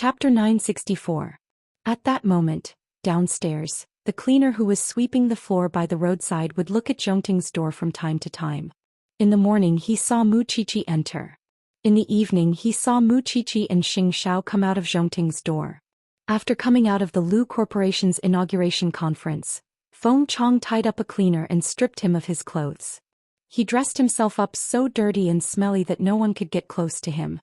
Chapter 964. At that moment, downstairs, the cleaner who was sweeping the floor by the roadside would look at Zhongting's door from time to time. In the morning he saw Mu Qiqi enter. In the evening he saw Mu Qiqi and Xianxia come out of Zhongting's door. After coming out of the Lu Corporation's inauguration conference, Feng Chong tied up a cleaner and stripped him of his clothes. He dressed himself up so dirty and smelly that no one could get close to him.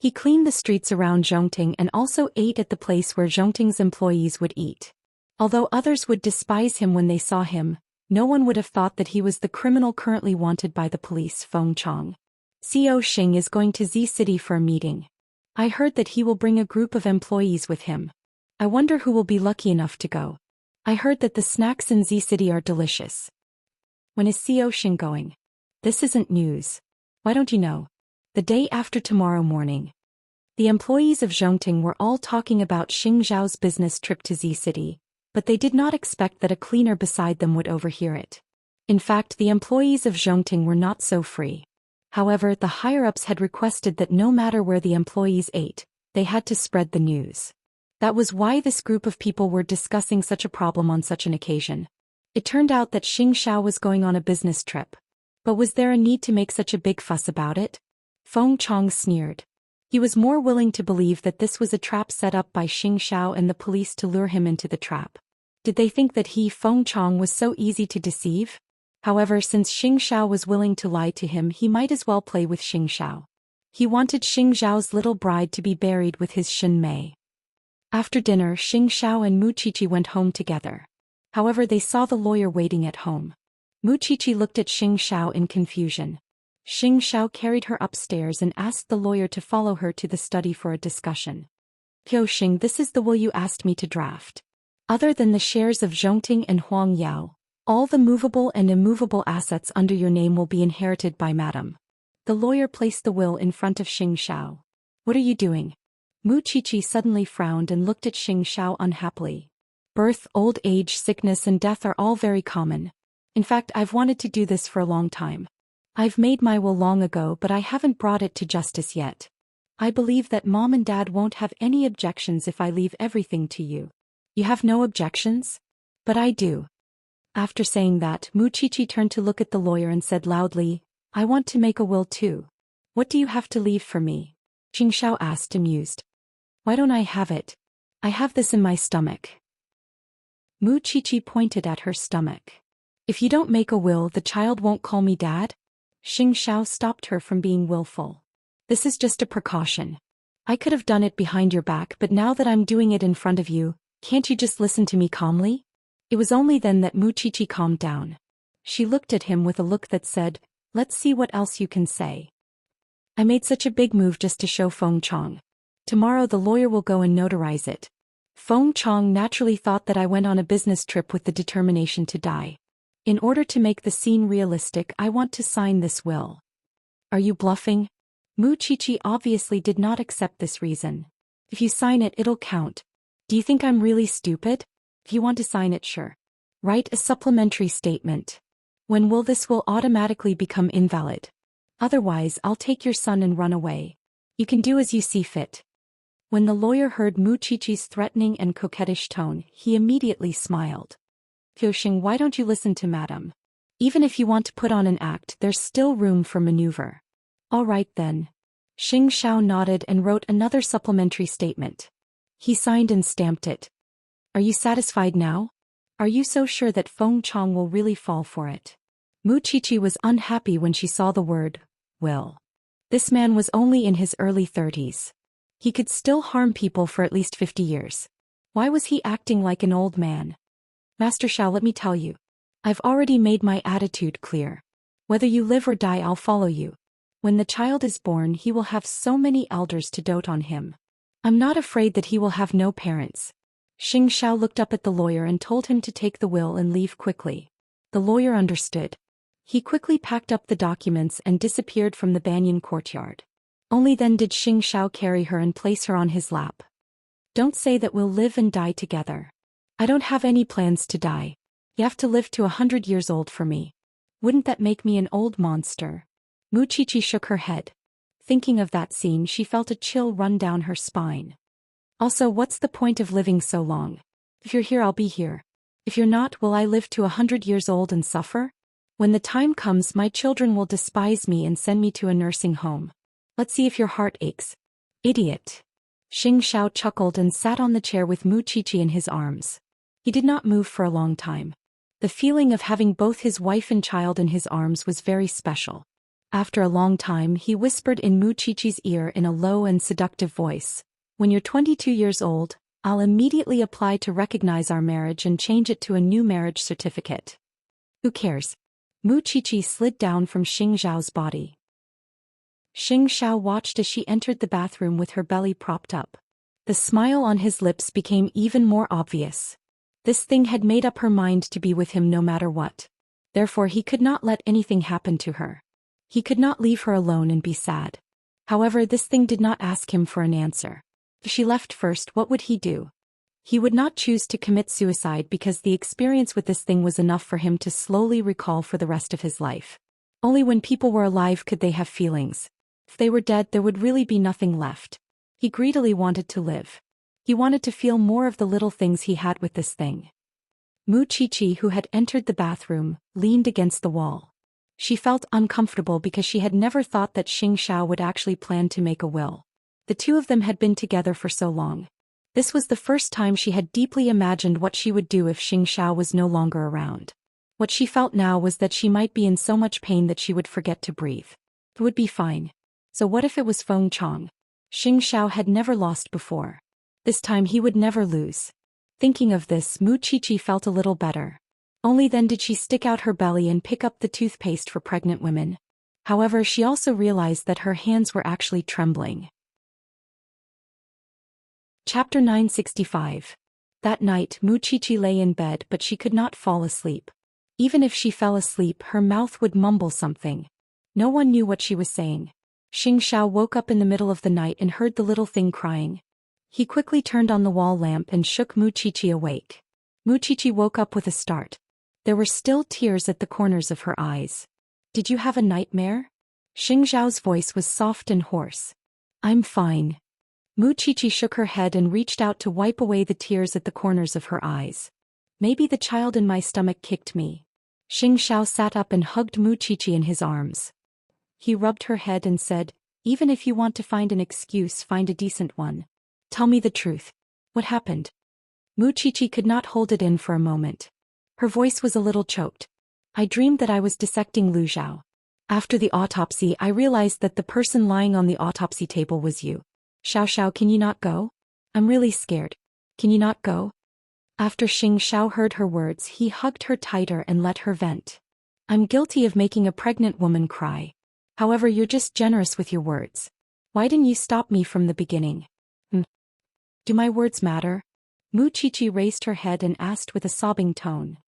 He cleaned the streets around Zhongting and also ate at the place where Zhongting's employees would eat. Although others would despise him when they saw him, no one would have thought that he was the criminal currently wanted by the police. Feng Chong. Zhou Xian is going to Z City for a meeting. I heard that he will bring a group of employees with him. I wonder who will be lucky enough to go. I heard that the snacks in Z City are delicious. When is Zhou Xian going? This isn't news. Why don't you know? The day after tomorrow morning. The employees of Zhongting were all talking about Xing Zhao's business trip to Z City, but they did not expect that a cleaner beside them would overhear it. In fact, the employees of Zhongting were not so free. However, the higher-ups had requested that no matter where the employees ate, they had to spread the news. That was why this group of people were discussing such a problem on such an occasion. It turned out that Xing Zhao was going on a business trip. But was there a need to make such a big fuss about it? Feng Chong sneered. He was more willing to believe that this was a trap set up by Xing Zhao and the police to lure him into the trap. Did they think that he, Feng Chong, was so easy to deceive? However, since Xing Zhao was willing to lie to him, he might as well play with Xing Zhao. He wanted Xing Zhao's little bride to be buried with his Xin Mei. After dinner, Xing Zhao and Mu Qiqi went home together. However, they saw the lawyer waiting at home. Mu Qiqi looked at Xing Zhao in confusion. Xing Zhao carried her upstairs and asked the lawyer to follow her to the study for a discussion. Qiu Xing, this is the will you asked me to draft. Other than the shares of Zhongting and Huang Yao, all the movable and immovable assets under your name will be inherited by Madam. The lawyer placed the will in front of Xing Zhao. What are you doing? Mu Qiqi suddenly frowned and looked at Xing Zhao unhappily. Birth, old age, sickness and death are all very common. In fact, I've wanted to do this for a long time. I've made my will long ago, but I haven't brought it to justice yet. I believe that Mom and Dad won't have any objections if I leave everything to you. You have no objections? But I do. After saying that, Mu Qiqi turned to look at the lawyer and said loudly, I want to make a will too. What do you have to leave for me? Xing Zhao asked, amused. Why don't I have it? I have this in my stomach. Mu Qiqi pointed at her stomach. If you don't make a will, the child won't call me Dad? Xing Zhao stopped her from being willful. This is just a precaution. I could have done it behind your back, but now that I'm doing it in front of you, can't you just listen to me calmly? It was only then that Mu Qiqi calmed down. She looked at him with a look that said, let's see what else you can say. I made such a big move just to show Feng Chong. Tomorrow the lawyer will go and notarize it. Feng Chong naturally thought that I went on a business trip with the determination to die. In order to make the scene realistic, I want to sign this will. Are you bluffing? Mu Qiqi obviously did not accept this reason. If you sign it, it'll count. Do you think I'm really stupid? If you want to sign it, sure. Write a supplementary statement. When will this will automatically become invalid? Otherwise, I'll take your son and run away. You can do as you see fit. When the lawyer heard Mu Qiqi's threatening and coquettish tone, he immediately smiled. Qiu Xing, why don't you listen to Madam? Even if you want to put on an act, there's still room for maneuver. All right then. Xing Zhao nodded and wrote another supplementary statement. He signed and stamped it. Are you satisfied now? Are you so sure that Feng Chong will really fall for it? Mu Qiqi was unhappy when she saw the word, will. This man was only in his early 30s. He could still harm people for at least 50 years. Why was he acting like an old man? Master Xiao, let me tell you. I've already made my attitude clear. Whether you live or die, I'll follow you. When the child is born, he will have so many elders to dote on him. I'm not afraid that he will have no parents. Xing Zhao looked up at the lawyer and told him to take the will and leave quickly. The lawyer understood. He quickly packed up the documents and disappeared from the banyan courtyard. Only then did Xing Zhao carry her and place her on his lap. Don't say that we'll live and die together. I don't have any plans to die. You have to live to 100 years old for me. Wouldn't that make me an old monster? Mu Qiqi shook her head. Thinking of that scene, she felt a chill run down her spine. Also, what's the point of living so long? If you're here, I'll be here. If you're not, will I live to 100 years old and suffer? When the time comes, my children will despise me and send me to a nursing home. Let's see if your heart aches. Idiot. Xianxia chuckled and sat on the chair with Wuxia in his arms. He did not move for a long time. The feeling of having both his wife and child in his arms was very special. After a long time, he whispered in Wuxia's ear in a low and seductive voice, "When you're 22 years old, I'll immediately apply to recognize our marriage and change it to a new marriage certificate." Who cares? Wuxia slid down from Xianxia's body. Xianxia watched as she entered the bathroom with her belly propped up. The smile on his lips became even more obvious. This thing had made up her mind to be with him no matter what. Therefore he could not let anything happen to her. He could not leave her alone and be sad. However, this thing did not ask him for an answer. If she left first, what would he do? He would not choose to commit suicide because the experience with this thing was enough for him to slowly recall for the rest of his life. Only when people were alive could they have feelings. If they were dead, there would really be nothing left. He greedily wanted to live. He wanted to feel more of the little things he had with this thing. Wuxia, who had entered the bathroom, leaned against the wall. She felt uncomfortable because she had never thought that Xianxia would actually plan to make a will. The two of them had been together for so long. This was the first time she had deeply imagined what she would do if Xianxia was no longer around. What she felt now was that she might be in so much pain that she would forget to breathe. It would be fine. So what if it was Feng Chong? Xianxia had never lost before. This time he would never lose. Thinking of this, Wuxia felt a little better. Only then did she stick out her belly and pick up the toothpaste for pregnant women. However, she also realized that her hands were actually trembling. Chapter 965. That night, Wuxia lay in bed, but she could not fall asleep. Even if she fell asleep, her mouth would mumble something. No one knew what she was saying. Xianxia woke up in the middle of the night and heard the little thing crying. He quickly turned on the wall lamp and shook Wuxia awake. Wuxia woke up with a start. There were still tears at the corners of her eyes. "Did you have a nightmare?" Xianxiao's voice was soft and hoarse. "I'm fine." Wuxia shook her head and reached out to wipe away the tears at the corners of her eyes. "Maybe the child in my stomach kicked me." Xianxia sat up and hugged Wuxia in his arms. He rubbed her head and said, "Even if you want to find an excuse, find a decent one. Tell me the truth. What happened?" Wuxia could not hold it in for a moment. Her voice was a little choked. "I dreamed that I was dissecting Lu Zhao. After the autopsy, I realized that the person lying on the autopsy table was you. Xiao, can you not go? I'm really scared. Can you not go?" After Xianxia heard her words, he hugged her tighter and let her vent. "I'm guilty of making a pregnant woman cry. However, you're just generous with your words. Why didn't you stop me from the beginning?" "Do my words matter?" Wuxia raised her head and asked with a sobbing tone.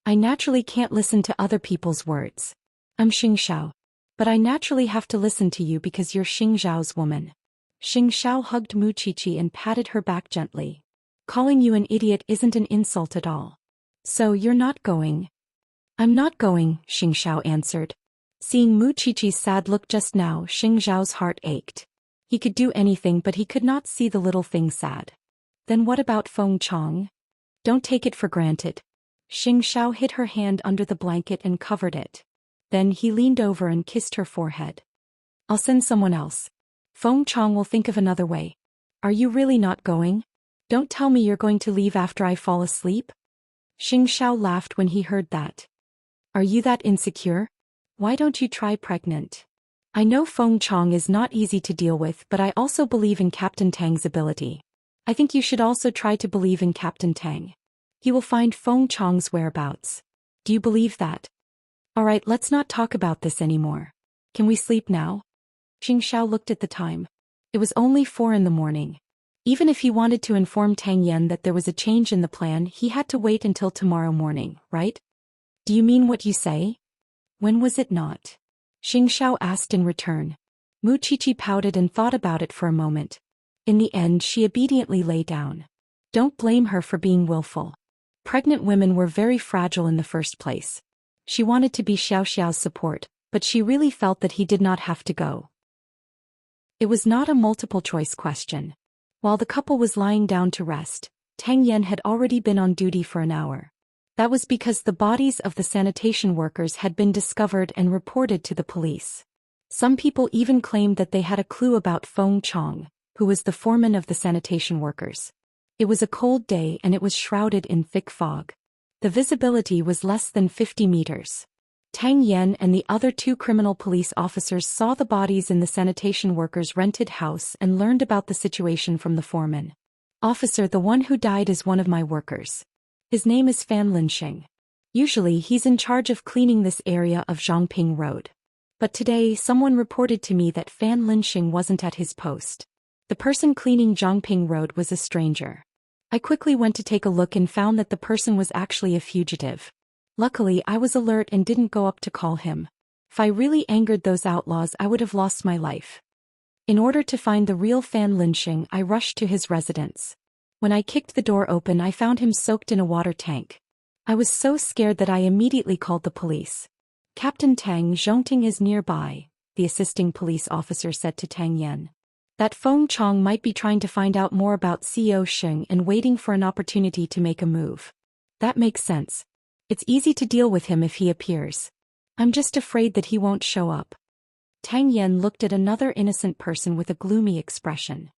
"I naturally can't listen to other people's words. I'm Xianxia. But I naturally have to listen to you because you're Xianxiao's woman." Xianxia hugged Wuxia and patted her back gently. "Calling you an idiot isn't an insult at all. So you're not going?" "I'm not going," Xianxia answered. Seeing Wuxia's sad look just now, Xianxiao's heart ached. He could do anything, but he could not see the little thing sad. "Then what about Feng Chong? Don't take it for granted." Xianxia hid her hand under the blanket and covered it. Then he leaned over and kissed her forehead. "I'll send someone else. Feng Chong will think of another way. Are you really not going? Don't tell me you're going to leave after I fall asleep?" Xianxia laughed when he heard that. "Are you that insecure? Why don't you try pregnant? I know Feng Chong is not easy to deal with, but I also believe in Captain Tang's ability. I think you should also try to believe in Captain Tang. He will find Feng Chong's whereabouts. Do you believe that? Alright, let's not talk about this anymore. Can we sleep now?" Xianxia looked at the time. It was only 4 in the morning. Even if he wanted to inform Tang Yan that there was a change in the plan, he had to wait until tomorrow morning, right? "Do you mean what you say? When was it not?" Xianxia asked in return. Wuxia pouted and thought about it for a moment. In the end, she obediently lay down. Don't blame her for being willful. Pregnant women were very fragile in the first place. She wanted to be Xiaoxiao's support, but she really felt that he did not have to go. It was not a multiple-choice question. While the couple was lying down to rest, Tang Yan had already been on duty for an hour. That was because the bodies of the sanitation workers had been discovered and reported to the police. Some people even claimed that they had a clue about Feng Chong, who was the foreman of the sanitation workers. It was a cold day and it was shrouded in thick fog. The visibility was less than 50 meters. Tang Yan and the other two criminal police officers saw the bodies in the sanitation workers' rented house and learned about the situation from the foreman. "Officer, the one who died is one of my workers. His name is Fan Linxing. Usually he's in charge of cleaning this area of Zhongping Road. But today someone reported to me that Fan Linxing wasn't at his post. The person cleaning Zhongping Road was a stranger. I quickly went to take a look and found that the person was actually a fugitive. Luckily, I was alert and didn't go up to call him. If I really angered those outlaws, I would have lost my life. In order to find the real Fan Linxing, I rushed to his residence. When I kicked the door open, I found him soaked in a water tank. I was so scared that I immediately called the police. Captain Tang Zhongting is nearby," the assisting police officer said to Tang Yan. "That Feng Chong might be trying to find out more about Zhou Xian and waiting for an opportunity to make a move. That makes sense. It's easy to deal with him if he appears. I'm just afraid that he won't show up." Tang Yan looked at another innocent person with a gloomy expression.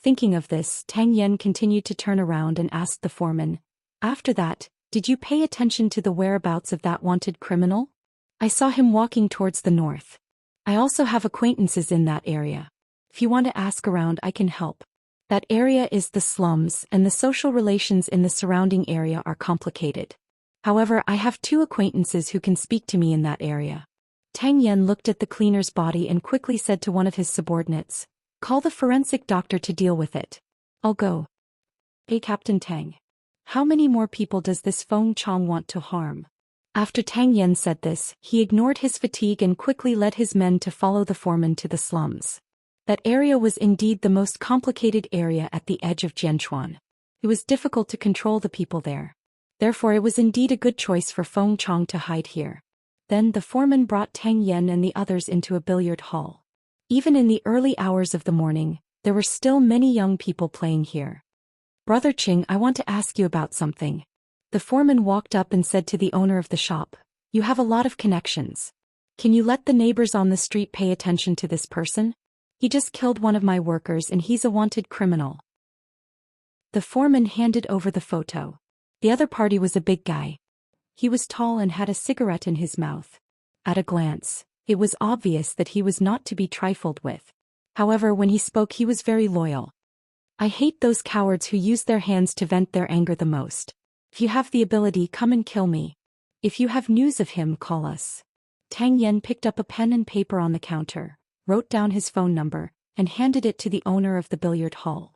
Thinking of this, Tang Yan continued to turn around and asked the foreman, "After that, did you pay attention to the whereabouts of that wanted criminal?" "I saw him walking towards the north. I also have acquaintances in that area. If you want to ask around, I can help. That area is the slums and the social relations in the surrounding area are complicated. However, I have two acquaintances who can speak to me in that area." Tang Yan looked at the cleaner's body and quickly said to one of his subordinates, "Call the forensic doctor to deal with it. I'll go." "Hey Captain Tang. How many more people does this Feng Chong want to harm?" After Tang Yan said this, he ignored his fatigue and quickly led his men to follow the foreman to the slums. That area was indeed the most complicated area at the edge of Jianchuan. It was difficult to control the people there. Therefore it was indeed a good choice for Feng Chong to hide here. Then the foreman brought Tang Yan and the others into a billiard hall. Even in the early hours of the morning, there were still many young people playing here. "Brother Qing, I want to ask you about something." The foreman walked up and said to the owner of the shop, "You have a lot of connections. Can you let the neighbors on the street pay attention to this person? He just killed one of my workers and he's a wanted criminal." The foreman handed over the photo. The other party was a big guy. He was tall and had a cigarette in his mouth. At a glance, it was obvious that he was not to be trifled with. However, when he spoke, he was very loyal. "I hate those cowards who use their hands to vent their anger the most. If you have the ability, come and kill me. If you have news of him, call us." Tang Yan picked up a pen and paper on the counter, wrote down his phone number, and handed it to the owner of the billiard hall.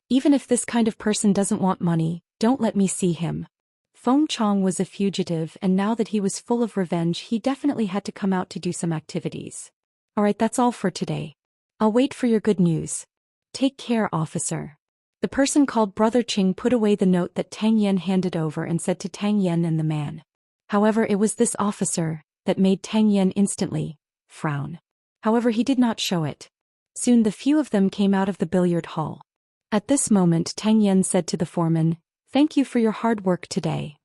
"Even if this kind of person doesn't want money, don't let me see him." Feng Chong was a fugitive, and now that he was full of revenge, he definitely had to come out to do some activities. "Alright, that's all for today. I'll wait for your good news. Take care, officer." The person called Brother Qing put away the note that Tang Yan handed over and said to Tang Yan and the man. However, it was this officer that made Tang Yan instantly frown. However, he did not show it. Soon the few of them came out of the billiard hall. At this moment, Tang Yan said to the foreman, "Thank you for your hard work today."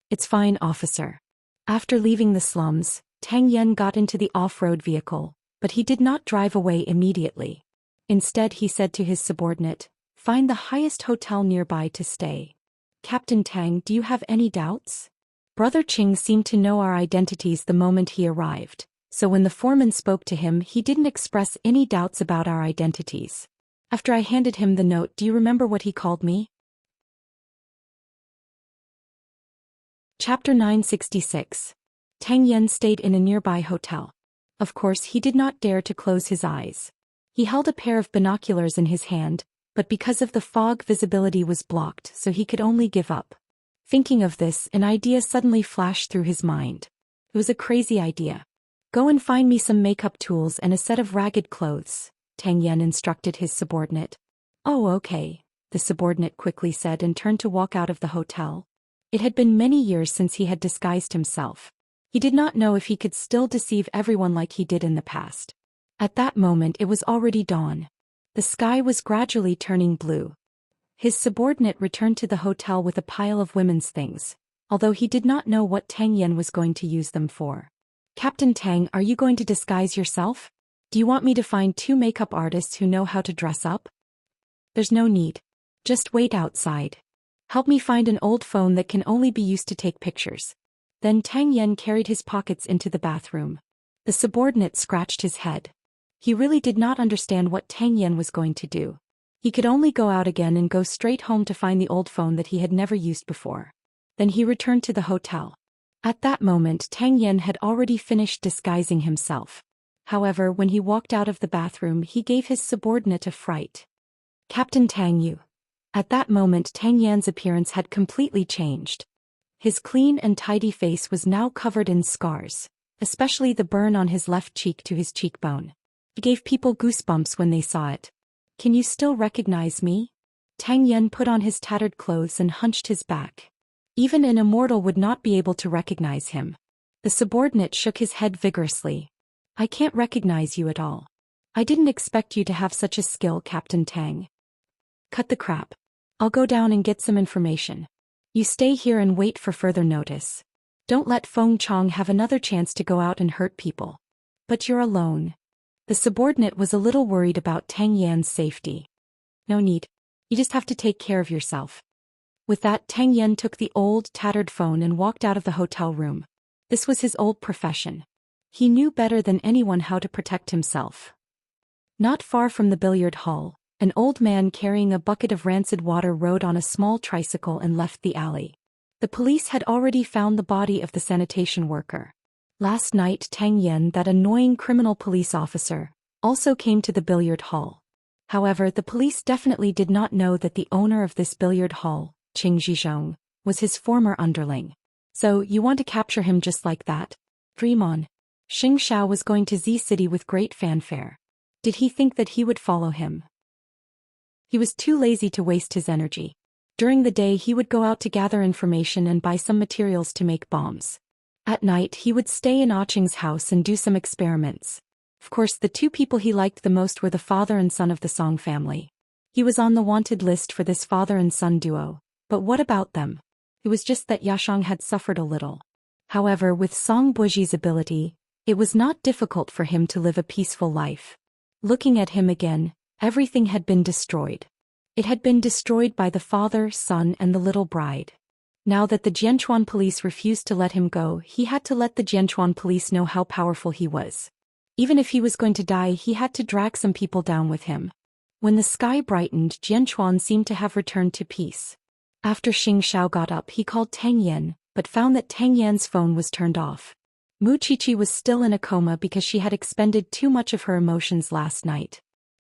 "It's fine, officer." After leaving the slums, Tang Yan got into the off-road vehicle, but he did not drive away immediately. Instead, he said to his subordinate, "Find the highest hotel nearby to stay." "Captain Tang, do you have any doubts?" Brother Qing seemed to know our identities the moment he arrived, so when the foreman spoke to him, he didn't express any doubts about our identities. After I handed him the note, "Do you remember what he called me?" Chapter 966. Tang Yan stayed in a nearby hotel. Of course, he did not dare to close his eyes. He held a pair of binoculars in his hand, but because of the fog, visibility was blocked, so he could only give up. Thinking of this, an idea suddenly flashed through his mind. It was a crazy idea. "Go and find me some makeup tools and a set of ragged clothes," Tang Yan instructed his subordinate. "Oh, okay," the subordinate quickly said and turned to walk out of the hotel. It had been many years since he had disguised himself. He did not know if he could still deceive everyone like he did in the past. At that moment, it was already dawn. The sky was gradually turning blue. His subordinate returned to the hotel with a pile of women's things, although he did not know what Tang Yan was going to use them for. Captain Tang, are you going to disguise yourself? Do you want me to find 2 makeup artists who know how to dress up? There's no need. Just wait outside. Help me find an old phone that can only be used to take pictures. Then Tang Yan carried his pockets into the bathroom. The subordinate scratched his head. He really did not understand what Tang Yan was going to do. He could only go out again and go straight home to find the old phone that he had never used before. Then he returned to the hotel. At that moment Tang Yan had already finished disguising himself. However, when he walked out of the bathroom he gave his subordinate a fright. Captain Tang Yu. At that moment Tang Yan's appearance had completely changed. His clean and tidy face was now covered in scars, especially the burn on his left cheek to his cheekbone. It gave people goosebumps when they saw it. Can you still recognize me? Tang Yan put on his tattered clothes and hunched his back. Even an immortal would not be able to recognize him. The subordinate shook his head vigorously. I can't recognize you at all. I didn't expect you to have such a skill, Captain Tang. Cut the crap. I'll go down and get some information. You stay here and wait for further notice. Don't let Feng Chong have another chance to go out and hurt people. But you're alone. The subordinate was a little worried about Tang Yan's safety. No need. You just have to take care of yourself. With that, Tang Yan took the old, tattered phone and walked out of the hotel room. This was his old profession. He knew better than anyone how to protect himself. Not far from the billiard hall, an old man carrying a bucket of rancid water rode on a small tricycle and left the alley. The police had already found the body of the sanitation worker. Last night Tang Yan, that annoying criminal police officer, also came to the billiard hall. However, the police definitely did not know that the owner of this billiard hall, Qing Zhizhong, was his former underling. So, you want to capture him just like that? Dream on. Xianxia was going to Z City with great fanfare. Did he think that he would follow him? He was too lazy to waste his energy. During the day he would go out to gather information and buy some materials to make bombs. At night he would stay in Qing's house and do some experiments. Of course, the 2 people he liked the most were the father and son of the Song family. He was on the wanted list for this father and son duo. But what about them? It was just that Yashang had suffered a little. However, with Song Buji's ability, it was not difficult for him to live a peaceful life. Looking at him again, everything had been destroyed. It had been destroyed by the father, son, and the little bride. Now that the Jianchuan police refused to let him go, he had to let the Jianchuan police know how powerful he was. Even if he was going to die, he had to drag some people down with him. When the sky brightened, Jianchuan seemed to have returned to peace. After Xing Xiao got up, he called Tang Yan, but found that Tang Yan's phone was turned off. Mu Qiqi was still in a coma because she had expended too much of her emotions last night.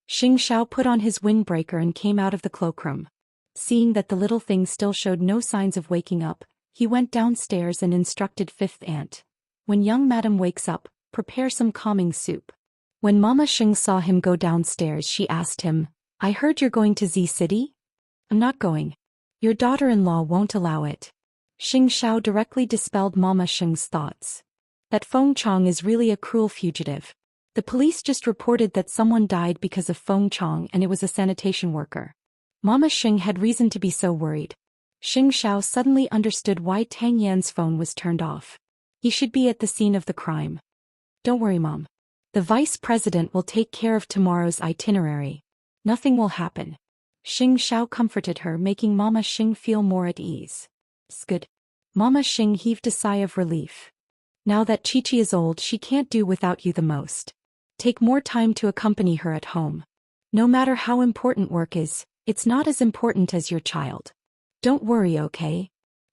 Xing Xiao put on his windbreaker and came out of the cloakroom. Seeing that the little thing still showed no signs of waking up, he went downstairs and instructed Fifth Aunt. When young madam wakes up, prepare some calming soup. When Mama Xing saw him go downstairs, she asked him, I heard you're going to Z City? I'm not going. Your daughter-in-law won't allow it. Xing Xiao directly dispelled Mama Xing's thoughts. That Feng Chong is really a cruel fugitive. The police just reported that someone died because of Feng Chong and it was a sanitation worker. Mama Xing had reason to be so worried. Xing Xiao suddenly understood why Tang Yan's phone was turned off. He should be at the scene of the crime. Don't worry, Mom. The vice president will take care of tomorrow's itinerary. Nothing will happen. Xing Xiao comforted her, making Mama Xing feel more at ease. Good. Mama Xing heaved a sigh of relief. Now that Qiqi is old, she can't do without you the most. Take more time to accompany her at home. No matter how important work is, it's not as important as your child. Don't worry, okay?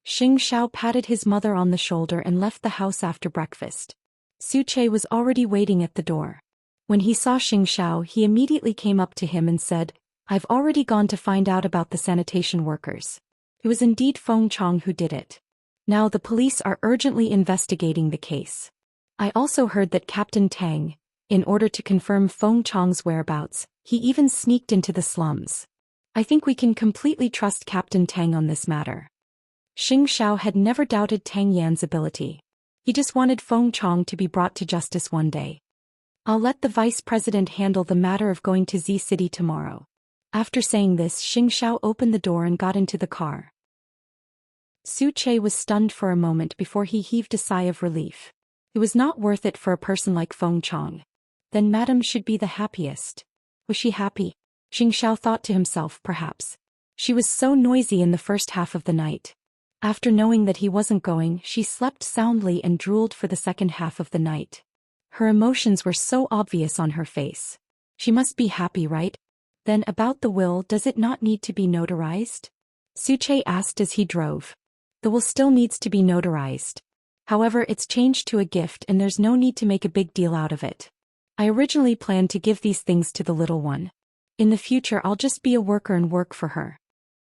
Xing Xiao patted his mother on the shoulder and left the house after breakfast. Su Che was already waiting at the door. When he saw Xing Xiao, he immediately came up to him and said, I've already gone to find out about the sanitation workers. It was indeed Feng Chong who did it. Now the police are urgently investigating the case. I also heard that Captain Tang, in order to confirm Feng Chong's whereabouts, he even sneaked into the slums. I think we can completely trust Captain Tang on this matter. Xing Xiao had never doubted Tang Yan's ability. He just wanted Feng Chong to be brought to justice one day. I'll let the vice president handle the matter of going to Z City tomorrow. After saying this, Xianxia opened the door and got into the car. Su Che was stunned for a moment before he heaved a sigh of relief. It was not worth it for a person like Feng Chong. Then Madame should be the happiest. Was she happy? Xianxia thought to himself, perhaps. She was so noisy in the first half of the night. After knowing that he wasn't going, she slept soundly and drooled for the second half of the night. Her emotions were so obvious on her face. She must be happy, right? Then about the will, does it not need to be notarized? Su Che asked as he drove. The will still needs to be notarized. However, it's changed to a gift and there's no need to make a big deal out of it. I originally planned to give these things to the little one. In the future I'll just be a worker and work for her.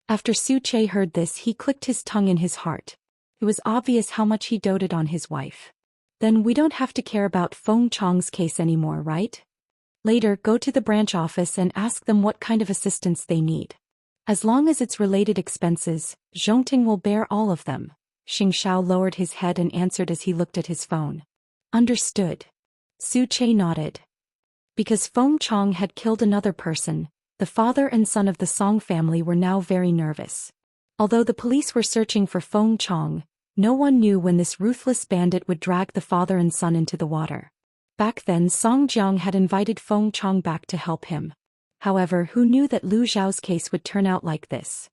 After Su Che heard this, he clicked his tongue in his heart. It was obvious how much he doted on his wife. Then we don't have to care about Feng Chong's case anymore, right? Later, go to the branch office and ask them what kind of assistance they need. As long as it's related expenses, Zhongting will bear all of them. Xianxia lowered his head and answered as he looked at his phone. Understood. Su Che nodded. Because Feng Chong had killed another person, the father and son of the Song family were now very nervous. Although the police were searching for Feng Chong, no one knew when this ruthless bandit would drag the father and son into the water. Back then Song Jiang had invited Feng Chong back to help him. However, who knew that Lu Zhao's case would turn out like this?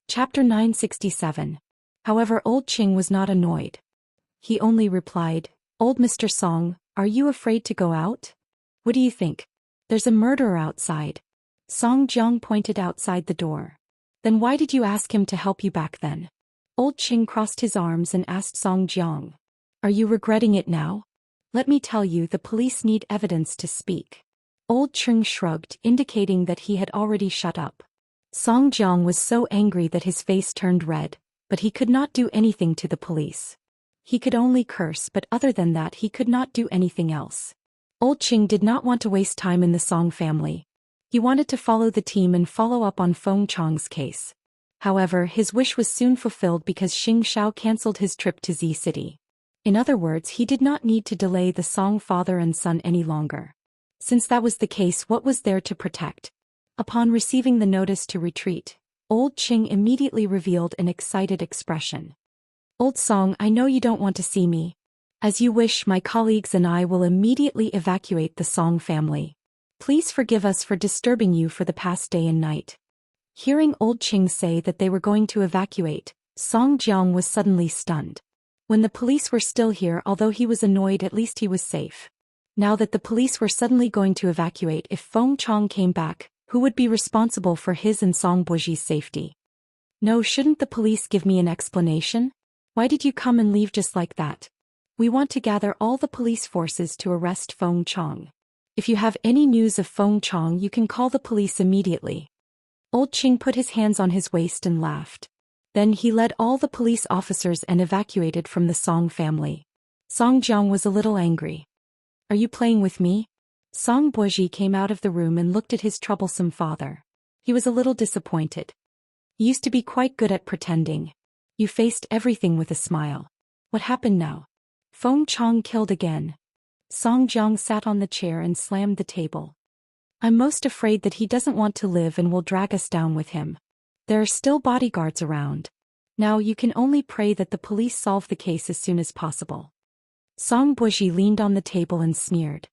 Chapter 967. However, old Qing was not annoyed. He only replied, "Old Mr. Song, are you afraid to go out? What do you think? There's a murderer outside." Song Jiang pointed outside the door. "Then why did you ask him to help you back then?" Old Qing crossed his arms and asked Song Jiang. "Are you regretting it now? Let me tell you, the police need evidence to speak." Old Qing shrugged, indicating that he had already shut up. Song Jiang was so angry that his face turned red, but he could not do anything to the police. He could only curse, but other than that he could not do anything else. Old Qing did not want to waste time in the Song family. He wanted to follow the team and follow up on Feng Chong's case. However, his wish was soon fulfilled because Xianxia cancelled his trip to Z City. In other words, he did not need to delay the Song father and son any longer. Since that was the case, what was there to protect? Upon receiving the notice to retreat, Old Qing immediately revealed an excited expression. "Old Song, I know you don't want to see me. As you wish, my colleagues and I will immediately evacuate the Song family. Please forgive us for disturbing you for the past day and night." Hearing Old Qing say that they were going to evacuate, Song Jiang was suddenly stunned. When the police were still here, although he was annoyed, at least he was safe. Now that the police were suddenly going to evacuate, if Feng Chong came back, who would be responsible for his and Song Buji's safety? "No, shouldn't the police give me an explanation? Why did you come and leave just like that? We want to gather all the police forces to arrest Feng Chong. If you have any news of Feng Chong, you can call the police immediately." Old Qing put his hands on his waist and laughed. Then he led all the police officers and evacuated from the Song family. Song Jiang was a little angry. "Are you playing with me?" Song Buji came out of the room and looked at his troublesome father. He was a little disappointed. "You used to be quite good at pretending. You faced everything with a smile. What happened now? Feng Chong killed again." Song Jiang sat on the chair and slammed the table. "I'm most afraid that he doesn't want to live and will drag us down with him. There are still bodyguards around. Now you can only pray that the police solve the case as soon as possible." Song Buji leaned on the table and sneered.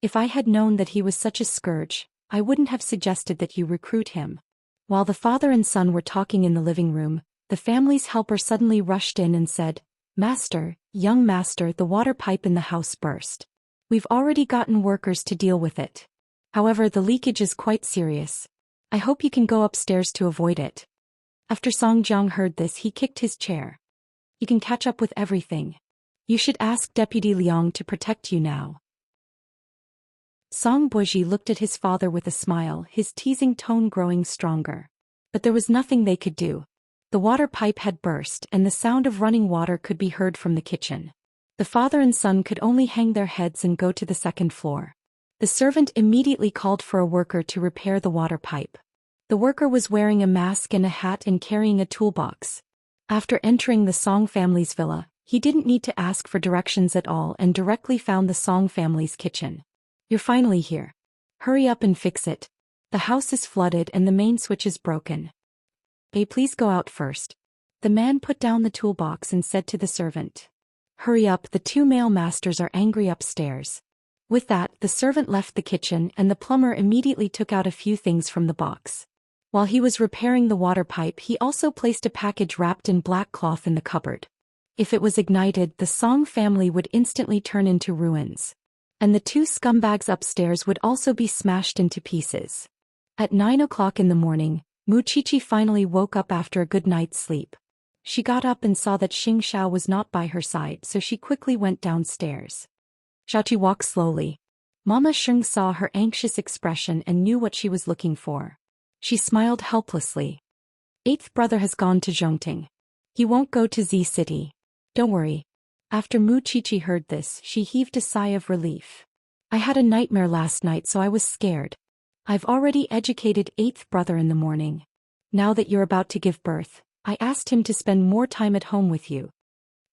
"If I had known that he was such a scourge, I wouldn't have suggested that you recruit him." While the father and son were talking in the living room, the family's helper suddenly rushed in and said, "Master, young master, the water pipe in the house burst. We've already gotten workers to deal with it. However, the leakage is quite serious. I hope you can go upstairs to avoid it." After Song Jiang heard this, he kicked his chair. "You can catch up with everything. You should ask Deputy Liang to protect you now." Song Buji looked at his father with a smile, his teasing tone growing stronger. But there was nothing they could do. The water pipe had burst and the sound of running water could be heard from the kitchen. The father and son could only hang their heads and go to the second floor. The servant immediately called for a worker to repair the water pipe. The worker was wearing a mask and a hat and carrying a toolbox. After entering the Song family's villa, He didn't need to ask for directions at all and directly found the Song family's kitchen. You're finally here. Hurry up and fix it. The house is flooded and the main switch is broken. Please go out first. The man put down the toolbox and said to the servant. Hurry up, the two male masters are angry upstairs. With that, the servant left the kitchen and the plumber immediately took out a few things from the box. While he was repairing the water pipe, he also placed a package wrapped in black cloth in the cupboard. If it was ignited, the Song family would instantly turn into ruins. And the two scumbags upstairs would also be smashed into pieces. At 9 o'clock in the morning, Wuxia finally woke up after a good night's sleep. She got up and saw that Xianxia was not by her side, so she quickly went downstairs. Xiaoqi walked slowly. Mama Sheng saw her anxious expression and knew what she was looking for. She smiled helplessly. Eighth brother has gone to Zhongting. He won't go to Z City. Don't worry. After Wuxia heard this, she heaved a sigh of relief. I had a nightmare last night, so I was scared. I've already educated eighth brother in the morning. Now that you're about to give birth, I asked him to spend more time at home with you.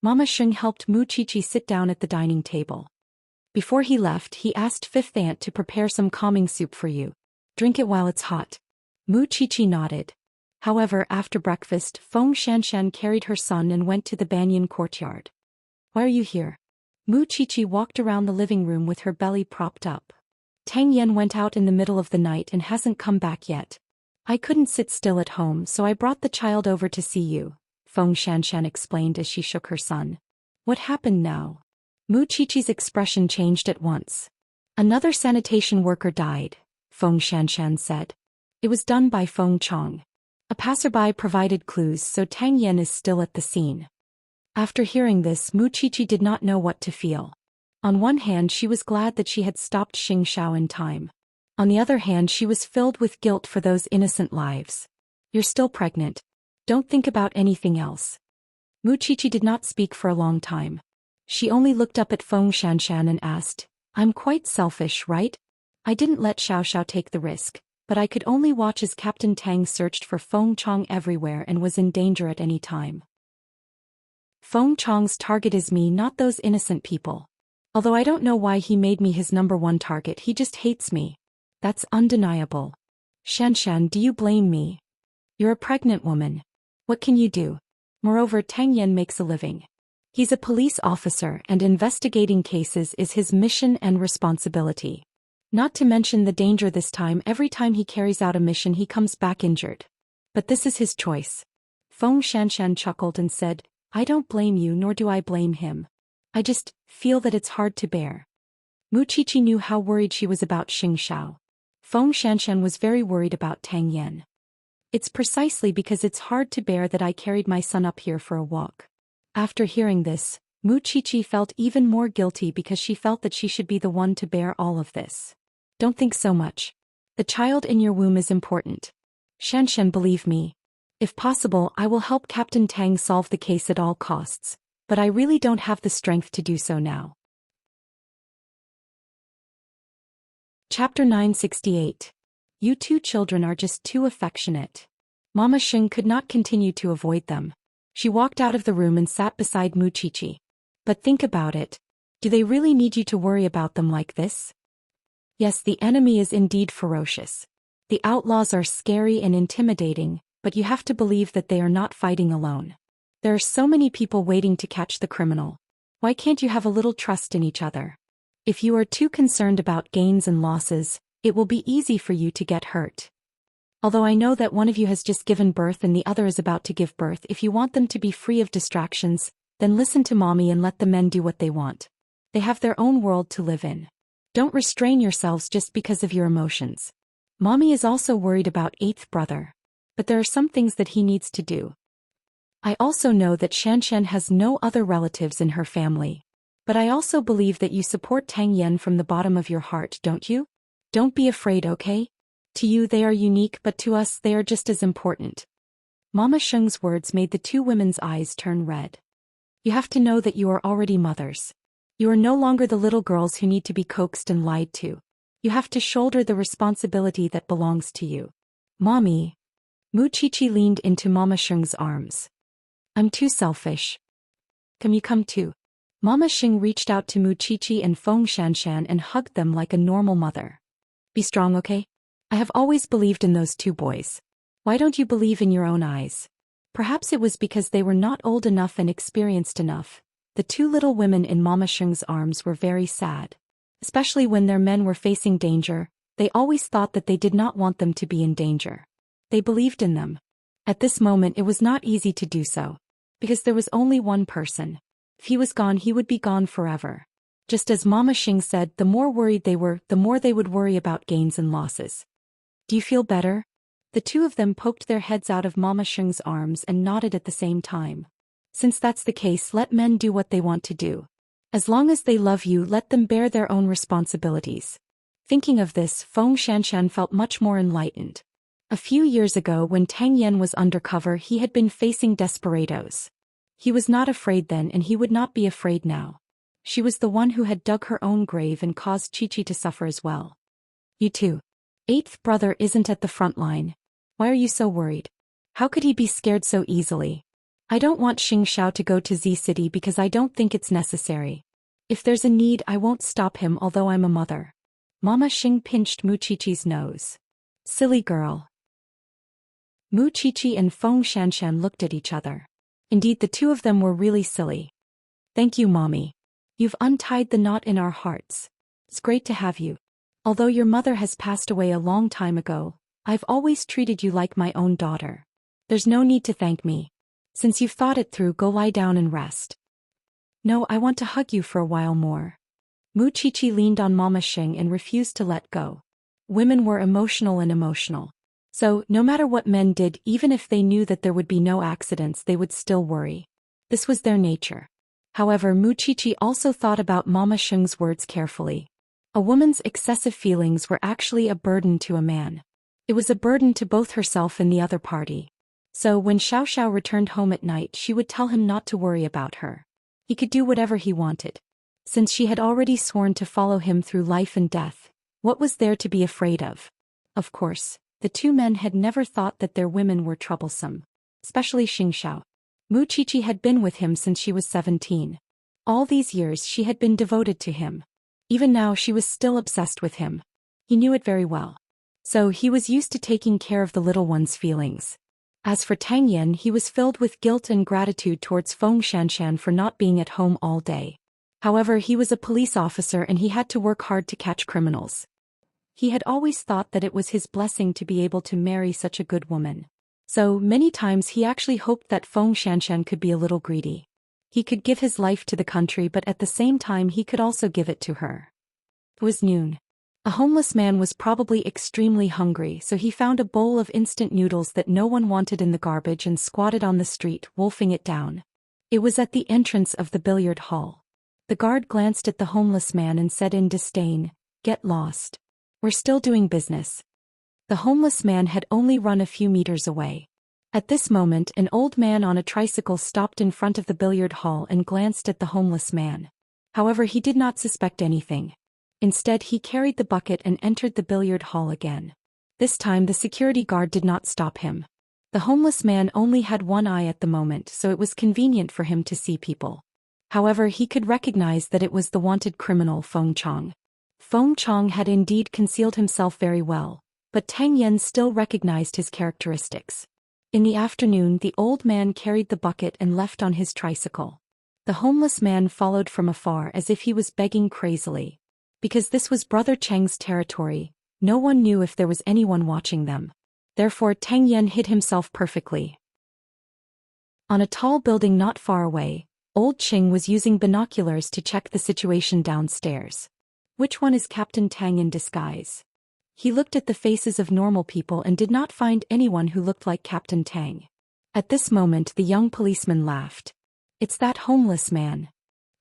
Mama Sheng helped Wuxia sit down at the dining table. Before he left, he asked fifth aunt to prepare some calming soup for you. Drink it while it's hot. Wuxia nodded. However, after breakfast, Feng Xianxian carried her son and went to the banyan courtyard. Why are you here? Wuxia walked around the living room with her belly propped up. Tang Yan went out in the middle of the night and hasn't come back yet. I couldn't sit still at home, so I brought the child over to see you, Feng Xianxian explained as she shook her son. What happened now? Wuxia's expression changed at once. Another sanitation worker died, Feng Xianxian said. It was done by Feng Chong. A passerby provided clues, so Tang Yan is still at the scene. After hearing this, Wuxia did not know what to feel. On one hand, she was glad that she had stopped Xianxia in time. On the other hand, she was filled with guilt for those innocent lives. You're still pregnant. Don't think about anything else. Wuxia did not speak for a long time. She only looked up at Feng Xianxian and asked, I'm quite selfish, right? I didn't let Xiao take the risk, but I could only watch as Captain Tang searched for Feng Chong everywhere and was in danger at any time. Feng Chong's target is me, not those innocent people. Although I don't know why he made me his #1 target, he just hates me. That's undeniable. Xianxian, do you blame me? You're a pregnant woman. What can you do? Moreover, Tang Yan makes a living. He's a police officer and investigating cases is his mission and responsibility. Not to mention the danger this time. Every time he carries out a mission he comes back injured. But this is his choice. Feng Xianxian chuckled and said, I don't blame you, nor do I blame him. I just feel that it's hard to bear. Wuxia knew how worried she was about Xianxia. Feng Xianxian was very worried about Tang Yan. It's precisely because it's hard to bear that I carried my son up here for a walk. After hearing this, Wuxia felt even more guilty because she felt that she should be the one to bear all of this. Don't think so much. The child in your womb is important. Xianxian, believe me. If possible, I will help Captain Tang solve the case at all costs, but I really don't have the strength to do so now. Chapter 968. You two children are just too affectionate. Mama Sheng could not continue to avoid them. She walked out of the room and sat beside Wuxia. But think about it. Do they really need you to worry about them like this? Yes, the enemy is indeed ferocious. The outlaws are scary and intimidating, but you have to believe that they are not fighting alone. There are so many people waiting to catch the criminal. Why can't you have a little trust in each other? If you are too concerned about gains and losses, it will be easy for you to get hurt. Although I know that one of you has just given birth and the other is about to give birth, if you want them to be free of distractions, then listen to mommy and let the men do what they want. They have their own world to live in. Don't restrain yourselves just because of your emotions. Mommy is also worried about eighth brother. But there are some things that he needs to do. I also know that Xianxian has no other relatives in her family. But I also believe that you support Tang Yan from the bottom of your heart, don't you? Don't be afraid, okay? To you they are unique, but to us they are just as important. Mama Sheng's words made the two women's eyes turn red. You have to know that you are already mothers. You are no longer the little girls who need to be coaxed and lied to. You have to shoulder the responsibility that belongs to you. Mommy. Wuxia leaned into Mama Sheng's arms. I'm too selfish. Can you come too? Mama Xing reached out to Muqiqi and Feng Xianxian and hugged them like a normal mother. Be strong, okay? I have always believed in those two boys. Why don't you believe in your own eyes? Perhaps it was because they were not old enough and experienced enough. The two little women in Mama Xing's arms were very sad. Especially when their men were facing danger, they always thought that they did not want them to be in danger. They believed in them. At this moment it was not easy to do so. Because there was only one person. If he was gone, he would be gone forever. Just as Mama Xing said, the more worried they were, the more they would worry about gains and losses. Do you feel better? The two of them poked their heads out of Mama Xing's arms and nodded at the same time. Since that's the case, let men do what they want to do. As long as they love you, let them bear their own responsibilities. Thinking of this, Feng Xianxian felt much more enlightened. A few years ago when Tang Yan was undercover, he had been facing desperados. He was not afraid then and he would not be afraid now. She was the one who had dug her own grave and caused Qiqi to suffer as well. You too. Eighth brother isn't at the front line. Why are you so worried? How could he be scared so easily? I don't want Xianxia to go to Z City because I don't think it's necessary. If there's a need, I won't stop him, although I'm a mother. Mama Xing pinched Muqiqi's nose. Silly girl. Muqiqi and Feng Xianxian looked at each other. Indeed, the two of them were really silly. Thank you, Mommy. You've untied the knot in our hearts. It's great to have you. Although your mother has passed away a long time ago, I've always treated you like my own daughter. There's no need to thank me. Since you've thought it through, go lie down and rest. No, I want to hug you for a while more. Muqiqi leaned on Mama Xing and refused to let go. Women were emotional. So, no matter what men did, even if they knew that there would be no accidents, they would still worry. This was their nature. However, Muqiqi also thought about Mama Xing's words carefully. A woman's excessive feelings were actually a burden to a man. It was a burden to both herself and the other party. So when Xiao returned home at night, she would tell him not to worry about her. He could do whatever he wanted. Since she had already sworn to follow him through life and death, what was there to be afraid of? Of course, the two men had never thought that their women were troublesome. Especially Xianxia. Muqiqi had been with him since she was 17. All these years she had been devoted to him. Even now she was still obsessed with him. He knew it very well. So he was used to taking care of the little one's feelings. As for Tang Yan, he was filled with guilt and gratitude towards Feng Xianxian for not being at home all day. However, he was a police officer and he had to work hard to catch criminals. He had always thought that it was his blessing to be able to marry such a good woman. So, many times he actually hoped that Feng Xianxian could be a little greedy. He could give his life to the country, but at the same time he could also give it to her. It was noon. A homeless man was probably extremely hungry, so he found a bowl of instant noodles that no one wanted in the garbage and squatted on the street, wolfing it down. It was at the entrance of the billiard hall. The guard glanced at the homeless man and said in disdain, "Get lost. We're still doing business." The homeless man had only run a few meters away. At this moment, an old man on a tricycle stopped in front of the billiard hall and glanced at the homeless man. However, he did not suspect anything. Instead, he carried the bucket and entered the billiard hall again. This time the security guard did not stop him. The homeless man only had one eye at the moment, so it was convenient for him to see people. However, he could recognize that it was the wanted criminal Feng Chong. Feng Chong had indeed concealed himself very well, but Tang Yan still recognized his characteristics. In the afternoon, the old man carried the bucket and left on his tricycle. The homeless man followed from afar as if he was begging crazily. Because this was Brother Cheng's territory, no one knew if there was anyone watching them. Therefore Tang Yan hid himself perfectly. On a tall building not far away, Old Ching was using binoculars to check the situation downstairs. Which one is Captain Tang in disguise? He looked at the faces of normal people and did not find anyone who looked like Captain Tang. At this moment the young policeman laughed. It's that homeless man.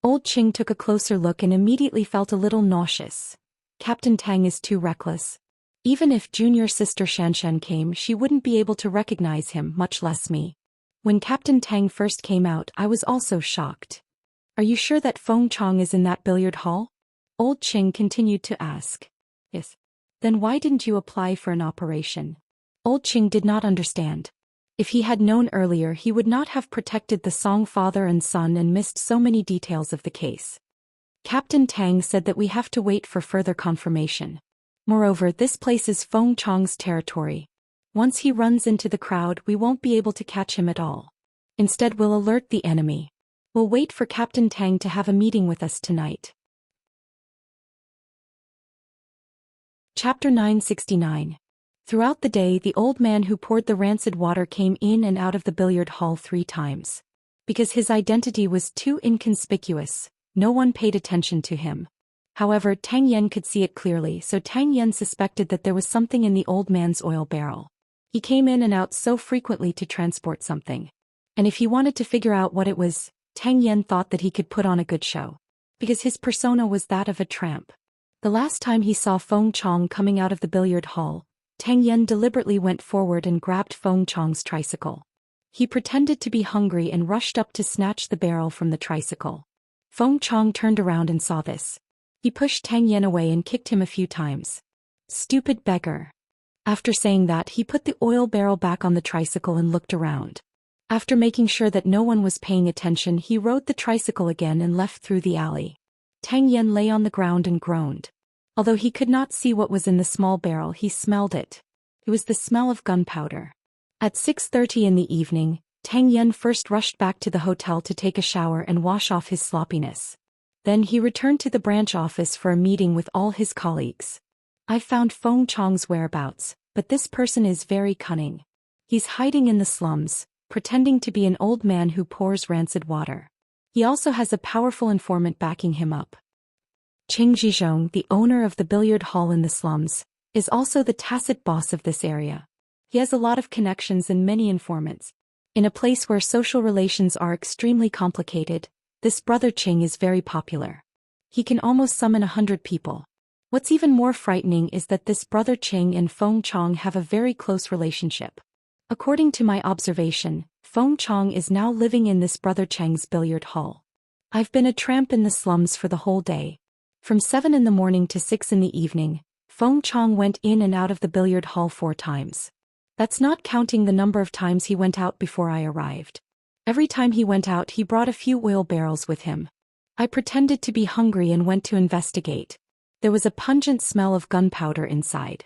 Old Ching took a closer look and immediately felt a little nauseous. Captain Tang is too reckless. Even if junior sister Xianxian came, she wouldn't be able to recognize him, much less me. When Captain Tang first came out, I was also shocked. Are you sure that Feng Chong is in that billiard hall? Old Ching continued to ask. Yes. Then why didn't you apply for an operation? Old Ching did not understand. If he had known earlier, he would not have protected the Song father and son and missed so many details of the case. Captain Tang said that we have to wait for further confirmation. Moreover, this place is Feng Chang's territory. Once he runs into the crowd, we won't be able to catch him at all. Instead, we'll alert the enemy. We'll wait for Captain Tang to have a meeting with us tonight. Chapter 969. Throughout the day, the old man who poured the rancid water came in and out of the billiard hall 3 times. Because his identity was too inconspicuous, no one paid attention to him. However, Tang Yen could see it clearly, so Tang Yen suspected that there was something in the old man's oil barrel. He came in and out so frequently to transport something. And if he wanted to figure out what it was, Tang Yen thought that he could put on a good show. Because his persona was that of a tramp. The last time he saw Feng Chang coming out of the billiard hall, Tang Yen deliberately went forward and grabbed Feng Chang's tricycle. He pretended to be hungry and rushed up to snatch the barrel from the tricycle. Feng Chang turned around and saw this. He pushed Tang Yen away and kicked him a few times. Stupid beggar. After saying that, he put the oil barrel back on the tricycle and looked around. After making sure that no one was paying attention, he rode the tricycle again and left through the alley. Tang Yen lay on the ground and groaned. Although he could not see what was in the small barrel, he smelled it. It was the smell of gunpowder. At 6:30 in the evening, Tang Yen first rushed back to the hotel to take a shower and wash off his sloppiness. Then he returned to the branch office for a meeting with all his colleagues. I found Feng Chang's whereabouts, but this person is very cunning. He's hiding in the slums, pretending to be an old man who pours rancid water. He also has a powerful informant backing him up. Qing Zhizhong, the owner of the billiard hall in the slums, is also the tacit boss of this area. He has a lot of connections and many informants. In a place where social relations are extremely complicated, this brother Qing is very popular. He can almost summon 100 people. What's even more frightening is that this brother Qing and Feng Chang have a very close relationship. According to my observation, Feng Chang is now living in this brother Cheng's billiard hall. I've been a tramp in the slums for the whole day. From 7 in the morning to 6 in the evening, Feng Chang went in and out of the billiard hall 4 times. That's not counting the number of times he went out before I arrived. Every time he went out, he brought a few oil barrels with him. I pretended to be hungry and went to investigate. There was a pungent smell of gunpowder inside.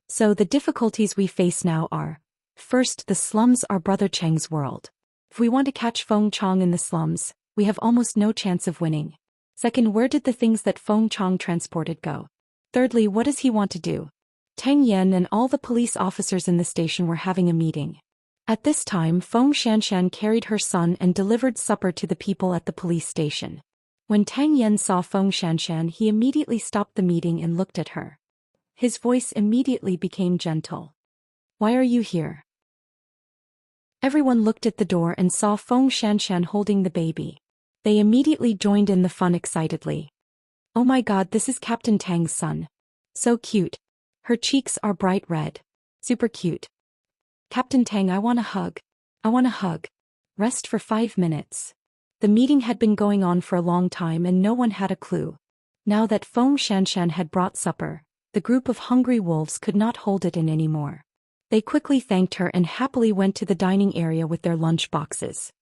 So the difficulties we face now are, first, the slums are Brother Cheng's world. If we want to catch Feng Chang in the slums, we have almost no chance of winning. Second, where did the things that Feng Chang transported go? Thirdly, what does he want to do? Tang Yen and all the police officers in the station were having a meeting. At this time, Feng Xianxia carried her son and delivered supper to the people at the police station. When Tang Yen saw Feng Xianxia, he immediately stopped the meeting and looked at her. His voice immediately became gentle. Why are you here? Everyone looked at the door and saw Feng Xianxia holding the baby. They immediately joined in the fun excitedly. Oh my god, this is Captain Tang's son. So cute. Her cheeks are bright red. Super cute. Captain Tang, I want a hug. I want a hug. Rest for 5 minutes. The meeting had been going on for a long time and no one had a clue. Now that Feng Xianxia had brought supper, the group of hungry wolves could not hold it in anymore. They quickly thanked her and happily went to the dining area with their lunch boxes.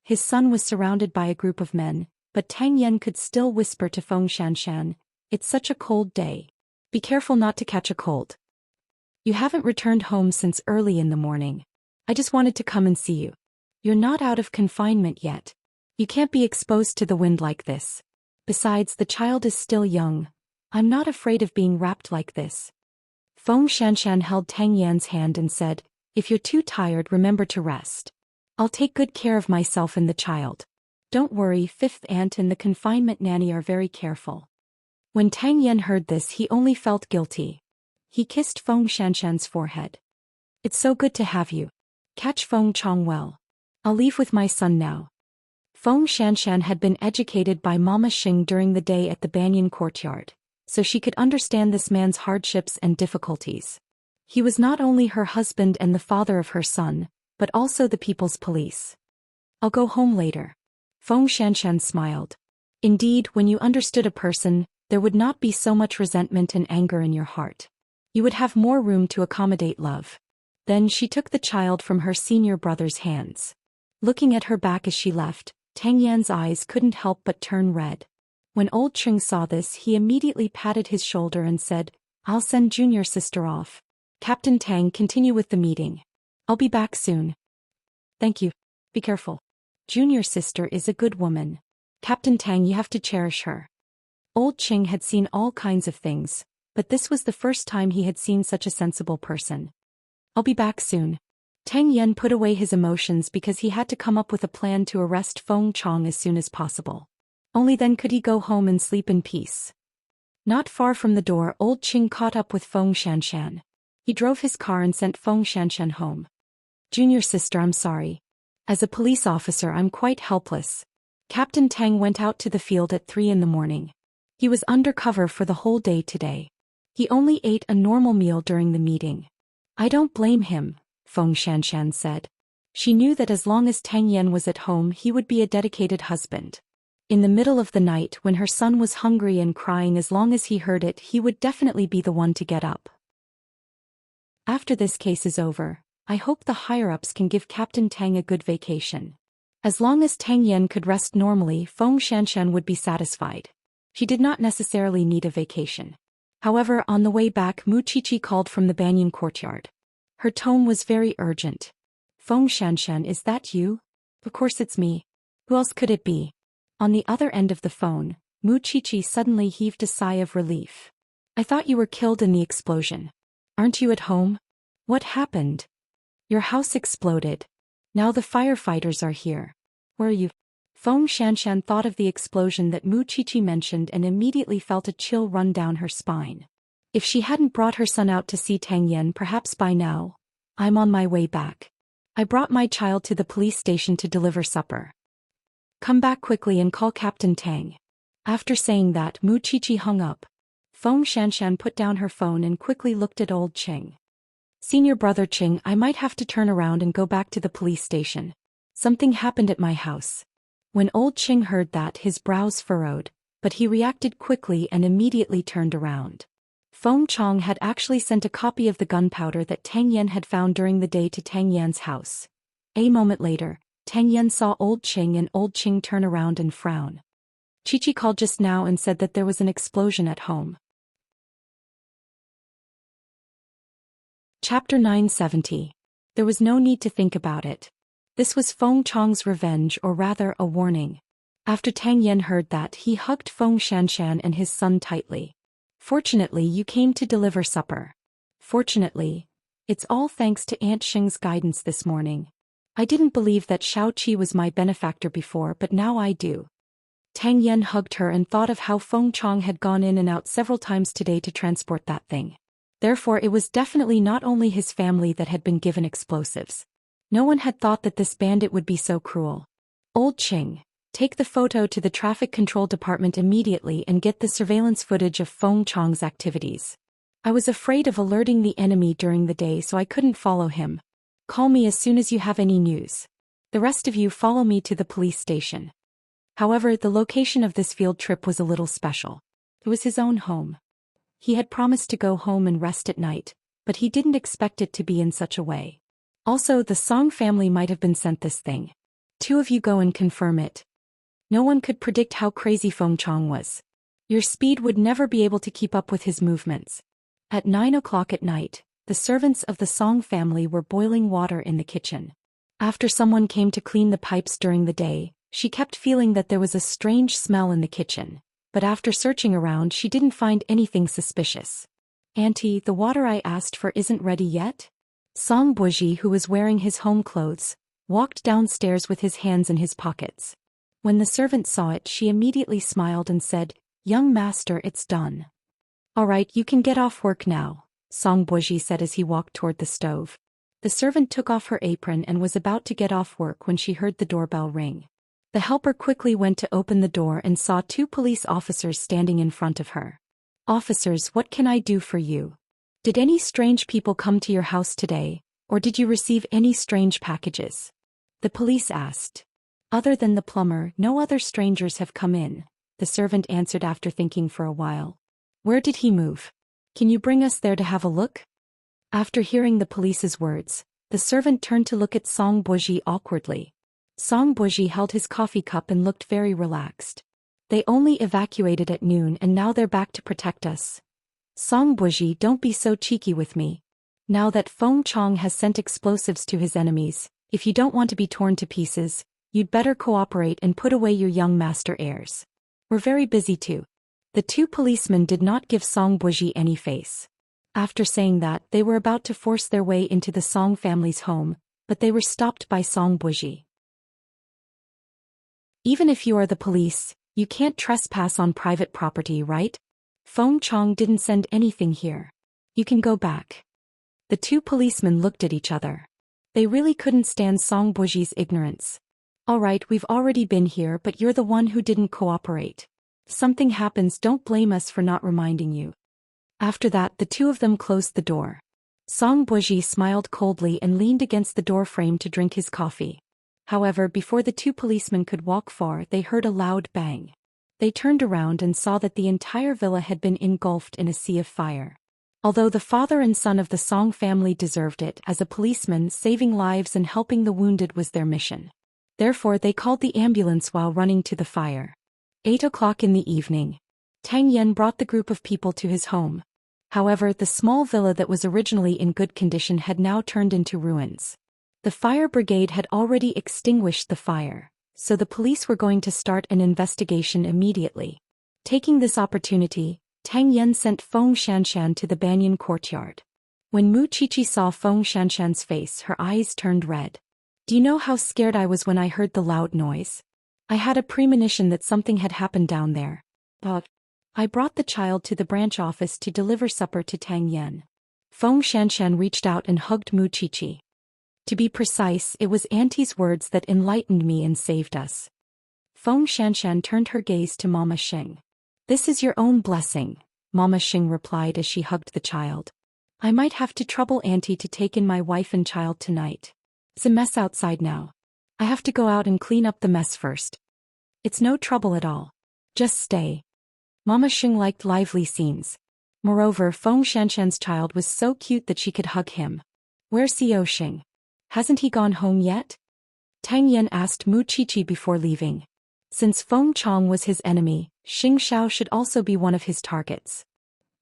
His son was surrounded by a group of men, but Tang Yen could still whisper to Feng Xianxia, "It's such a cold day. Be careful not to catch a cold. You haven't returned home since early in the morning. I just wanted to come and see you. You're not out of confinement yet. You can't be exposed to the wind like this. Besides, the child is still young. I'm not afraid of being wrapped like this." Feng Xianxia held Tang Yan's hand and said, "If you're too tired, remember to rest. I'll take good care of myself and the child. Don't worry, fifth aunt and the confinement nanny are very careful." When Tang Yen heard this, he only felt guilty. He kissed Feng Xianxia's forehead. "It's so good to have you. Catch Feng Chang well. I'll leave with my son now." Feng Xianxia had been educated by Mama Xing during the day at the Banyan courtyard, so she could understand this man's hardships and difficulties. He was not only her husband and the father of her son, but also the people's police. "I'll go home later." Feng Xianxia smiled. Indeed, when you understood a person, there would not be so much resentment and anger in your heart. You would have more room to accommodate love. Then she took the child from her senior brother's hands. Looking at her back as she left, Tang Yan's eyes couldn't help but turn red. When old Ching saw this, he immediately patted his shoulder and said, "I'll send junior sister off. Captain Tang, continue with the meeting. I'll be back soon." "Thank you. Be careful. Junior sister is a good woman. Captain Tang, you have to cherish her." Old Ching had seen all kinds of things, but this was the first time he had seen such a sensible person. "I'll be back soon." Tang Yan put away his emotions because he had to come up with a plan to arrest Feng Chong as soon as possible. Only then could he go home and sleep in peace. Not far from the door, old Ching caught up with Feng Xianxian. He drove his car and sent Feng Xianxian home. "Junior sister, I'm sorry. As a police officer, I'm quite helpless." Captain Tang went out to the field at 3 in the morning. He was undercover for the whole day today. He only ate a normal meal during the meeting. "I don't blame him," Feng Xianxian said. She knew that as long as Tang Yan was at home, he would be a dedicated husband. In the middle of the night, when her son was hungry and crying, as long as he heard it, he would definitely be the one to get up. After this case is over, I hope the higher-ups can give Captain Tang a good vacation. As long as Tang Yan could rest normally, Feng Xianxian would be satisfied. She did not necessarily need a vacation. However, on the way back, Mu Qiqi called from the banyan courtyard. Her tone was very urgent. "Feng Xianxian, is that you?" "Of course it's me. Who else could it be?" On the other end of the phone, Mu Qiqi suddenly heaved a sigh of relief. "I thought you were killed in the explosion. Aren't you at home?" "What happened?" "Your house exploded. Now the firefighters are here." "Where are you?" Feng Xianxian thought of the explosion that Mu Qiqi mentioned and immediately felt a chill run down her spine. If she hadn't brought her son out to see Tang Yan, perhaps by now. "I'm on my way back. I brought my child to the police station to deliver supper. Come back quickly and call Captain Tang." After saying that, Mu Qiqi hung up. Feng Xianxian put down her phone and quickly looked at old Ching. "Senior brother Ching, I might have to turn around and go back to the police station. Something happened at my house." When old Ching heard that, his brows furrowed, but he reacted quickly and immediately turned around. Feng Chong had actually sent a copy of the gunpowder that Tang Yan had found during the day to Tang Yan's house. A moment later, Tang Yan saw old Ching and old Ching turn around and frown. "Qiqi called just now and said that there was an explosion at home." Chapter 970. There was no need to think about it. This was Feng Chong's revenge, or rather, a warning. After Tang Yan heard that, he hugged Feng Xianxian and his son tightly. "Fortunately, you came to deliver supper." "Fortunately. It's all thanks to Aunt Xing's guidance this morning. I didn't believe that Shao Qi was my benefactor before, but now I do." Tang Yan hugged her and thought of how Feng Chong had gone in and out several times today to transport that thing. Therefore, it was definitely not only his family that had been given explosives. No one had thought that this bandit would be so cruel. "Old Ching, take the photo to the traffic control department immediately and get the surveillance footage of Feng Chong's activities. I was afraid of alerting the enemy during the day, so I couldn't follow him. Call me as soon as you have any news. The rest of you follow me to the police station." However, the location of this field trip was a little special. It was his own home. He had promised to go home and rest at night, but he didn't expect it to be in such a way. Also, the Song family might have been sent this thing. "Two of you go and confirm it." No one could predict how crazy Feng Chong was. Your speed would never be able to keep up with his movements. At 9 o'clock at night, the servants of the Song family were boiling water in the kitchen. After someone came to clean the pipes during the day, she kept feeling that there was a strange smell in the kitchen, but after searching around she didn't find anything suspicious. "Auntie, the water I asked for isn't ready yet?" Song Boji, who was wearing his home clothes, walked downstairs with his hands in his pockets. When the servant saw it, she immediately smiled and said, "Young master, it's done." "All right, you can get off work now," Song Boji said as he walked toward the stove. The servant took off her apron and was about to get off work when she heard the doorbell ring. The helper quickly went to open the door and saw 2 police officers standing in front of her. "Officers, what can I do for you? Did any strange people come to your house today, or did you receive any strange packages?" the police asked. "Other than the plumber, no other strangers have come in," the servant answered after thinking for a while. "Where did he move? Can you bring us there to have a look?" After hearing the police's words, the servant turned to look at Song Boji awkwardly. Song Boji held his coffee cup and looked very relaxed. They only evacuated at noon and now they're back to protect us. Song Boji, don't be so cheeky with me. Now that Feng Chong has sent explosives to his enemies, if you don't want to be torn to pieces, you'd better cooperate and put away your young master heirs. We're very busy too. The two policemen did not give Song Boji any face. After saying that, they were about to force their way into the Song family's home, but they were stopped by Song Boji. Even if you are the police, you can't trespass on private property, right? Feng Chong didn't send anything here. You can go back. The two policemen looked at each other. They really couldn't stand Song Boji's ignorance. All right, we've already been here, but you're the one who didn't cooperate. If something happens, don't blame us for not reminding you. After that, the two of them closed the door. Song Boji smiled coldly and leaned against the door frame to drink his coffee. However, before the two policemen could walk far, they heard a loud bang. They turned around and saw that the entire villa had been engulfed in a sea of fire. Although the father and son of the Song family deserved it, as a policeman, saving lives and helping the wounded was their mission. Therefore, they called the ambulance while running to the fire. 8 o'clock in the evening. Tang Yen brought the group of people to his home. However, the small villa that was originally in good condition had now turned into ruins. The fire brigade had already extinguished the fire, so the police were going to start an investigation immediately. Taking this opportunity, Tang Yen sent Feng Xianxia to the banyan courtyard. When Mu Qiqi saw Feng Xianxia's face, her eyes turned red. Do you know how scared I was when I heard the loud noise? I had a premonition that something had happened down there. But I brought the child to the branch office to deliver supper to Tang Yen. Feng Xianxia reached out and hugged Mu Qiqi. To be precise, it was Auntie's words that enlightened me and saved us. Feng Xianxia turned her gaze to Mama Xing. This is your own blessing, Mama Xing replied as she hugged the child. I might have to trouble Auntie to take in my wife and child tonight. It's a mess outside now. I have to go out and clean up the mess first. It's no trouble at all. Just stay. Mama Xing liked lively scenes. Moreover, Feng Xianxia's child was so cute that she could hug him. Where's Zhou Xian? Hasn't he gone home yet? Tang Yen asked Mu Qiqi before leaving. Since Feng Chong was his enemy, Xianxia should also be one of his targets.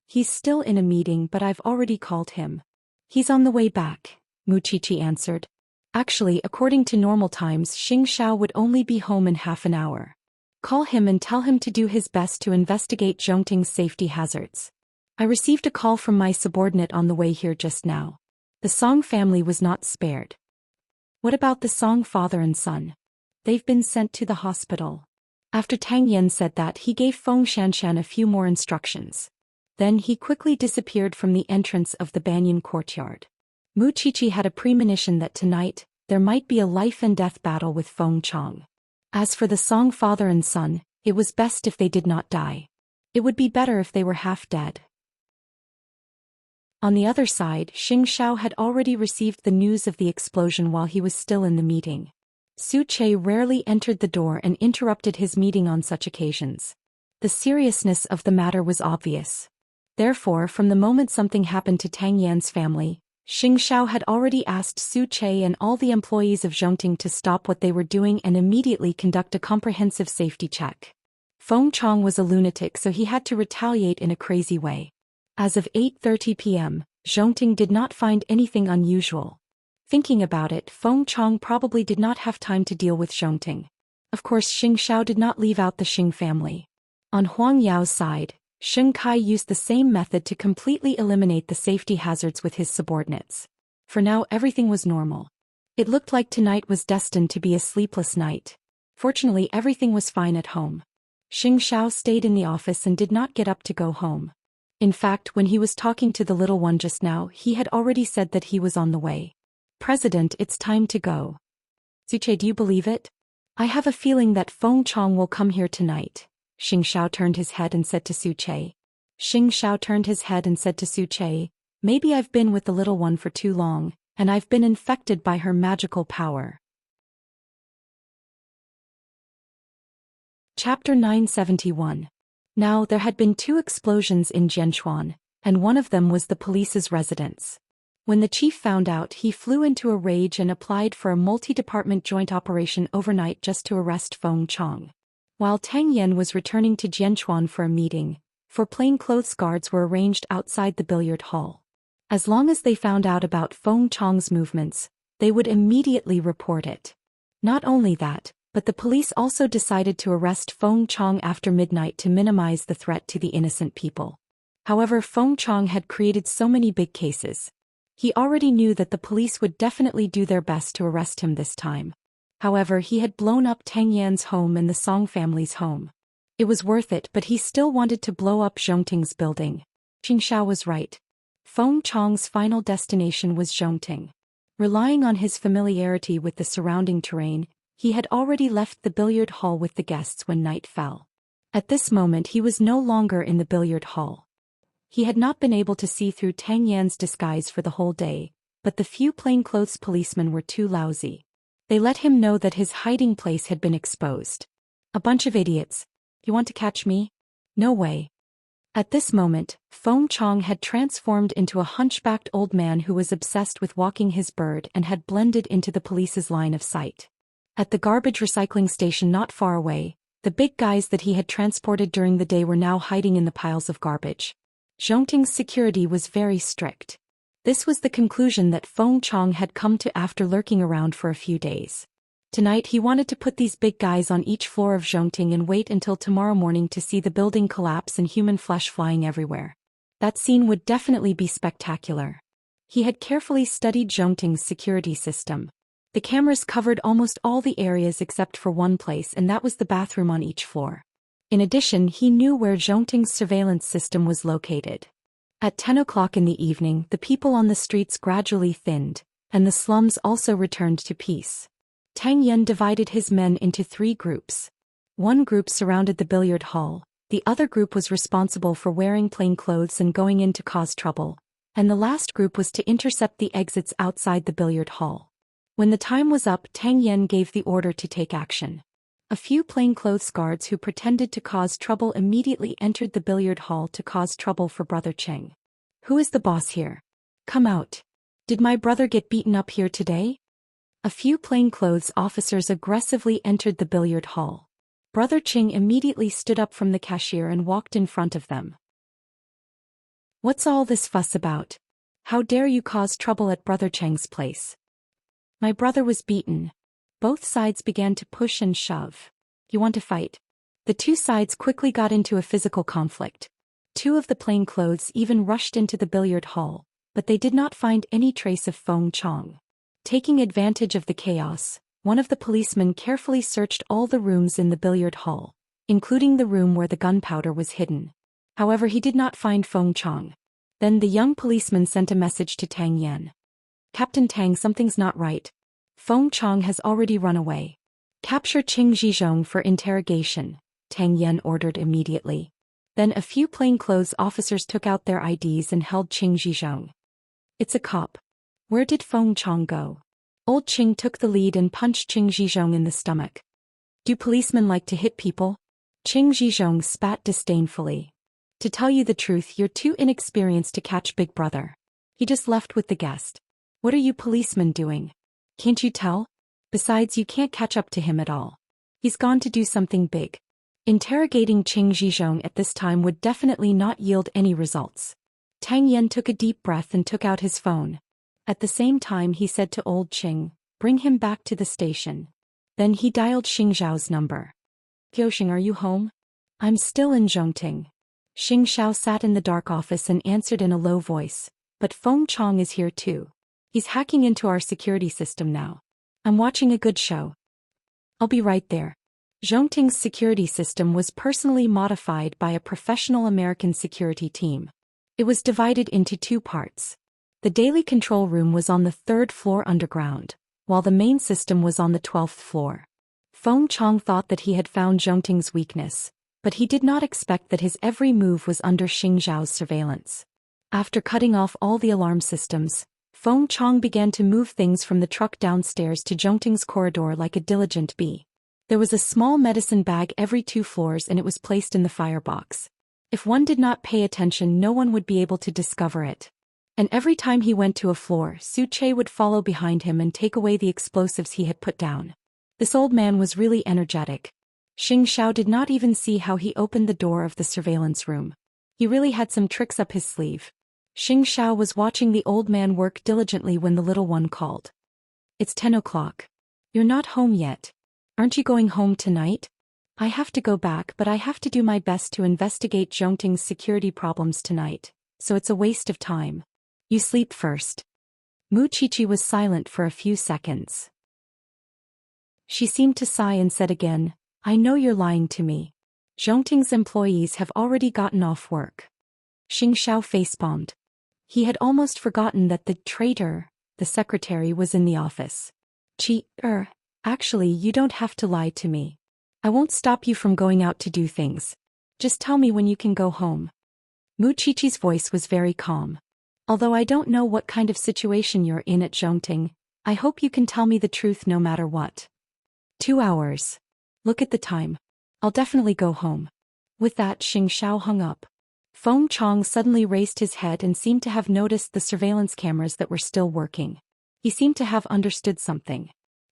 He's still in a meeting, but I've already called him. He's on the way back, Mu Qiqi answered. Actually, according to normal times, Xianxia would only be home in half an hour. Call him and tell him to do his best to investigate Zhongting's safety hazards. I received a call from my subordinate on the way here just now. The Song family was not spared. What about the Song father and son? They've been sent to the hospital. After Tang Yen said that, he gave Feng Xianxia a few more instructions. Then he quickly disappeared from the entrance of the banyan courtyard. Mu Qiqi had a premonition that tonight, there might be a life-and-death battle with Feng Chong. As for the Song father and son, it was best if they did not die. It would be better if they were half dead. On the other side, Xianxia had already received the news of the explosion while he was still in the meeting. Su Che rarely entered the door and interrupted his meeting on such occasions. The seriousness of the matter was obvious. Therefore, from the moment something happened to Tang Yan's family, Xianxia had already asked Su Che and all the employees of Zhongting to stop what they were doing and immediately conduct a comprehensive safety check. Feng Chong was a lunatic, so he had to retaliate in a crazy way. As of 8:30 p.m., Zhongting did not find anything unusual. Thinking about it, Feng Chong probably did not have time to deal with Zhongting. Of course, Xianxia did not leave out the Xing family. On Huang Yao's side, Sheng Kai used the same method to completely eliminate the safety hazards with his subordinates. For now, everything was normal. It looked like tonight was destined to be a sleepless night. Fortunately, everything was fine at home. Xianxia stayed in the office and did not get up to go home. In fact, when he was talking to the little one just now, he had already said that he was on the way. President, it's time to go. Suche, do you believe it? I have a feeling that Feng Chong will come here tonight. Xianxia turned his head and said to Su Che. Xianxia turned his head and said to Su Che, maybe I've been with the little one for too long, and I've been infected by her magical power. Chapter 971. Now there had been 2 explosions in Jianchuan, and one of them was the police's residence. When the chief found out, he flew into a rage and applied for a multi-department joint operation overnight just to arrest Feng Chong. While Tang Yan was returning to Jianchuan for a meeting, four plainclothes guards were arranged outside the billiard hall. As long as they found out about Feng Chong's movements, they would immediately report it. Not only that, but the police also decided to arrest Feng Chong after midnight to minimize the threat to the innocent people. However, Feng Chong had created so many big cases. He already knew that the police would definitely do their best to arrest him this time. However, he had blown up Tang Yan's home and the Song family's home. It was worth it, but he still wanted to blow up Zhongting's building. Xianxia was right. Feng Chong's final destination was Zhongting. Relying on his familiarity with the surrounding terrain, he had already left the billiard hall with the guests when night fell. At this moment he was no longer in the billiard hall. He had not been able to see through Tang Yan's disguise for the whole day, but the few plainclothes policemen were too lousy. They let him know that his hiding place had been exposed. A bunch of idiots. You want to catch me? No way. At this moment, Feng Chong had transformed into a hunchbacked old man who was obsessed with walking his bird and had blended into the police's line of sight. At the garbage recycling station not far away, the big guys that he had transported during the day were now hiding in the piles of garbage. Zhongting's security was very strict. This was the conclusion that Feng Chong had come to after lurking around for a few days. Tonight he wanted to put these big guys on each floor of Zhongting and wait until tomorrow morning to see the building collapse and human flesh flying everywhere. That scene would definitely be spectacular. He had carefully studied Zhongting's security system. The cameras covered almost all the areas except for one place, and that was the bathroom on each floor. In addition, he knew where Zhongting's surveillance system was located. At 10 o'clock in the evening, the people on the streets gradually thinned, and the slums also returned to peace. Tang Yan divided his men into 3 groups. One group surrounded the billiard hall, the other group was responsible for wearing plain clothes and going in to cause trouble, and the last group was to intercept the exits outside the billiard hall. When the time was up, Tang Yan gave the order to take action. A few plainclothes guards who pretended to cause trouble immediately entered the billiard hall to cause trouble for Brother Cheng. Who is the boss here? Come out. Did my brother get beaten up here today? A few plainclothes officers aggressively entered the billiard hall. Brother Cheng immediately stood up from the cashier and walked in front of them. What's all this fuss about? How dare you cause trouble at Brother Cheng's place? My brother was beaten. Both sides began to push and shove. You want to fight? The two sides quickly got into a physical conflict. 2 of the plainclothes even rushed into the billiard hall, but they did not find any trace of Feng Chong. Taking advantage of the chaos, one of the policemen carefully searched all the rooms in the billiard hall, including the room where the gunpowder was hidden. However, he did not find Feng Chong. Then the young policeman sent a message to Tang Yan. Captain Tang, something's not right. Feng Chong has already run away. Capture Qing Zhizhong for interrogation, Tang Yan ordered immediately. Then a few plainclothes officers took out their IDs and held Qing Zhizhong. It's a cop. Where did Feng Chong go? Old Qing took the lead and punched Qing Zhizhong in the stomach. Do policemen like to hit people? Qing Zhizhong spat disdainfully. To tell you the truth, you're too inexperienced to catch Big Brother. He just left with the guest. What are you policemen doing? Can't you tell? Besides, you can't catch up to him at all. He's gone to do something big. Interrogating Qing Zhizhong at this time would definitely not yield any results. Tang Yan took a deep breath and took out his phone. At the same time he said to old Qing, bring him back to the station. Then he dialed Xing Zhao's number. Xing, are you home? I'm still in Zhongting. Xing Zhao sat in the dark office and answered in a low voice, but Feng Chong is here too. He's hacking into our security system now. I'm watching a good show. I'll be right there. Zhongting's security system was personally modified by a professional American security team. It was divided into 2 parts. The daily control room was on the 3rd floor underground, while the main system was on the 12th floor. Feng Chong thought that he had found Zhongting's weakness, but he did not expect that his every move was under Xing Zhao's surveillance. After cutting off all the alarm systems, Feng Chong began to move things from the truck downstairs to Zhongting's corridor like a diligent bee. There was a small medicine bag every 2 floors and it was placed in the firebox. If one did not pay attention, no one would be able to discover it. And every time he went to a floor, Su Che would follow behind him and take away the explosives he had put down. This old man was really energetic. Xianxia did not even see how he opened the door of the surveillance room. He really had some tricks up his sleeve. Xianxia was watching the old man work diligently when the little one called. It's 10 o'clock. You're not home yet. Aren't you going home tonight? I have to go back, but I have to do my best to investigate Zhongting's security problems tonight, so it's a waste of time. You sleep first. Mu Qiqi was silent for a few seconds. She seemed to sigh and said again, I know you're lying to me. Zhongting's employees have already gotten off work. Xianxia facepalmed. He had almost forgotten that the traitor, the secretary, was in the office. Actually, you don't have to lie to me. I won't stop you from going out to do things. Just tell me when you can go home. Mu Qiqi's voice was very calm. Although I don't know what kind of situation you're in at Zhongting, I hope you can tell me the truth no matter what. 2 hours. Look at the time. I'll definitely go home. With that, Xianxia hung up. Feng Chong suddenly raised his head and seemed to have noticed the surveillance cameras that were still working. He seemed to have understood something.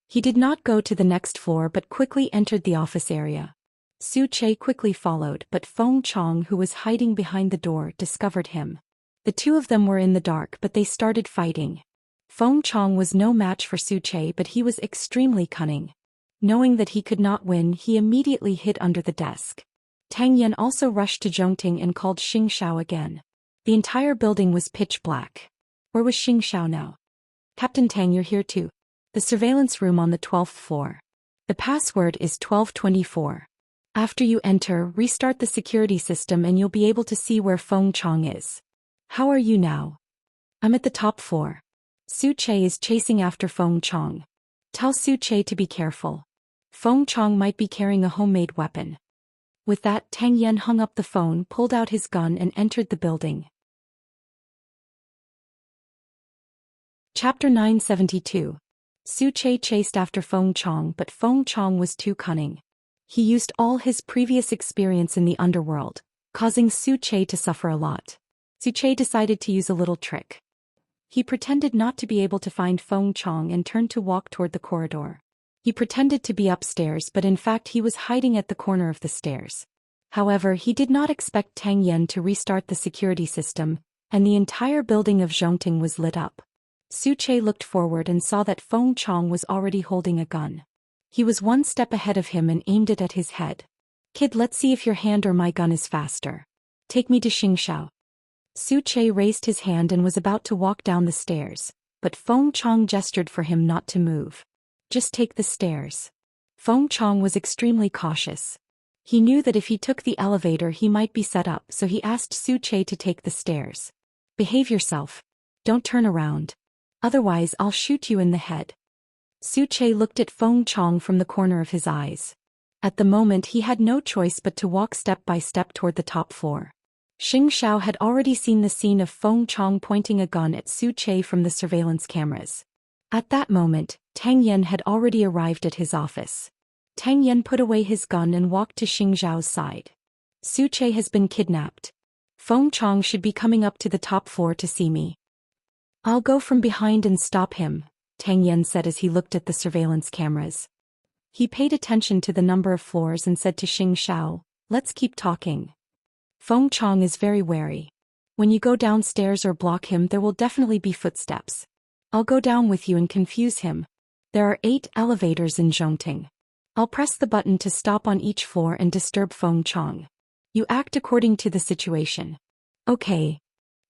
He did not go to the next floor but quickly entered the office area. Su Che quickly followed, but Feng Chong, who was hiding behind the door, discovered him. The two of them were in the dark, but they started fighting. Feng Chong was no match for Su Che, but he was extremely cunning. Knowing that he could not win, he immediately hid under the desk. Tang Yan also rushed to Zhongting and called Xianxia again. The entire building was pitch black. Where was Xianxia now? Captain Tang, you're here too. The surveillance room on the 12th floor. The password is 1224. After you enter, restart the security system and you'll be able to see where Feng Chong is. How are you now? I'm at the top floor. Su Che is chasing after Feng Chong. Tell Su Che to be careful. Feng Chong might be carrying a homemade weapon. With that, Tang Yan hung up the phone, pulled out his gun and entered the building. Chapter 972. Su Che chased after Feng Chong, but Feng Chong was too cunning. He used all his previous experience in the underworld, causing Su Che to suffer a lot. Su Che decided to use a little trick. He pretended not to be able to find Feng Chong and turned to walk toward the corridor. He pretended to be upstairs, but in fact he was hiding at the corner of the stairs. However, he did not expect Tang Yan to restart the security system, and the entire building of Zhongting was lit up. Su Che looked forward and saw that Feng Chong was already holding a gun. He was one step ahead of him and aimed it at his head. Kid, let's see if your hand or my gun is faster. Take me to Xianxia. Su Che raised his hand and was about to walk down the stairs, but Feng Chong gestured for him not to move. Just take the stairs. Feng Chong was extremely cautious. He knew that if he took the elevator he might be set up, so he asked Su Che to take the stairs. Behave yourself. Don't turn around. Otherwise I'll shoot you in the head. Su Che looked at Feng Chong from the corner of his eyes. At the moment he had no choice but to walk step by step toward the top floor. Xianxia had already seen the scene of Feng Chong pointing a gun at Su Che from the surveillance cameras. At that moment, Tang Yan had already arrived at his office. Tang Yan put away his gun and walked to Xianxiao's side. Su Che has been kidnapped. Feng Chong should be coming up to the top floor to see me. I'll go from behind and stop him, Tang Yan said as he looked at the surveillance cameras. He paid attention to the number of floors and said to Xianxia, let's keep talking. Feng Chong is very wary. When you go downstairs or block him there will definitely be footsteps. I'll go down with you and confuse him. There are 8 elevators in Zhongting. I'll press the button to stop on each floor and disturb Feng Chong. You act according to the situation. Okay.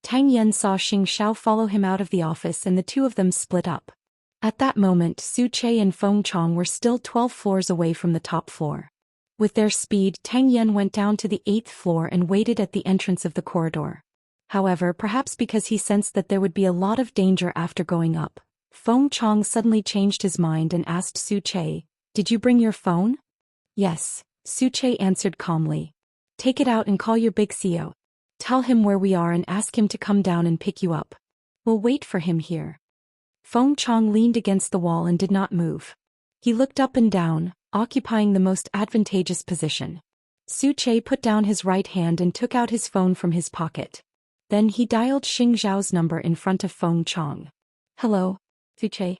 Tang Yan saw Xianxia follow him out of the office and the two of them split up. At that moment Su Che and Feng Chong were still 12 floors away from the top floor. With their speed, Tang Yan went down to the 8th floor and waited at the entrance of the corridor. However, perhaps because he sensed that there would be a lot of danger after going up, Feng Chong suddenly changed his mind and asked Su Che, did you bring your phone? Yes, Su Che answered calmly. Take it out and call your big CEO. Tell him where we are and ask him to come down and pick you up. We'll wait for him here. Feng Chong leaned against the wall and did not move. He looked up and down, occupying the most advantageous position. Su Che put down his right hand and took out his phone from his pocket. Then he dialed Xing Zhao's number in front of Feng Chong. Hello, Suche.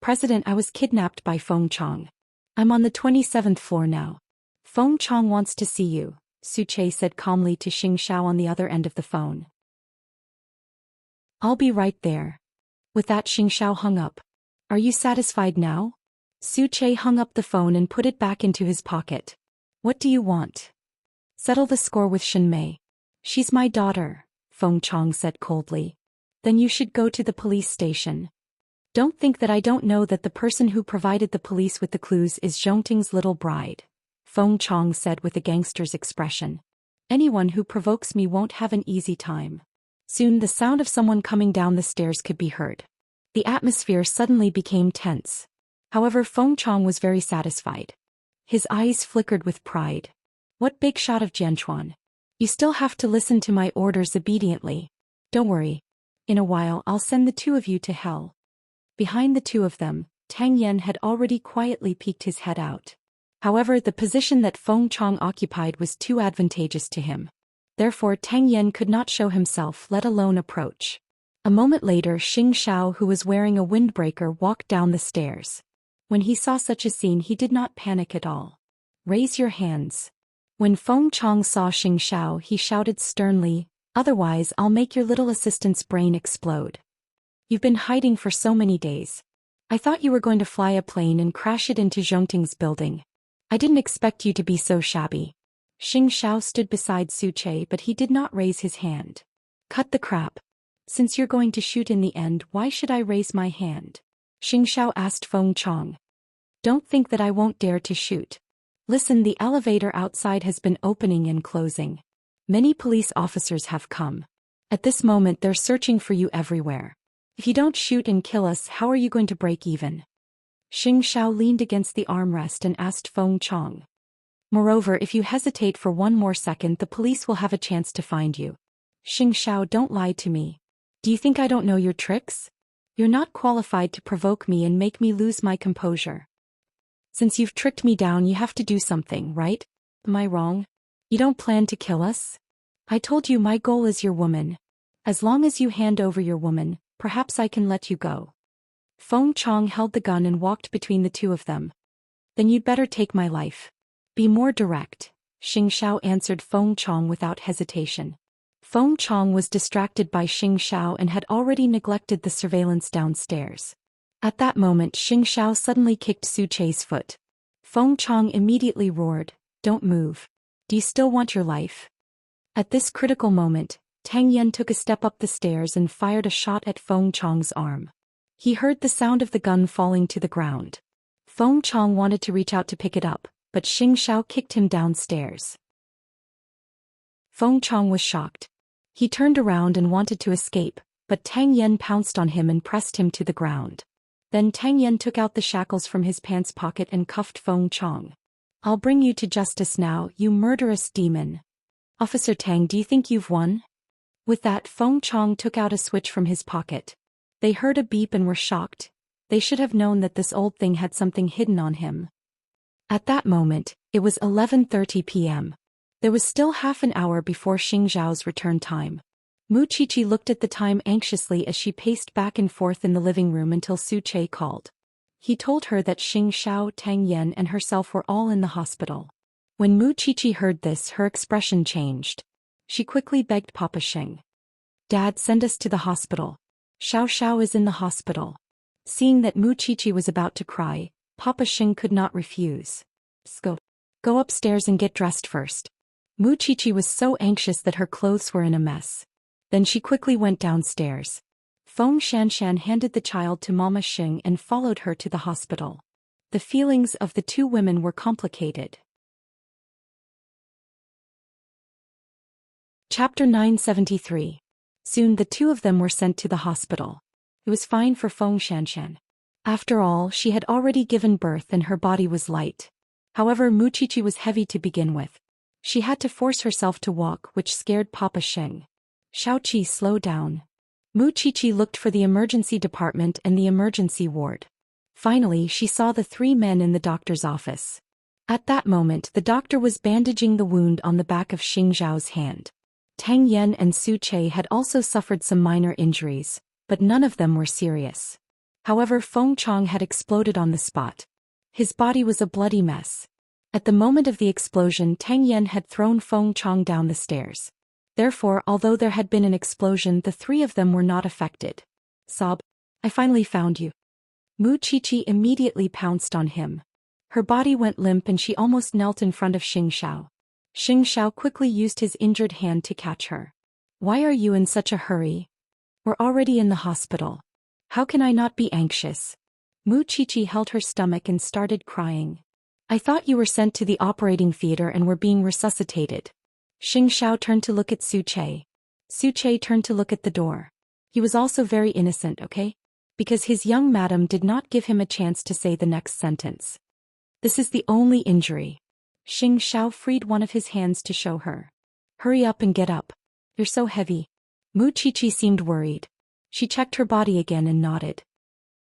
President, I was kidnapped by Feng Chong. I'm on the 27th floor now. Feng Chong wants to see you, Suche said calmly to Xing Zhao on the other end of the phone. I'll be right there. With that, Xing Zhao hung up. Are you satisfied now? Suche hung up the phone and put it back into his pocket. What do you want? Settle the score with Shenmei. She's my daughter, Feng Chong said coldly. Then you should go to the police station. Don't think that I don't know that the person who provided the police with the clues is Zhongting's little bride, Feng Chong said with a gangster's expression. Anyone who provokes me won't have an easy time. Soon the sound of someone coming down the stairs could be heard. The atmosphere suddenly became tense. However, Feng Chong was very satisfied. His eyes flickered with pride. What big shot of Jianchuan. You still have to listen to my orders obediently. Don't worry. In a while I'll send the two of you to hell. Behind the two of them, Tang Yan had already quietly peeked his head out. However, the position that Feng Chong occupied was too advantageous to him. Therefore Tang Yan could not show himself, let alone approach. A moment later, Xing Zhao, who was wearing a windbreaker, walked down the stairs. When he saw such a scene, he did not panic at all. Raise your hands. When Feng Chong saw Xing Zhao, he shouted sternly, otherwise I'll make your little assistant's brain explode. You've been hiding for so many days. I thought you were going to fly a plane and crash it into Zhongting's building. I didn't expect you to be so shabby. Xing Zhao stood beside Suche, but he did not raise his hand. Cut the crap. Since you're going to shoot in the end, why should I raise my hand? Xing Zhao asked Feng Chong. Don't think that I won't dare to shoot. Listen, the elevator outside has been opening and closing. Many police officers have come. At this moment they're searching for you everywhere. If you don't shoot and kill us, how are you going to break even? Xing Zhao leaned against the armrest and asked Feng Chong. Moreover, if you hesitate for one more second, the police will have a chance to find you. Xing Zhao, don't lie to me. Do you think I don't know your tricks? You're not qualified to provoke me and make me lose my composure. Since you've tricked me down, you have to do something, right? Am I wrong? You don't plan to kill us? I told you my goal is your woman. As long as you hand over your woman, perhaps I can let you go. Feng Chong held the gun and walked between the two of them. Then you'd better take my life. Be more direct, Xing Zhao answered Feng Chong without hesitation. Feng Chong was distracted by Xing Zhao and had already neglected the surveillance downstairs. At that moment, Xing Zhao suddenly kicked Suche's foot. Feng Chong immediately roared, "Don't move. Do you still want your life?" At this critical moment, Tang Yan took a step up the stairs and fired a shot at Feng Chong's arm. He heard the sound of the gun falling to the ground. Feng Chong wanted to reach out to pick it up, but Xing Zhao kicked him downstairs. Feng Chong was shocked. He turned around and wanted to escape, but Tang Yan pounced on him and pressed him to the ground. Then Tang Yan took out the shackles from his pants pocket and cuffed Feng Chong. "I'll bring you to justice now, you murderous demon. Officer Tang, do you think you've won?" With that, Feng Chong took out a switch from his pocket. They heard a beep and were shocked. They should have known that this old thing had something hidden on him. At that moment, it was 11:30 p.m. There was still half an hour before Xing Zhao's return time. Mu Qiqi looked at the time anxiously as she paced back and forth in the living room until Suche called. He told her that Xing Zhao, Tang Yan and herself were all in the hospital. When Mu Qiqi heard this, her expression changed. She quickly begged Papa Xing. "Dad, send us to the hospital. Xiao Xiao is in the hospital." Seeing that Mu Qiqi was about to cry, Papa Xing could not refuse. Go upstairs and get dressed first." Mu Qiqi was so anxious that her clothes were in a mess. Then she quickly went downstairs. Feng Xianxia handed the child to Mama Xing and followed her to the hospital. The feelings of the two women were complicated. Chapter 973. Soon the two of them were sent to the hospital. It was fine for Feng Xianxia. After all, she had already given birth and her body was light. However, Mu Qiqi was heavy to begin with. She had to force herself to walk, which scared Papa Xing. "Xiaoqi, slow down." Mu Qiqi looked for the emergency department and the emergency ward. Finally, she saw the three men in the doctor's office. At that moment, the doctor was bandaging the wound on the back of Xing Zhao's hand. Tang Yen and Su Che had also suffered some minor injuries, but none of them were serious. However, Feng Chong had exploded on the spot. His body was a bloody mess. At the moment of the explosion, Tang Yen had thrown Feng Chong down the stairs. Therefore, although there had been an explosion, the three of them were not affected. Sob, I finally found you. Mu Qiqi immediately pounced on him. Her body went limp and she almost knelt in front of Xianxia. Xianxia quickly used his injured hand to catch her. Why are you in such a hurry? We're already in the hospital. How can I not be anxious? Mu Qiqi held her stomach and started crying. I thought you were sent to the operating theater and were being resuscitated. Xianxia turned to look at Su Che. Su Che turned to look at the door. He was also very innocent, okay? Because his young madam did not give him a chance to say the next sentence. This is the only injury. Xianxia freed one of his hands to show her. Hurry up and get up. You're so heavy. Mu Qiqi seemed worried. She checked her body again and nodded.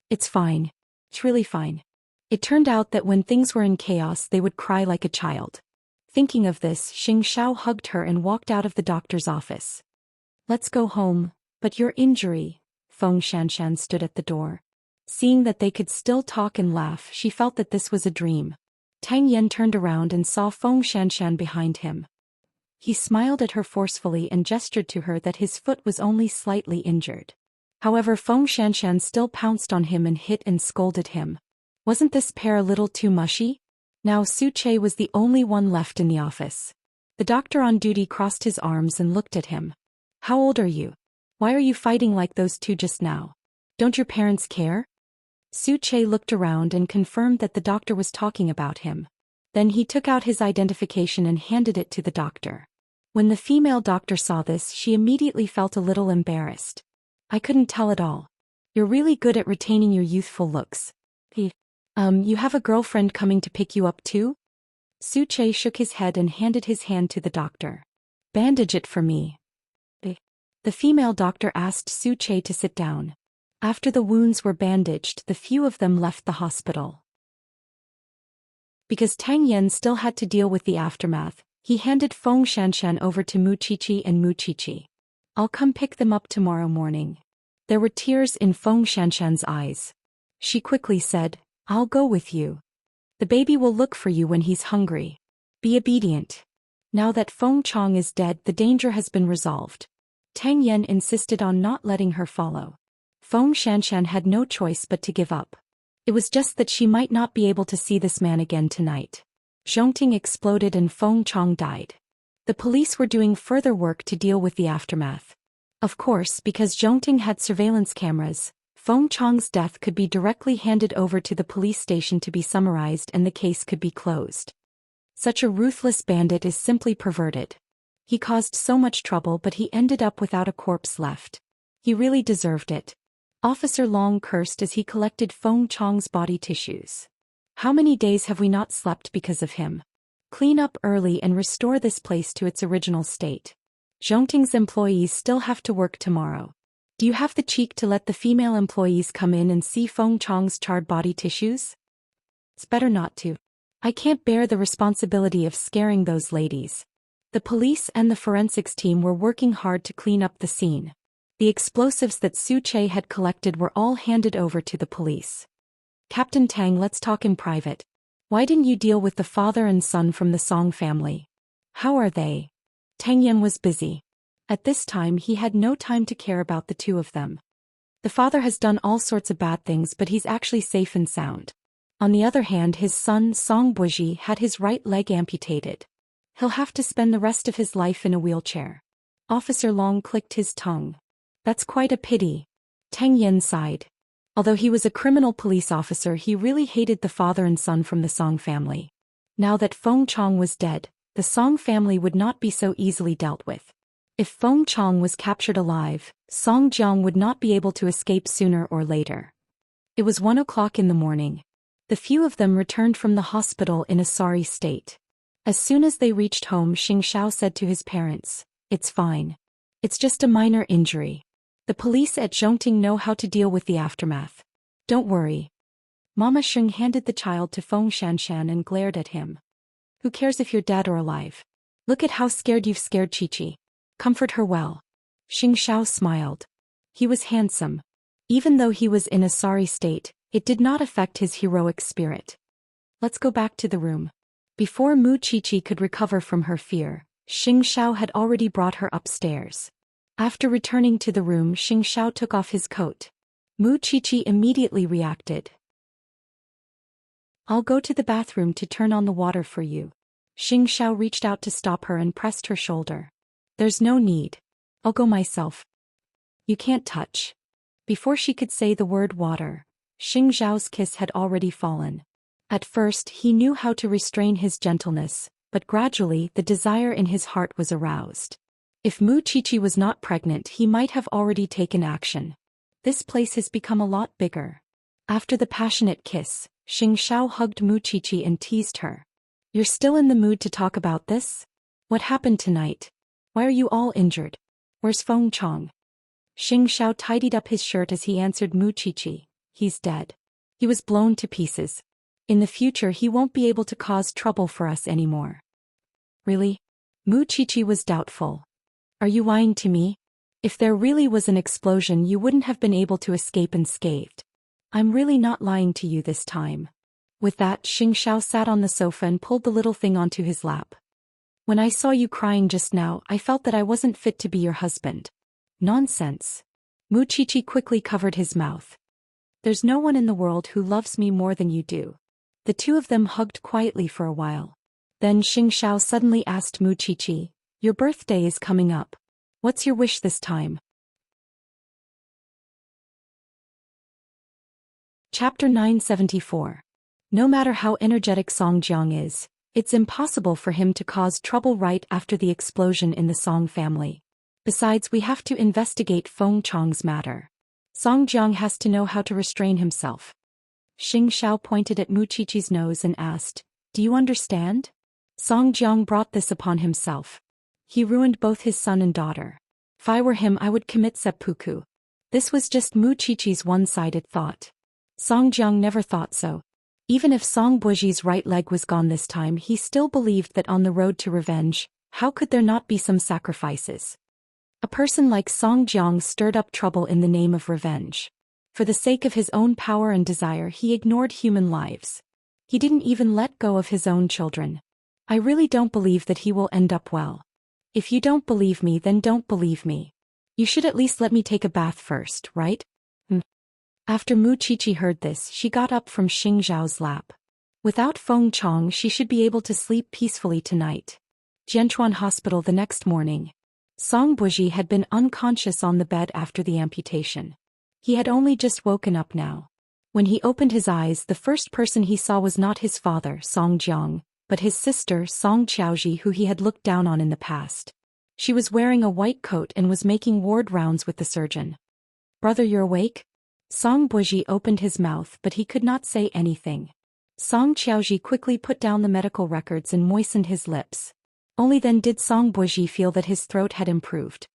It's fine. It's really fine. It turned out that when things were in chaos they would cry like a child. Thinking of this, Xianxia hugged her and walked out of the doctor's office. Let's go home, but your injury. Feng Xianshan stood at the door. Seeing that they could still talk and laugh, she felt that this was a dream. Tang Yen turned around and saw Feng Xianshan behind him. He smiled at her forcefully and gestured to her that his foot was only slightly injured. However, Feng Xianshan still pounced on him and hit and scolded him. Wasn't this pair a little too mushy? Now Su Che was the only one left in the office. The doctor on duty crossed his arms and looked at him. How old are you? Why are you fighting like those two just now? Don't your parents care? Su Che looked around and confirmed that the doctor was talking about him. Then he took out his identification and handed it to the doctor. When the female doctor saw this, she immediately felt a little embarrassed. I couldn't tell at all. You're really good at retaining your youthful looks. You have a girlfriend coming to pick you up too? Su Che shook his head and handed his hand to the doctor. Bandage it for me. The female doctor asked Su Che to sit down. After the wounds were bandaged, the few of them left the hospital. Because Tang Yen still had to deal with the aftermath, he handed Feng Xianshan over to Mu Qiqi and Mu Qiqi. I'll come pick them up tomorrow morning. There were tears in Feng Xianshan's eyes. She quickly said, I'll go with you. The baby will look for you when he's hungry. Be obedient. Now that Feng Chong is dead, the danger has been resolved. Tang Yen insisted on not letting her follow. Feng Xianshan had no choice but to give up. It was just that she might not be able to see this man again tonight. Zhongting exploded and Feng Chong died. The police were doing further work to deal with the aftermath. Of course, because Zhongting had surveillance cameras, Feng Chong's death could be directly handed over to the police station to be summarized and the case could be closed. Such a ruthless bandit is simply perverted. He caused so much trouble, but he ended up without a corpse left. He really deserved it. Officer Long cursed as he collected Feng Chong's body tissues. How many days have we not slept because of him? Clean up early and restore this place to its original state. Zhongting's employees still have to work tomorrow. Do you have the cheek to let the female employees come in and see Feng Chong's charred body tissues? It's better not to. I can't bear the responsibility of scaring those ladies. The police and the forensics team were working hard to clean up the scene. The explosives that Su Che had collected were all handed over to the police. Captain Tang, let's talk in private. Why didn't you deal with the father and son from the Song family? How are they? Tang Yen was busy. At this time he had no time to care about the two of them. The father has done all sorts of bad things, but he's actually safe and sound. On the other hand, his son Song Buji had his right leg amputated. He'll have to spend the rest of his life in a wheelchair. Officer Long clicked his tongue. That's quite a pity. Tang Yen sighed. Although he was a criminal police officer, he really hated the father and son from the Song family. Now that Feng Chong was dead, the Song family would not be so easily dealt with. If Feng Chong was captured alive, Song Jiang would not be able to escape sooner or later. It was 1 o'clock in the morning. The few of them returned from the hospital in a sorry state. As soon as they reached home, Xiao said to his parents, It's fine. It's just a minor injury. The police at Zhongting know how to deal with the aftermath. Don't worry. Mama Xing handed the child to Feng Xianshan and glared at him. Who cares if you're dead or alive? Look at how scared you've scared Qiqi. Comfort her well. Xianxia smiled. He was handsome. Even though he was in a sorry state, it did not affect his heroic spirit. Let's go back to the room. Before Mu Qiqi could recover from her fear, Xianxia had already brought her upstairs. After returning to the room, Xianxia took off his coat. Mu Qiqi immediately reacted. I'll go to the bathroom to turn on the water for you. Xianxia reached out to stop her and pressed her shoulder. There's no need. I'll go myself. You can't touch. Before she could say the word water, Xianxiao's kiss had already fallen. At first he knew how to restrain his gentleness, but gradually the desire in his heart was aroused. If Mu Qiqi was not pregnant, he might have already taken action. This place has become a lot bigger. After the passionate kiss, Xianxia hugged Mu Qiqi and teased her. You're still in the mood to talk about this? What happened tonight? Why are you all injured? Where's Feng Chong? Xianxia tidied up his shirt as he answered Mu Qiqi. He's dead. He was blown to pieces. In the future he won't be able to cause trouble for us anymore. Really? Mu Qiqi was doubtful. Are you lying to me? If there really was an explosion, you wouldn't have been able to escape unscathed. I'm really not lying to you this time. With that, Xianxia sat on the sofa and pulled the little thing onto his lap. When I saw you crying just now, I felt that I wasn't fit to be your husband. Nonsense. Mu Qiqi quickly covered his mouth. There's no one in the world who loves me more than you do. The two of them hugged quietly for a while. Then Xianxia suddenly asked Mu Qiqi, your birthday is coming up. What's your wish this time? Chapter 974. No matter how energetic Song Jiang is, it's impossible for him to cause trouble right after the explosion in the Song family. Besides, we have to investigate Feng Chong's matter. Song Jiang has to know how to restrain himself. Xianxia pointed at Mu Qiqi's nose and asked, do you understand? Song Jiang brought this upon himself. He ruined both his son and daughter. If I were him, I would commit seppuku. This was just Mu Qiqi's one-sided thought. Song Jiang never thought so. Even if Song Buji's right leg was gone this time, he still believed that on the road to revenge, how could there not be some sacrifices? A person like Song Jiang stirred up trouble in the name of revenge. For the sake of his own power and desire, he ignored human lives. He didn't even let go of his own children. I really don't believe that he will end up well. If you don't believe me, then don't believe me. You should at least let me take a bath first, right? After Mu Qiqi heard this, she got up from Xianxiao's lap. Without Feng Chong, she should be able to sleep peacefully tonight. Jianchuan Hospital the next morning. Song Buji had been unconscious on the bed after the amputation. He had only just woken up now. When he opened his eyes, the first person he saw was not his father, Song Jiang, but his sister, Song Qiaoji, who he had looked down on in the past. She was wearing a white coat and was making ward rounds with the surgeon. Brother, you're awake? Song Buji opened his mouth, but he could not say anything. Song Qiaoji quickly put down the medical records and moistened his lips. Only then did Song Buji feel that his throat had improved.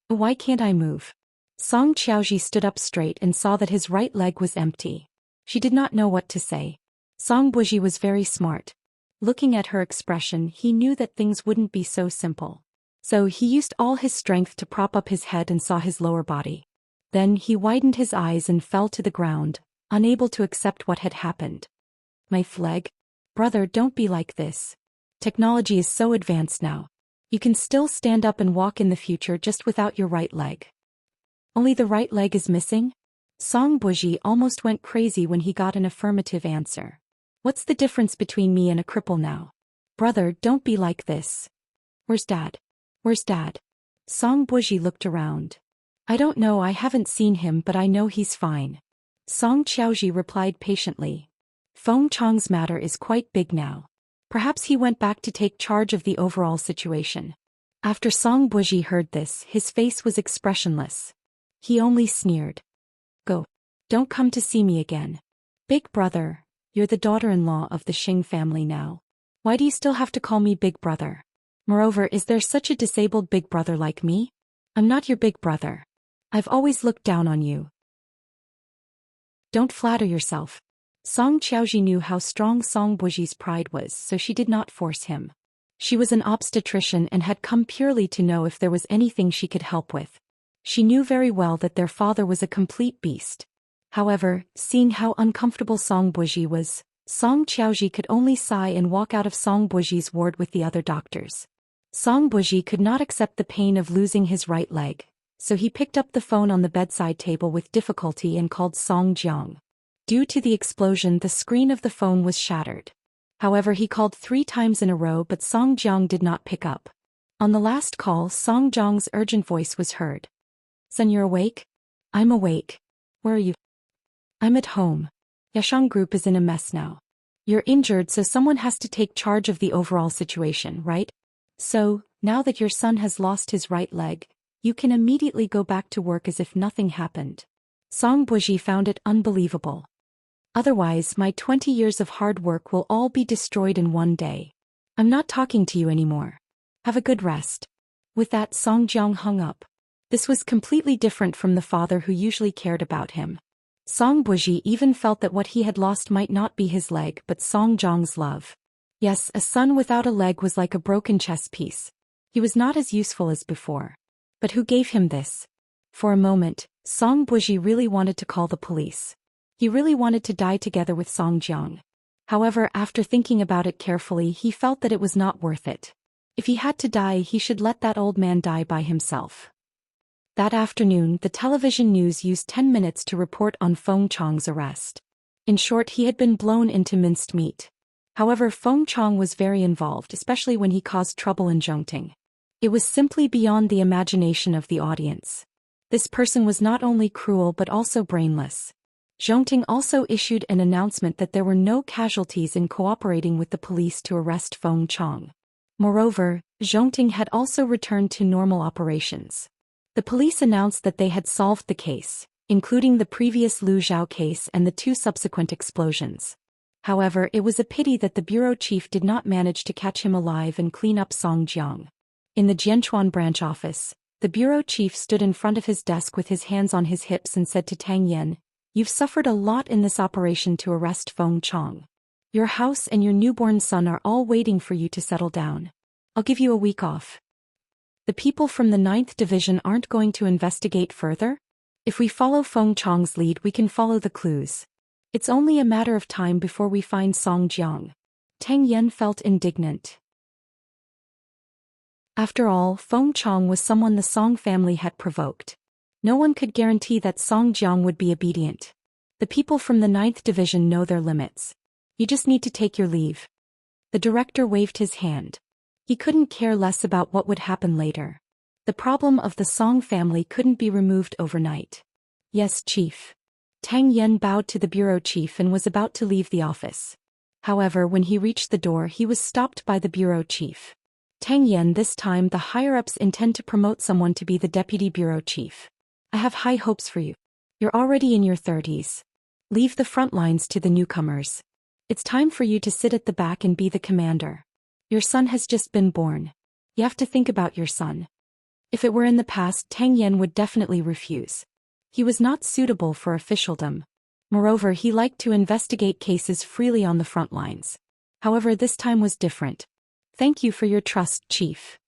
Why can't I move? Song Qiaoji stood up straight and saw that his right leg was empty. She did not know what to say. Song Buji was very smart. Looking at her expression, he knew that things wouldn't be so simple. So he used all his strength to prop up his head and saw his lower body. Then he widened his eyes and fell to the ground, unable to accept what had happened. My leg? Brother, don't be like this. Technology is so advanced now. You can still stand up and walk in the future just without your right leg. Only the right leg is missing? Song Buji almost went crazy when he got an affirmative answer. What's the difference between me and a cripple now? Brother, don't be like this. Where's Dad? Where's Dad? Song Buji looked around. I don't know, I haven't seen him, but I know he's fine. Song Qiaoji replied patiently. Feng Chong's matter is quite big now. Perhaps he went back to take charge of the overall situation. After Song Buji heard this, his face was expressionless. He only sneered. Go. Don't come to see me again. Big brother, you're the daughter-in-law of the Xing family now. Why do you still have to call me big brother? Moreover, is there such a disabled big brother like me? I'm not your big brother. I've always looked down on you. Don't flatter yourself. Song Qiaoji knew how strong Song Buji's pride was, so she did not force him. She was an obstetrician and had come purely to know if there was anything she could help with. She knew very well that their father was a complete beast. However, seeing how uncomfortable Song Buji was, Song Qiaoji could only sigh and walk out of Song Buji's ward with the other doctors. Song Buji could not accept the pain of losing his right leg, so he picked up the phone on the bedside table with difficulty and called Song Jiang. Due to the explosion, the screen of the phone was shattered. However, he called 3 times in a row, but Song Jiang did not pick up. On the last call, Song Jiang's urgent voice was heard. "Son, you're awake?" "I'm awake. Where are you?" "I'm at home. Yashang Group is in a mess now. You're injured, so someone has to take charge of the overall situation, right? So, now that your son has lost his right leg, you can immediately go back to work as if nothing happened." Song Buji found it unbelievable. "Otherwise, my 20 years of hard work will all be destroyed in one day. I'm not talking to you anymore. Have a good rest." With that, Song Jiang hung up. This was completely different from the father who usually cared about him. Song Buji even felt that what he had lost might not be his leg but Song Jiang's love. Yes, a son without a leg was like a broken chess piece. He was not as useful as before. But who gave him this? For a moment, Song Buji really wanted to call the police. He really wanted to die together with Song Jiang. However, after thinking about it carefully, he felt that it was not worth it. If he had to die, he should let that old man die by himself. That afternoon, the television news used 10 minutes to report on Feng Chong's arrest. In short, he had been blown into minced meat. However, Feng Chong was very involved, especially when he caused trouble in Zhongting. It was simply beyond the imagination of the audience. This person was not only cruel but also brainless. Zhongting also issued an announcement that there were no casualties in cooperating with the police to arrest Feng Chong. Moreover, Zhongting had also returned to normal operations. The police announced that they had solved the case, including the previous Lu Zhao case and the 2 subsequent explosions. However, it was a pity that the bureau chief did not manage to catch him alive and clean up Song Jiang. In the Jianchuan branch office, the bureau chief stood in front of his desk with his hands on his hips and said to Tang Yan, "You've suffered a lot in this operation to arrest Feng Chong. Your house and your newborn son are all waiting for you to settle down. I'll give you a week off." The people from the 9th Division aren't going to investigate further? If we follow Feng Chong's lead, we can follow the clues. It's only a matter of time before we find Song Jiang. Tang Yan felt indignant. After all, Feng Chong was someone the Song family had provoked. No one could guarantee that Song Jiang would be obedient. The people from the 9th Division know their limits. You just need to take your leave. The director waved his hand. He couldn't care less about what would happen later. The problem of the Song family couldn't be removed overnight. "Yes, Chief." Tang Yan bowed to the bureau chief and was about to leave the office. However, when he reached the door, he was stopped by the bureau chief. "Tang Yan, this time the higher-ups intend to promote someone to be the deputy bureau chief. I have high hopes for you. You're already in your 30s. Leave the front lines to the newcomers. It's time for you to sit at the back and be the commander. Your son has just been born. You have to think about your son." If it were in the past, Tang Yan would definitely refuse. He was not suitable for officialdom. Moreover, he liked to investigate cases freely on the front lines. However, this time was different. "Thank you for your trust, Chief."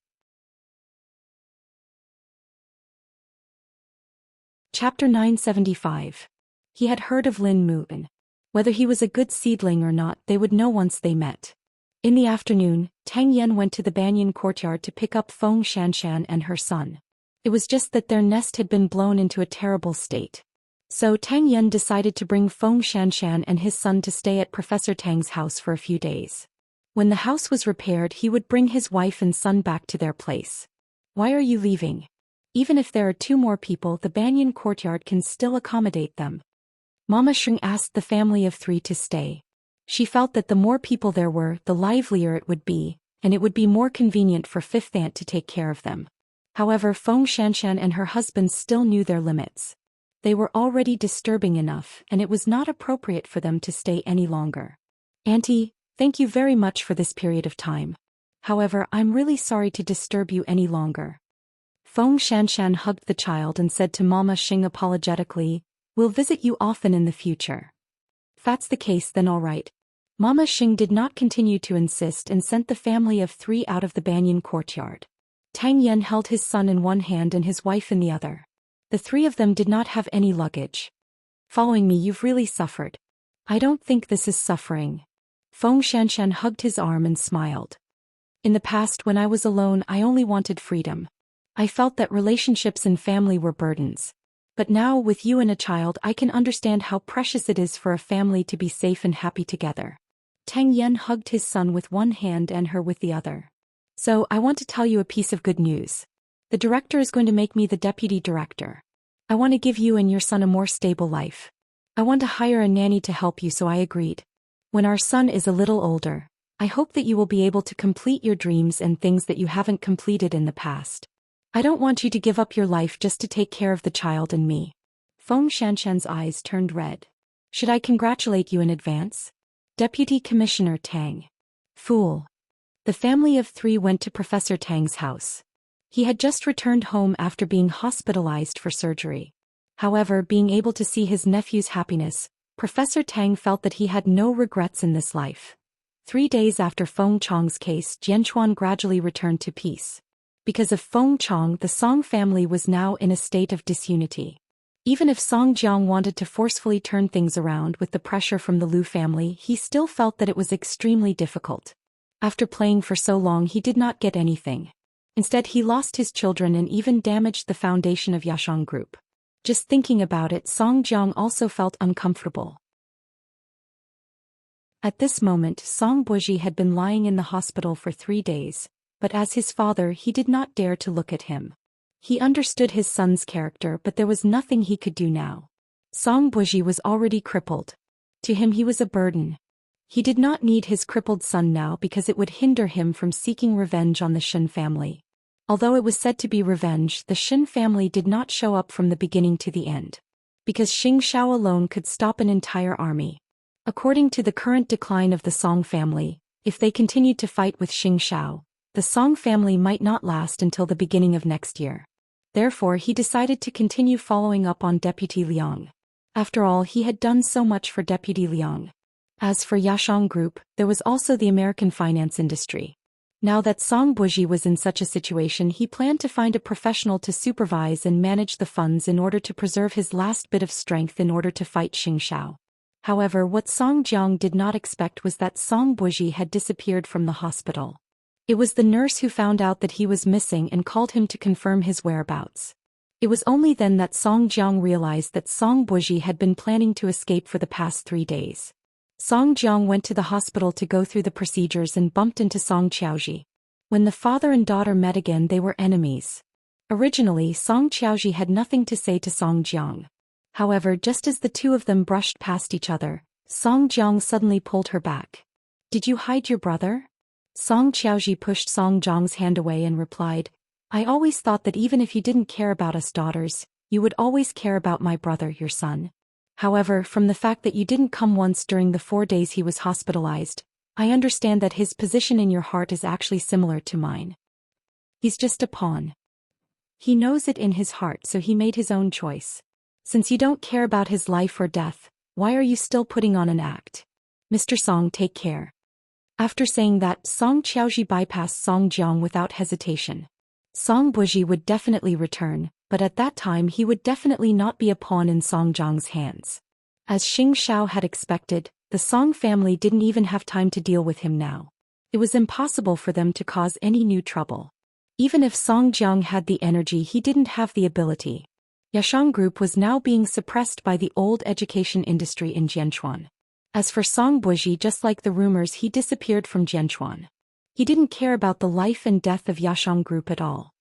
Chapter 975. He had heard of Lin Muin. Whether he was a good seedling or not, they would know once they met. In the afternoon, Tang Yan went to the banyan courtyard to pick up Feng Xianxia and her son. It was just that their nest had been blown into a terrible state. So Tang Yan decided to bring Feng Xianxia and his son to stay at Professor Tang's house for a few days. When the house was repaired, he would bring his wife and son back to their place. "Why are you leaving?" "Even if there are 2 more people, the banyan courtyard can still accommodate them." Mama Sheng asked the family of 3 to stay. She felt that the more people there were, the livelier it would be, and it would be more convenient for Fifth Aunt to take care of them. However, Feng Xianxia and her husband still knew their limits. They were already disturbing enough, and it was not appropriate for them to stay any longer. "Auntie, thank you very much for this period of time. However, I'm really sorry to disturb you any longer." Feng Xianxia hugged the child and said to Mama Xing apologetically, "We'll visit you often in the future." "If that's the case, then all right. Mama Xing did not continue to insist and sent the family of 3 out of the banyan courtyard. Tang Yan held his son in one hand and his wife in the other. The 3 of them did not have any luggage. Following me, you've really suffered. I don't think this is suffering. Feng Xianxia hugged his arm and smiled. In the past, when I was alone, I only wanted freedom. I felt that relationships and family were burdens. But now, with you and a child, I can understand how precious it is for a family to be safe and happy together. Tang Yan hugged his son with one hand and her with the other. So, I want to tell you a piece of good news. The director is going to make me the deputy director. I want to give you and your son a more stable life. I want to hire a nanny to help you, so I agreed. When our son is a little older, I hope that you will be able to complete your dreams and things that you haven't completed in the past. I don't want you to give up your life just to take care of the child and me. Feng Xianxian's eyes turned red. Should I congratulate you in advance? Deputy Commissioner Tang. Fool. The family of 3 went to Professor Tang's house. He had just returned home after being hospitalized for surgery. However, being able to see his nephew's happiness, Professor Tang felt that he had no regrets in this life. 3 days after Feng Chong's case, Jianchuan gradually returned to peace. Because of Feng Chong, the Song family was now in a state of disunity. Even if Song Jiang wanted to forcefully turn things around with the pressure from the Liu family, he still felt that it was extremely difficult. After playing for so long, he did not get anything. Instead, he lost his children and even damaged the foundation of Yashang Group. Just thinking about it, Song Jiang also felt uncomfortable. At this moment, Song Buji had been lying in the hospital for 3 days, but as his father, he did not dare to look at him. He understood his son's character, but there was nothing he could do now. Song Buji was already crippled. To him, he was a burden. He did not need his crippled son now because it would hinder him from seeking revenge on the Shin family. Although it was said to be revenge, the Shin family did not show up from the beginning to the end. Because Xianxia alone could stop an entire army. According to the current decline of the Song family, if they continued to fight with Xianxia, the Song family might not last until the beginning of next year. Therefore, he decided to continue following up on Deputy Liang. After all, he had done so much for Deputy Liang. As for Yashang Group, there was also the American finance industry. Now that Song Buji was in such a situation, he planned to find a professional to supervise and manage the funds in order to preserve his last bit of strength in order to fight Xianxia. However, what Song Jiang did not expect was that Song Buji had disappeared from the hospital. It was the nurse who found out that he was missing and called him to confirm his whereabouts. It was only then that Song Jiang realized that Song Buji had been planning to escape for the past 3 days. Song Jiang went to the hospital to go through the procedures and bumped into Song Qiaoji. When the father and daughter met again, they were enemies. Originally, Song Qiaoji had nothing to say to Song Jiang. However, just as the 2 of them brushed past each other, Song Jiang suddenly pulled her back. "Did you hide your brother?" Song Qiaoji pushed Song Jiang's hand away and replied, "I always thought that even if you didn't care about us daughters, you would always care about my brother, your son. However, from the fact that you didn't come once during the 4 days he was hospitalized, I understand that his position in your heart is actually similar to mine. He's just a pawn. He knows it in his heart, so he made his own choice. Since you don't care about his life or death, why are you still putting on an act? Mr. Song, take care." After saying that, Song Qiaoji bypassed Song Jiang without hesitation. Song Buji would definitely return, but at that time he would definitely not be a pawn in Song Jiang's hands. As Xianxia had expected, the Song family didn't even have time to deal with him now. It was impossible for them to cause any new trouble. Even if Song Jiang had the energy, he didn't have the ability. Yashang Group was now being suppressed by the old education industry in Jianchuan. As for Song Buji, just like the rumors, he disappeared from Jianchuan. He didn't care about the life and death of Yashang Group at all.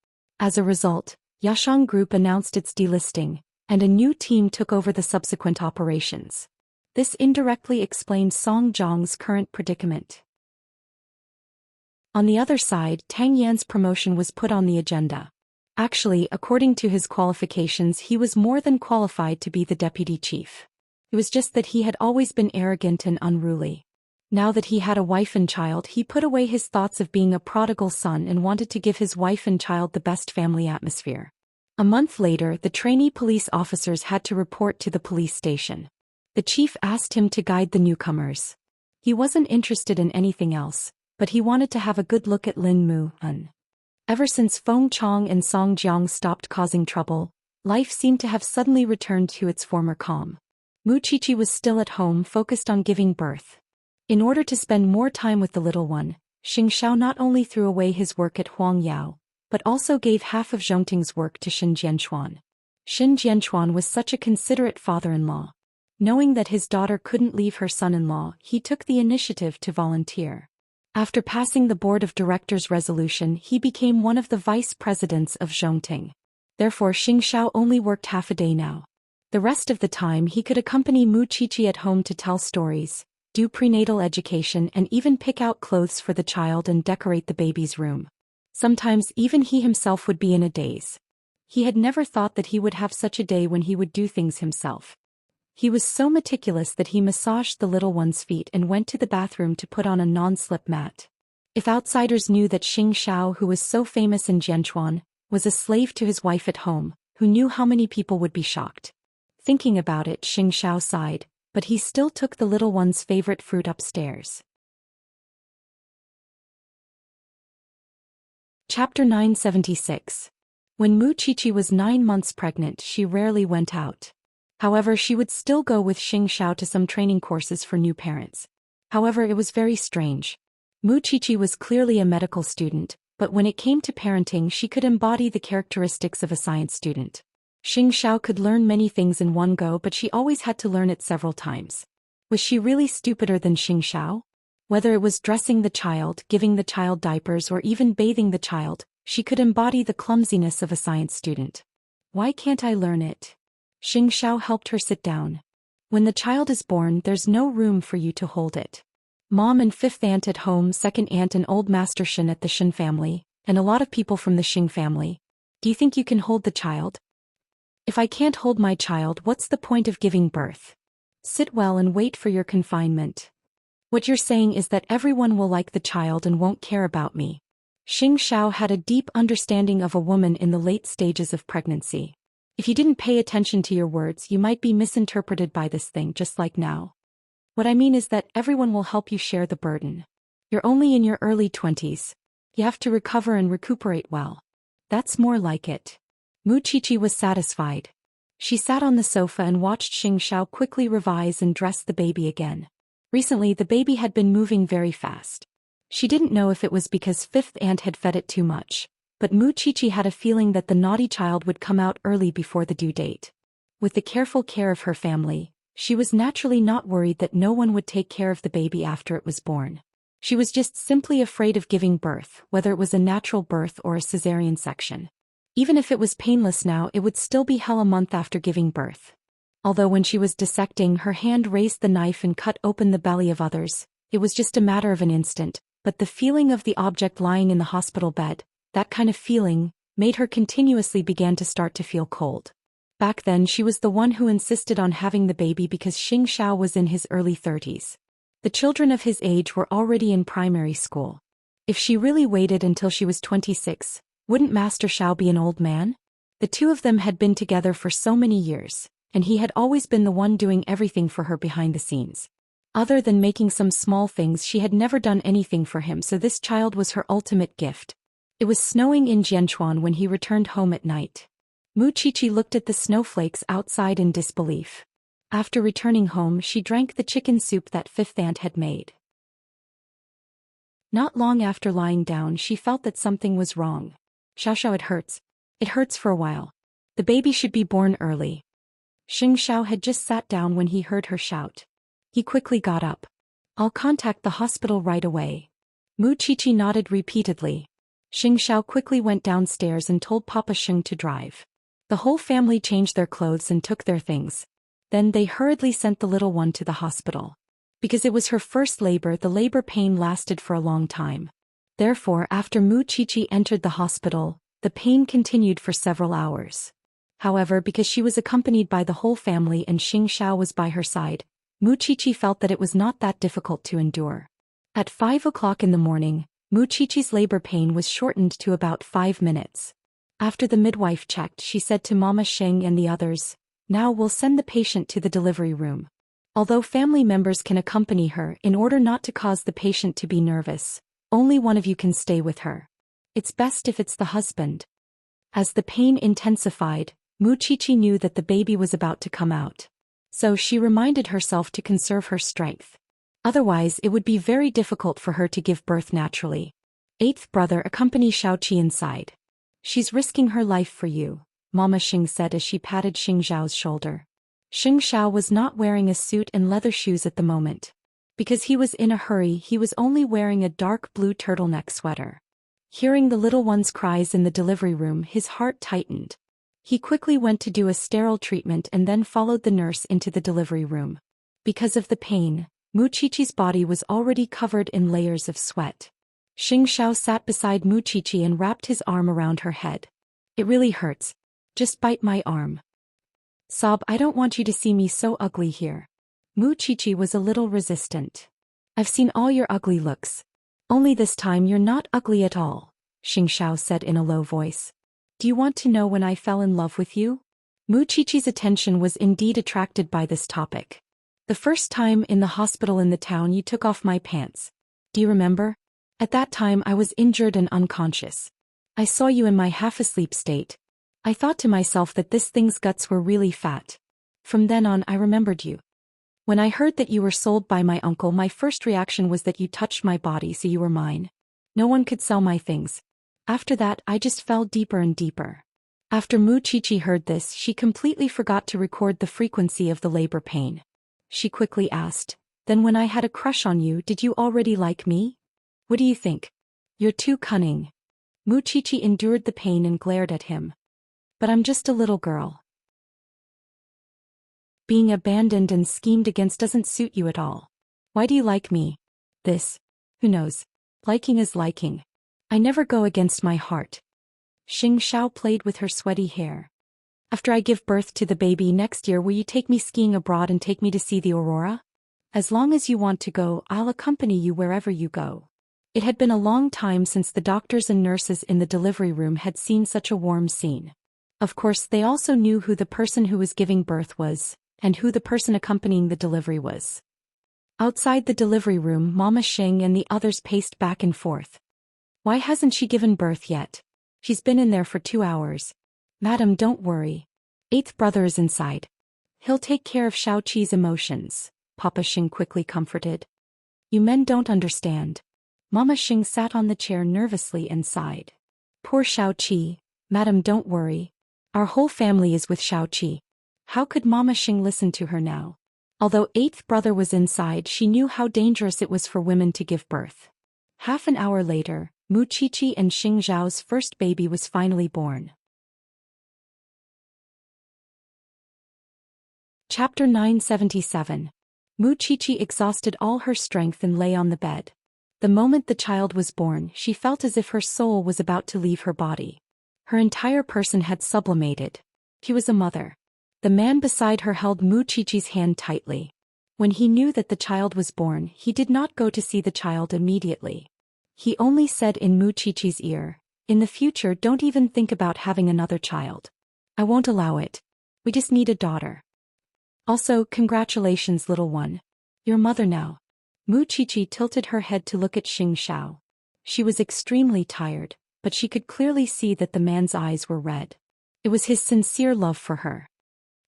As a result, Yashang Group announced its delisting, and a new team took over the subsequent operations. This indirectly explained Song Jiang's current predicament. On the other side, Tang Yan's promotion was put on the agenda. Actually, according to his qualifications, he was more than qualified to be the deputy chief. It was just that he had always been arrogant and unruly. Now that he had a wife and child, he put away his thoughts of being a prodigal son and wanted to give his wife and child the best family atmosphere. A month later, the trainee police officers had to report to the police station. The chief asked him to guide the newcomers. He wasn't interested in anything else, but he wanted to have a good look at Lin Mu-un. Ever since Feng Chong and Song Jiang stopped causing trouble, life seemed to have suddenly returned to its former calm. Mu Qiqi was still at home focused on giving birth. In order to spend more time with the little one, Xianxia not only threw away his work at Huangyao, but also gave half of Zhongting's work to Xin Jianchuan. Xin Jianchuan was such a considerate father-in-law. Knowing that his daughter couldn't leave her son-in-law, he took the initiative to volunteer. After passing the board of directors' resolution, he became one of the vice presidents of Zhongting. Therefore Xianxia only worked half a day now. The rest of the time he could accompany Mu Qiqi at home to tell stories, do prenatal education, and even pick out clothes for the child and decorate the baby's room. Sometimes even he himself would be in a daze. He had never thought that he would have such a day when he would do things himself. He was so meticulous that he massaged the little one's feet and went to the bathroom to put on a non-slip mat. If outsiders knew that Xianxia, who was so famous in Jianchuan, was a slave to his wife at home, who knew how many people would be shocked. Thinking about it, Xianxia sighed, but he still took the little one's favorite fruit upstairs. Chapter 976. When Mu Qiqi was 9 months pregnant, she rarely went out. However, she would still go with Xianxia to some training courses for new parents. However, it was very strange. Mu Qiqi was clearly a medical student, but when it came to parenting, she could embody the characteristics of a science student. Xianxia could learn many things in one go, but she always had to learn it several times. Was she really stupider than Xianxia? Whether it was dressing the child, giving the child diapers, or even bathing the child, she could embody the clumsiness of a science student. Why can't I learn it? Xianxia helped her sit down. When the child is born, there's no room for you to hold it. Mom and fifth aunt at home, second aunt and old Master Shen at the Shen family, and a lot of people from the Xing family. Do you think you can hold the child? If I can't hold my child, what's the point of giving birth? Sit well and wait for your confinement. What you're saying is that everyone will like the child and won't care about me. Xianxia had a deep understanding of a woman in the late stages of pregnancy. If you didn't pay attention to your words, you might be misinterpreted by this thing, just like now. What I mean is that everyone will help you share the burden. You're only in your early 20s. You have to recover and recuperate well. That's more like it. Mu Qiqi was satisfied. She sat on the sofa and watched Xianxia quickly revise and dress the baby again. Recently the baby had been moving very fast. She didn't know if it was because fifth aunt had fed it too much, but Mu Qiqi had a feeling that the naughty child would come out early before the due date. With the careful care of her family, she was naturally not worried that no one would take care of the baby after it was born. She was just simply afraid of giving birth, whether it was a natural birth or a cesarean section. Even if it was painless now, it would still be hell a month after giving birth. Although when she was dissecting, her hand raised the knife and cut open the belly of others, it was just a matter of an instant, but the feeling of the object lying in the hospital bed, that kind of feeling, made her continuously begin to start to feel cold. Back then she was the one who insisted on having the baby because Xianxia was in his early 30s. The children of his age were already in primary school. If she really waited until she was 26, wouldn't Master Xiao be an old man? The two of them had been together for so many years, and he had always been the one doing everything for her behind the scenes. Other than making some small things, she had never done anything for him, so this child was her ultimate gift. It was snowing in Jianchuan when he returned home at night. Mu Qiqi looked at the snowflakes outside in disbelief. After returning home, she drank the chicken soup that fifth aunt had made. Not long after lying down, she felt that something was wrong. Xiao, it hurts. It hurts for a while. The baby should be born early. Xianxia had just sat down when he heard her shout. He quickly got up. I'll contact the hospital right away. Mu Qiqi nodded repeatedly. Xianxia quickly went downstairs and told Papa Sheng to drive. The whole family changed their clothes and took their things. Then they hurriedly sent the little one to the hospital. Because it was her first labor, the labor pain lasted for a long time. Therefore, after Mu Qiqi entered the hospital, the pain continued for several hours. However, because she was accompanied by the whole family and Xianxia was by her side, Mu Qiqi felt that it was not that difficult to endure. At 5 o'clock in the morning, Mu Qiqi's labor pain was shortened to about 5 minutes. After the midwife checked, she said to Mama Sheng and the others, "Now we'll send the patient to the delivery room." Although family members can accompany her in order not to cause the patient to be nervous, only one of you can stay with her. It's best if it's the husband. As the pain intensified, Muchichi knew that the baby was about to come out. So she reminded herself to conserve her strength. Otherwise it would be very difficult for her to give birth naturally. Eighth brother accompanied Xiaoqi inside. She's risking her life for you, Mama Xing said as she patted Xing Zhao's shoulder. Xing Zhao was not wearing a suit and leather shoes at the moment. Because he was in a hurry, he was only wearing a dark blue turtleneck sweater. Hearing the little one's cries in the delivery room, his heart tightened. He quickly went to do a sterile treatment and then followed the nurse into the delivery room. Because of the pain, Muchichi's body was already covered in layers of sweat. Xing Zhao sat beside Muchichi and wrapped his arm around her head. It really hurts. Just bite my arm. Sob, I don't want you to see me so ugly here. Muchichi was a little resistant. I've seen all your ugly looks. Only this time you're not ugly at all, Xing Zhao said in a low voice. Do you want to know when I fell in love with you? Muchichi's attention was indeed attracted by this topic. The first time in the hospital in the town you took off my pants. Do you remember? At that time I was injured and unconscious. I saw you in my half-asleep state. I thought to myself that this thing's guts were really fat. From then on I remembered you. When I heard that you were sold by my uncle, my first reaction was that you touched my body, so you were mine. No one could sell my things. After that I just fell deeper and deeper. After Muchichi heard this, she completely forgot to record the frequency of the labor pain. She quickly asked, then when I had a crush on you, did you already like me? What do you think? You're too cunning. Muchichi endured the pain and glared at him. But I'm just a little girl. Being abandoned and schemed against doesn't suit you at all. Why do you like me? This. Who knows? Liking is liking. I never go against my heart. Xing Zhao played with her sweaty hair. After I give birth to the baby next year, will you take me skiing abroad and take me to see the aurora? As long as you want to go, I'll accompany you wherever you go. It had been a long time since the doctors and nurses in the delivery room had seen such a warm scene. Of course, they also knew who the person who was giving birth was, and who the person accompanying the delivery was. Outside the delivery room, Mama Xing and the others paced back and forth. Why hasn't she given birth yet? She's been in there for 2 hours. Madam, don't worry. Eighth brother is inside. He'll take care of Xiaoqi's emotions, Papa Xing quickly comforted. You men don't understand. Mama Xing sat on the chair nervously and sighed. Poor Xiaoqi. Madam, don't worry. Our whole family is with Xiaoqi. How could Mama Xing listen to her now? Although eighth brother was inside, she knew how dangerous it was for women to give birth. Half an hour later, Muchichi and Xing Zhao's first baby was finally born. Chapter 977. Muchichi exhausted all her strength and lay on the bed. The moment the child was born, she felt as if her soul was about to leave her body. Her entire person had sublimated. She was a mother. The man beside her held Muchichi's hand tightly. When he knew that the child was born, he did not go to see the child immediately. He only said in Muchichi's ear, in the future don't even think about having another child. I won't allow it. We just need a daughter. Also, congratulations, little one. You're mother now. Muchichi tilted her head to look at Xing Zhao. She was extremely tired, but she could clearly see that the man's eyes were red. It was his sincere love for her.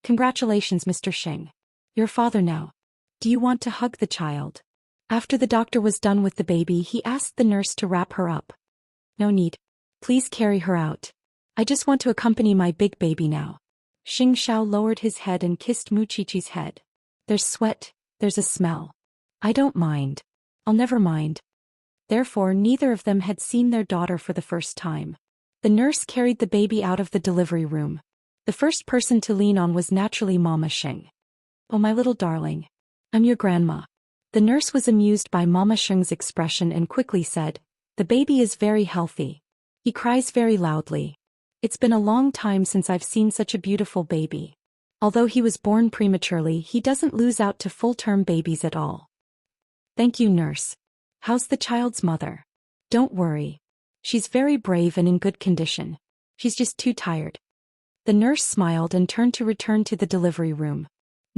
Congratulations, Mr. Xing. You're father now. Do you want to hug the child? After the doctor was done with the baby, he asked the nurse to wrap her up. No need. Please carry her out. I just want to accompany my big baby now. Xing Zhao lowered his head and kissed Muchichi's head. There's sweat, there's a smell. I don't mind. I'll never mind. Therefore, neither of them had seen their daughter for the first time. The nurse carried the baby out of the delivery room. The first person to lean on was naturally Mama Xing. Oh, my little darling. I'm your grandma. The nurse was amused by Mama Xing's expression and quickly said, the baby is very healthy. He cries very loudly. It's been a long time since I've seen such a beautiful baby. Although he was born prematurely, he doesn't lose out to full-term babies at all. Thank you, nurse. How's the child's mother? Don't worry. She's very brave and in good condition. She's just too tired. The nurse smiled and turned to return to the delivery room.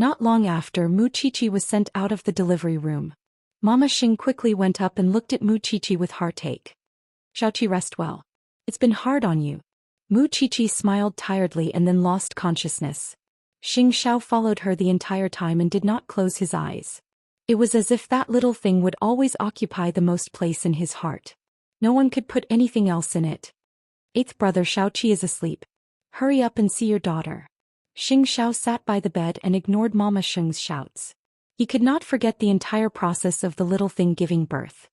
Not long after, Muchichi was sent out of the delivery room. Mama Xing quickly went up and looked at Muchichi with heartache. Xiaoqi, rest well. It's been hard on you. Muchichi smiled tiredly and then lost consciousness. Xianxia followed her the entire time and did not close his eyes. It was as if that little thing would always occupy the most place in his heart. No one could put anything else in it. Eighth brother Xiaoqi is asleep. Hurry up and see your daughter. Xianxia sat by the bed and ignored Mama Xing's shouts. He could not forget the entire process of the little thing giving birth.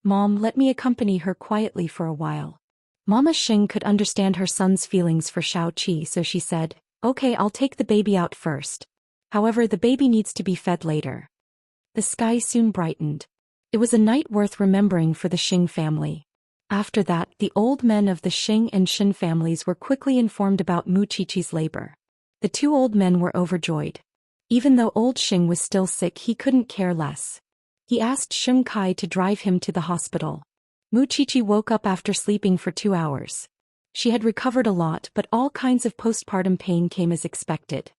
Mom, let me accompany her quietly for a while. Mama Xing could understand her son's feelings for Xiaoqi, so she said, okay, I'll take the baby out first. However, the baby needs to be fed later. The sky soon brightened. It was a night worth remembering for the Xing family. After that, the old men of the Xing and Shin families were quickly informed about Muchichi's labor. The two old men were overjoyed. Even though old Xing was still sick, he couldn't care less. He asked Xing Kai to drive him to the hospital. Muchichi woke up after sleeping for 2 hours. She had recovered a lot, but all kinds of postpartum pain came as expected.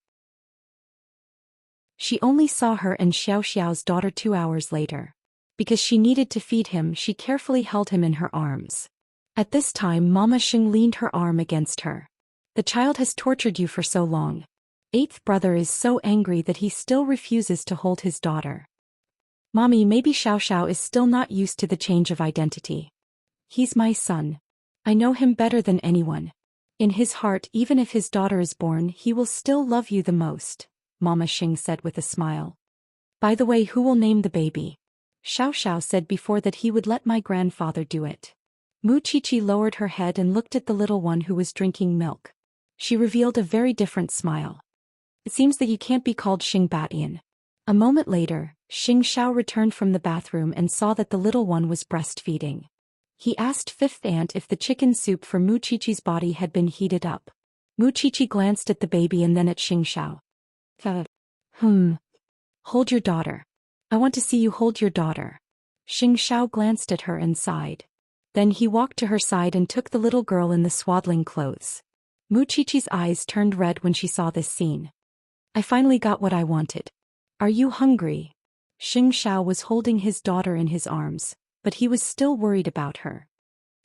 She only saw her and Xiaoxiao's daughter 2 hours later. Because she needed to feed him, she carefully held him in her arms. At this time, Mama Xing leaned her arm against her. The child has tortured you for so long. Eighth brother is so angry that he still refuses to hold his daughter. Mommy, maybe Xiaoxiao is still not used to the change of identity. He's my son. I know him better than anyone. In his heart, even if his daughter is born, he will still love you the most, Mama Xing said with a smile. By the way, who will name the baby? Xiaoxiao said before that he would let my grandfather do it. Muchichi lowered her head and looked at the little one who was drinking milk. She revealed a very different smile. It seems that you can't be called Xing Batian. A moment later, Xianxia returned from the bathroom and saw that the little one was breastfeeding. He asked fifth aunt if the chicken soup for Muchichi's body had been heated up. Muchichi glanced at the baby and then at Xianxia. Hold your daughter. I want to see you hold your daughter. Xianxia glanced at her and sighed. Then he walked to her side and took the little girl in the swaddling clothes. Muchichi's eyes turned red when she saw this scene. I finally got what I wanted. Are you hungry? Xianxia was holding his daughter in his arms, but he was still worried about her.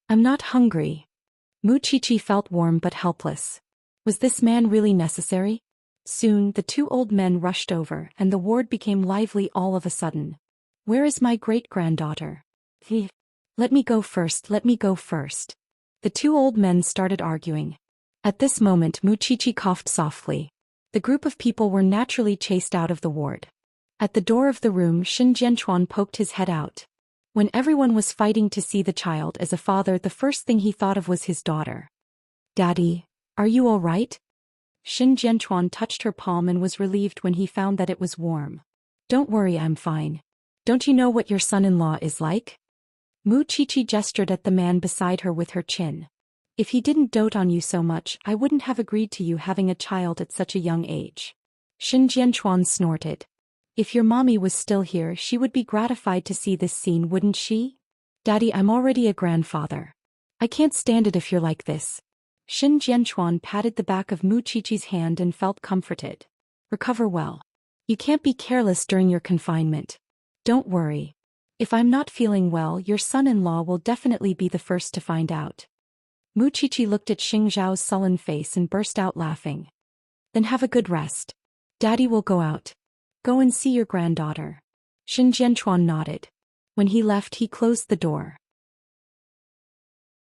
I'm not hungry. Muchichi felt warm but helpless. Was this man really necessary? Soon, the two old men rushed over, and the ward became lively all of a sudden. Where is my great-granddaughter? Let me go first, let me go first. The two old men started arguing. At this moment, Muchichi coughed softly. The group of people were naturally chased out of the ward. At the door of the room, Xin Jianchuan poked his head out. When everyone was fighting to see the child, as a father, the first thing he thought of was his daughter. Daddy, are you all right? Xin Jianchuan touched her palm and was relieved when he found that it was warm. Don't worry, I'm fine. Don't you know what your son-in-law is like? Muchichi gestured at the man beside her with her chin. If he didn't dote on you so much, I wouldn't have agreed to you having a child at such a young age. Xin Jianchuan snorted. If your mommy was still here, she would be gratified to see this scene, wouldn't she? Daddy, I'm already a grandfather. I can't stand it if you're like this. Xin Jianchuan patted the back of Muchichi's hand and felt comforted. Recover well. You can't be careless during your confinement. Don't worry. If I'm not feeling well, your son-in-law will definitely be the first to find out. Muchichi looked at Xing Zhao's sullen face and burst out laughing. Then have a good rest. Daddy will go out. Go and see your granddaughter. Xin Jianchuan nodded. When he left, he closed the door.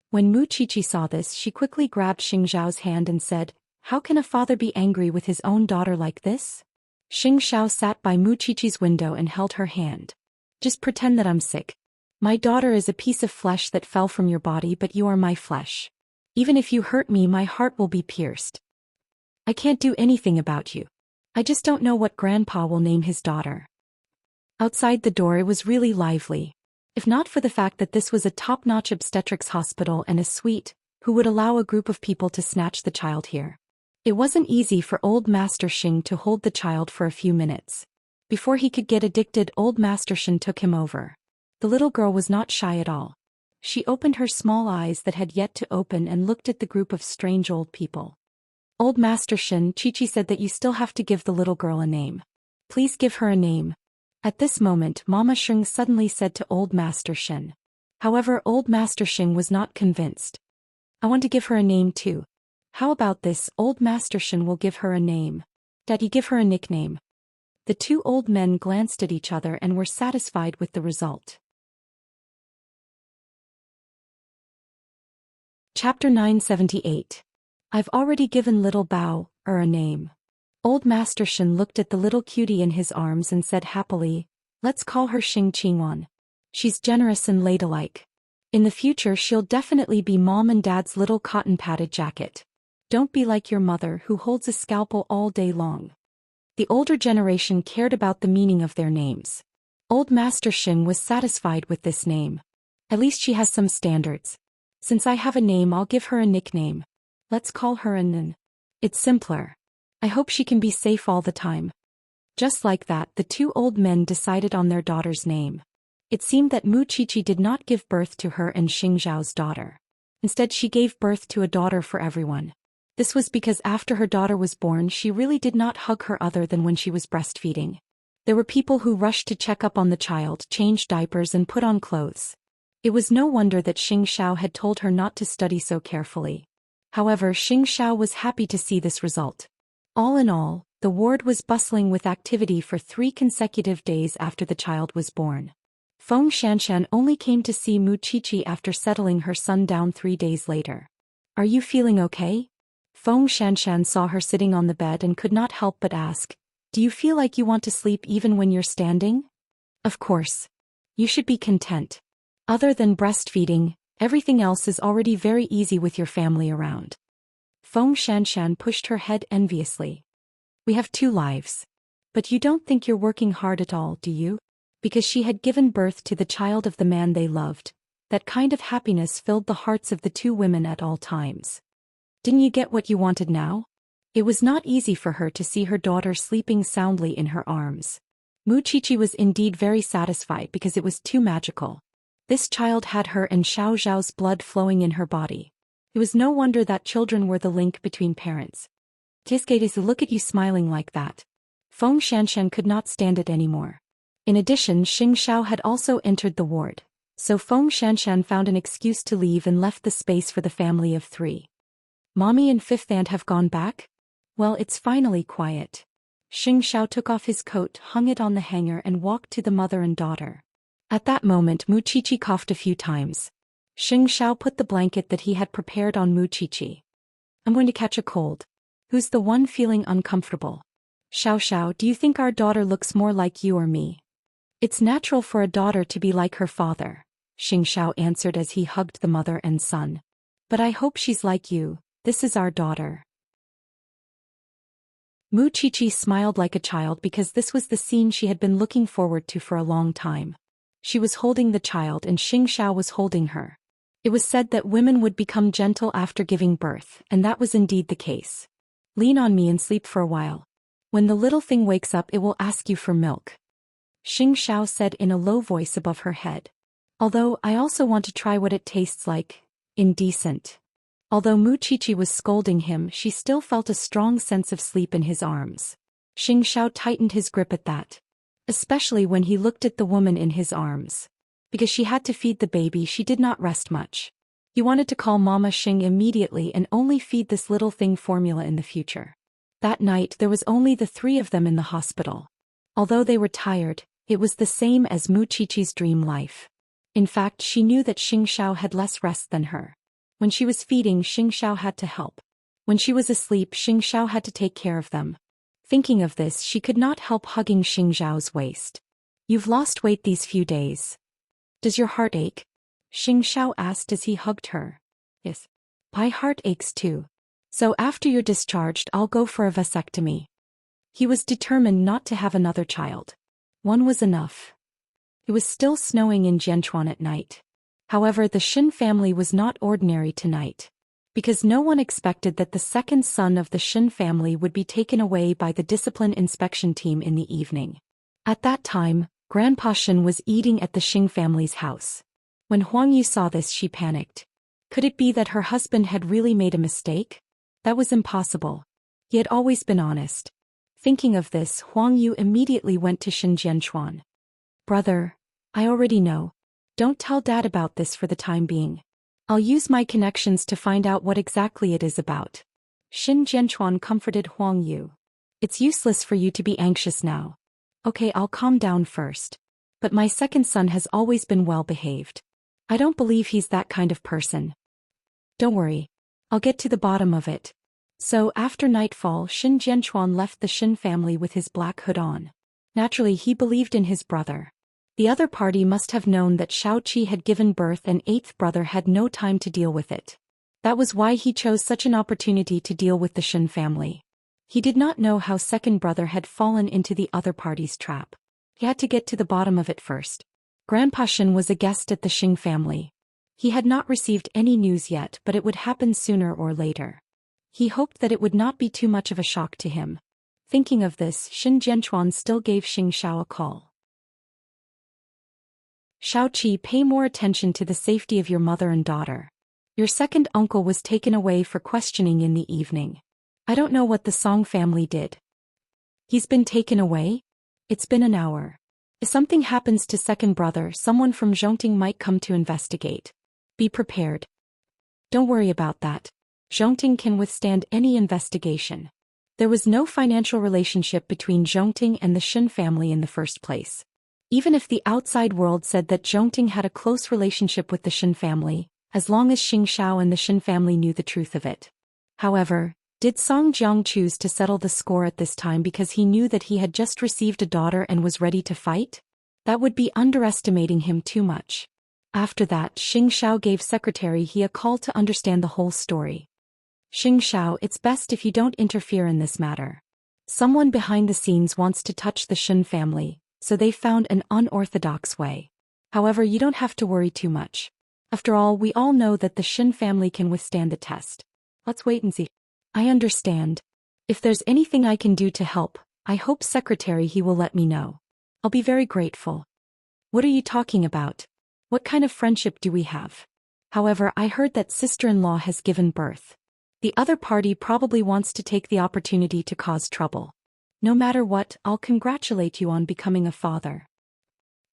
When Muchichi saw this, she quickly grabbed Xing Zhao's hand and said, How can a father be angry with his own daughter like this? Xing Zhao sat by Muchichi's window and held her hand. Just pretend that I'm sick. My daughter is a piece of flesh that fell from your body, but you are my flesh. Even if you hurt me, my heart will be pierced. I can't do anything about you. I just don't know what Grandpa will name his daughter. Outside the door, it was really lively. If not for the fact that this was a top-notch obstetrics hospital and a suite, who would allow a group of people to snatch the child here? It wasn't easy for old Master Xing to hold the child for a few minutes. Before he could get addicted, old Master Xing took him over. The little girl was not shy at all. She opened her small eyes that had yet to open and looked at the group of strange old people. Old Master Shin, Qiqi said that you still have to give the little girl a name. Please give her a name. At this moment, Mama Sheng suddenly said to Old Master Shin. However, Old Master Sheng was not convinced. I want to give her a name too. How about this? Old Master Shin will give her a name. Daddy, give her a nickname. The two old men glanced at each other and were satisfied with the result. Chapter 978. I've already given little Bao a name. Old Master Shin looked at the little cutie in his arms and said happily, let's call her Xing Qingwan. She's generous and ladylike. In the future she'll definitely be Mom and Dad's little cotton padded jacket. Don't be like your mother who holds a scalpel all day long. The older generation cared about the meaning of their names. Old Master Shin was satisfied with this name. At least she has some standards. Since I have a name, I'll give her a nickname. Let's call her Anan. It's simpler. I hope she can be safe all the time. Just like that, the two old men decided on their daughter's name. It seemed that Mu Qiqi did not give birth to her and Xing Zhao's daughter. Instead, she gave birth to a daughter for everyone. This was because after her daughter was born, she really did not hug her other than when she was breastfeeding. There were people who rushed to check up on the child, change diapers and put on clothes. It was no wonder that Xing Xiao had told her not to study so carefully. However, Xing Xiao was happy to see this result. All in all, the ward was bustling with activity for 3 consecutive days after the child was born. Feng Xianxian only came to see Mu Qiqi after settling her son down 3 days later. Are you feeling okay? Feng Xianxian saw her sitting on the bed and could not help but ask, do you feel like you want to sleep even when you're standing? Of course. You should be content. Other than breastfeeding, everything else is already very easy with your family around. Feng Xianxian pushed her head enviously. We have 2 lives. But you don't think you're working hard at all, do you? Because she had given birth to the child of the man they loved. That kind of happiness filled the hearts of the 2 women at all times. Didn't you get what you wanted now? It was not easy for her to see her daughter sleeping soundly in her arms. Mu Qiqi was indeed very satisfied because it was too magical. This child had her and Xiao Zhao's blood flowing in her body. It was no wonder that children were the link between parents. Tisgates, look at you smiling like that. Feng Xianxian could not stand it anymore. In addition, Xing Xiao had also entered the ward, so Feng Xianxian found an excuse to leave and left the space for the family of 3. Mommy and 5th aunt have gone back? Well, it's finally quiet. Xing Xiao took off his coat, hung it on the hanger and walked to the mother and daughter. At that moment, Mu Qiqi coughed a few times. Xing Xiao put the blanket that he had prepared on Mu Qiqi. I'm going to catch a cold. Who's the one feeling uncomfortable? Xiao, do you think our daughter looks more like you or me? It's natural for a daughter to be like her father, Xing Xiao answered as he hugged the mother and son. But I hope she's like you, this is our daughter. Mu Qiqi smiled like a child because this was the scene she had been looking forward to for a long time. She was holding the child and Xing Xiao was holding her. It was said that women would become gentle after giving birth, and that was indeed the case. Lean on me and sleep for a while. When the little thing wakes up, it will ask you for milk. Xing Xiao said in a low voice above her head. Although I also want to try what it tastes like. Indecent. Although Mu Qiqi was scolding him, she still felt a strong sense of sleep in his arms. Xing Xiao tightened his grip at that. Especially when he looked at the woman in his arms. Because she had to feed the baby, she did not rest much. He wanted to call Mama Xing immediately and only feed this little thing formula in the future. That night there was only the 3 of them in the hospital. Although they were tired, it was the same as Mu Qiqi's dream life. In fact, she knew that Xing Xiao had less rest than her. When she was feeding, Xing Xiao had to help. When she was asleep, Xing Xiao had to take care of them. Thinking of this, she could not help hugging Xing Zhao's waist. You've lost weight these few days. Does your heart ache? Xing Xiao asked as he hugged her. Yes. My heart aches too. So after you're discharged, I'll go for a vasectomy. He was determined not to have another child. One was enough. It was still snowing in Jianchuan at night. However, the Shin family was not ordinary tonight. Because no one expected that the second son of the Shin family would be taken away by the discipline inspection team in the evening. At that time, Grandpa Shin was eating at the Xing family's house. When Huang Yu saw this, she panicked. Could it be that her husband had really made a mistake? That was impossible. He had always been honest. Thinking of this, Huang Yu immediately went to Shin Jianchuan. Brother, I already know. Don't tell Dad about this for the time being. I'll use my connections to find out what exactly it is about. Shin Jianchuan comforted Huang Yu. It's useless for you to be anxious now. Okay, I'll calm down first. But my second son has always been well behaved. I don't believe he's that kind of person. Don't worry. I'll get to the bottom of it. So, after nightfall, Shin Jianchuan left the Shin family with his black hood on. Naturally, he believed in his brother. The other party must have known that Xiaoqi had given birth and eighth brother had no time to deal with it. That was why he chose such an opportunity to deal with the Shin family. He did not know how second brother had fallen into the other party's trap. He had to get to the bottom of it first. Grandpa Shin was a guest at the Xing family. He had not received any news yet, but it would happen sooner or later. He hoped that it would not be too much of a shock to him. Thinking of this, Shin Jianchuan still gave Xianxia a call. Xiaoqi, pay more attention to the safety of your mother and daughter. Your second uncle was taken away for questioning in the evening. I don't know what the Song family did. He's been taken away? It's been an hour. If something happens to second brother, someone from Zhongting might come to investigate. Be prepared. Don't worry about that. Zhongting can withstand any investigation. There was no financial relationship between Zhongting and the Shin family in the first place. Even if the outside world said that Zhongting had a close relationship with the Shin family, as long as Xing Xiao and the Shin family knew the truth of it. However, did Song Jiang choose to settle the score at this time because he knew that he had just received a daughter and was ready to fight? That would be underestimating him too much. After that, Xing Xiao gave Secretary He a call to understand the whole story. Xing Xiao, it's best if you don't interfere in this matter. Someone behind the scenes wants to touch the Shin family, so they found an unorthodox way. However, you don't have to worry too much. After all, we all know that the Shin family can withstand the test. Let's wait and see. I understand. If there's anything I can do to help, I hope Secretary He will let me know. I'll be very grateful. What are you talking about? What kind of friendship do we have? However, I heard that sister-in-law has given birth. The other party probably wants to take the opportunity to cause trouble. No matter what, I'll congratulate you on becoming a father.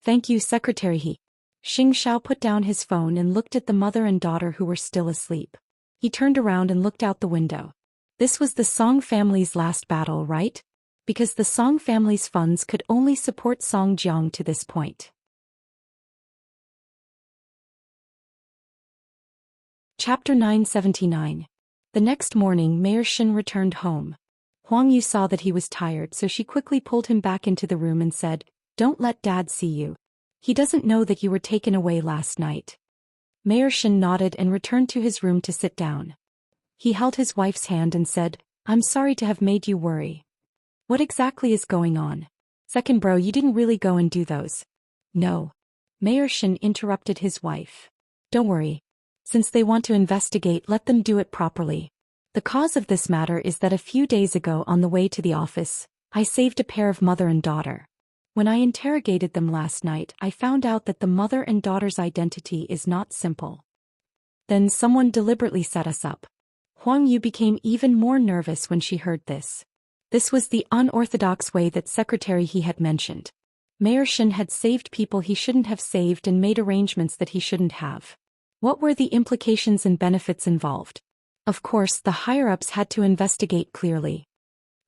Thank you, Secretary He. Xing Xiao put down his phone and looked at the mother and daughter who were still asleep. He turned around and looked out the window. This was the Song family's last battle, right? Because the Song family's funds could only support Song Jiang to this point. Chapter 979. The next morning, Mayor Shin returned home. Huang Yu saw that he was tired, so she quickly pulled him back into the room and said, "Don't let Dad see you. He doesn't know that you were taken away last night." Mayor Shin nodded and returned to his room to sit down. He held his wife's hand and said, "I'm sorry to have made you worry. What exactly is going on? Second bro, you didn't really go and do those." "No." Mayor Shin interrupted his wife. "Don't worry. Since they want to investigate, let them do it properly. The cause of this matter is that a few days ago on the way to the office, I saved a pair of mother and daughter. When I interrogated them last night, I found out that the mother and daughter's identity is not simple. Then someone deliberately set us up." Huang Yu became even more nervous when she heard this. This was the unorthodox way that Secretary He had mentioned. Mayor Shin had saved people he shouldn't have saved and made arrangements that he shouldn't have. What were the implications and benefits involved? Of course, the higher-ups had to investigate clearly.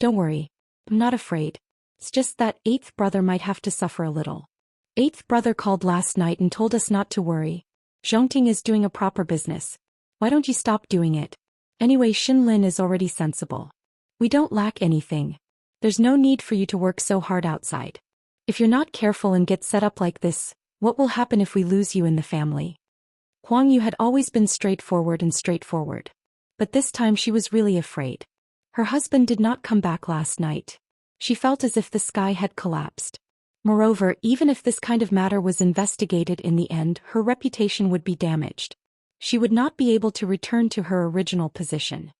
"Don't worry. I'm not afraid. It's just that eighth brother might have to suffer a little. Eighth brother called last night and told us not to worry. Zhongting is doing a proper business. Why don't you stop doing it? Anyway, Xin Lin is already sensible. We don't lack anything. There's no need for you to work so hard outside. If you're not careful and get set up like this, what will happen if we lose you in the family?" Huang Yu had always been straightforward. But this time she was really afraid. Her husband did not come back last night. She felt as if the sky had collapsed. Moreover, even if this kind of matter was investigated in the end, her reputation would be damaged. She would not be able to return to her original position.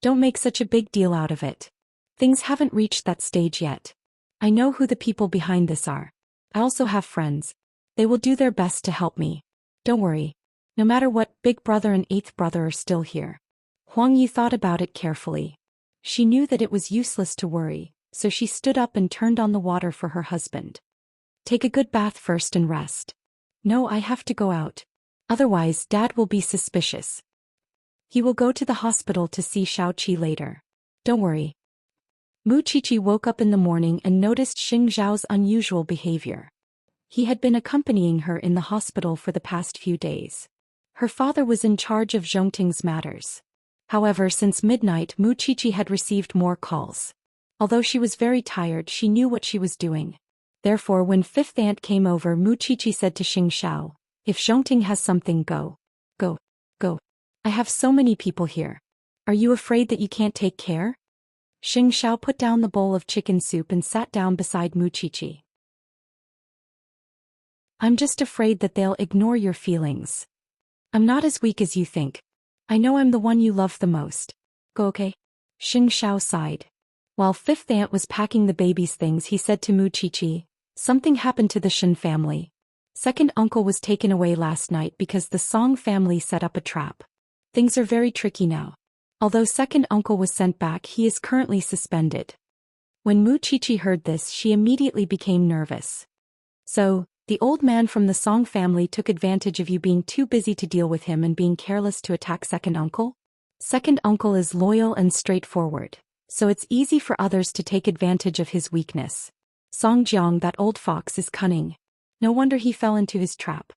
Don't make such a big deal out of it. Things haven't reached that stage yet. I know who the people behind this are. I also have friends. They will do their best to help me. Don't worry. No matter what, big brother and eighth brother are still here. Huang Yu thought about it carefully. She knew that it was useless to worry, so she stood up and turned on the water for her husband. Take a good bath first and rest. No, I have to go out. Otherwise, Dad will be suspicious. He will go to the hospital to see Xiaoqi later. Don't worry. Mu Qiqi woke up in the morning and noticed Xing Zhao's unusual behavior. He had been accompanying her in the hospital for the past few days. Her father was in charge of Zhongting's matters. However, since midnight, Mu Qiqi had received more calls. Although she was very tired, she knew what she was doing. Therefore, when fifth aunt came over, Mu Qiqi said to Xing Xiao, if Zhongting has something, go. Go. Go. I have so many people here. Are you afraid that you can't take care? Xing Xiao put down the bowl of chicken soup and sat down beside Mu Qiqi. I'm just afraid that they'll ignore your feelings. I'm not as weak as you think. I know I'm the one you love the most. Go, okay? Xing Xiao sighed. While fifth aunt was packing the baby's things, he said to Mu Qiqi, something happened to the Shen family. Second uncle was taken away last night because the Song family set up a trap. Things are very tricky now. Although second uncle was sent back, he is currently suspended. When Mu Qiqi heard this, she immediately became nervous. So, the old man from the Song family took advantage of you being too busy to deal with him and being careless to attack second uncle? Second uncle is loyal and straightforward, so it's easy for others to take advantage of his weakness. Song Jiang, that old fox, is cunning. No wonder he fell into his trap.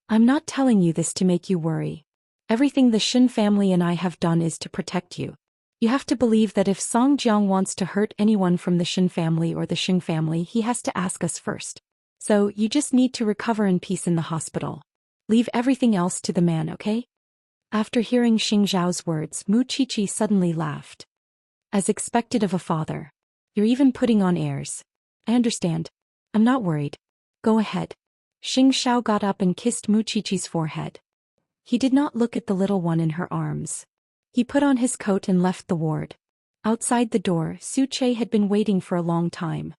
I'm not telling you this to make you worry. Everything the Shen family and I have done is to protect you. You have to believe that if Song Jiang wants to hurt anyone from the Shen family or the Xing family, he has to ask us first. So, you just need to recover in peace in the hospital. Leave everything else to the man, okay? After hearing Xing Zhao's words, Mu Qiqi suddenly laughed. As expected of a father. You're even putting on airs. I understand. I'm not worried. Go ahead. Xing Xiao got up and kissed Mu Qiqi's forehead. He did not look at the little one in her arms. He put on his coat and left the ward. Outside the door, Su Che had been waiting for a long time.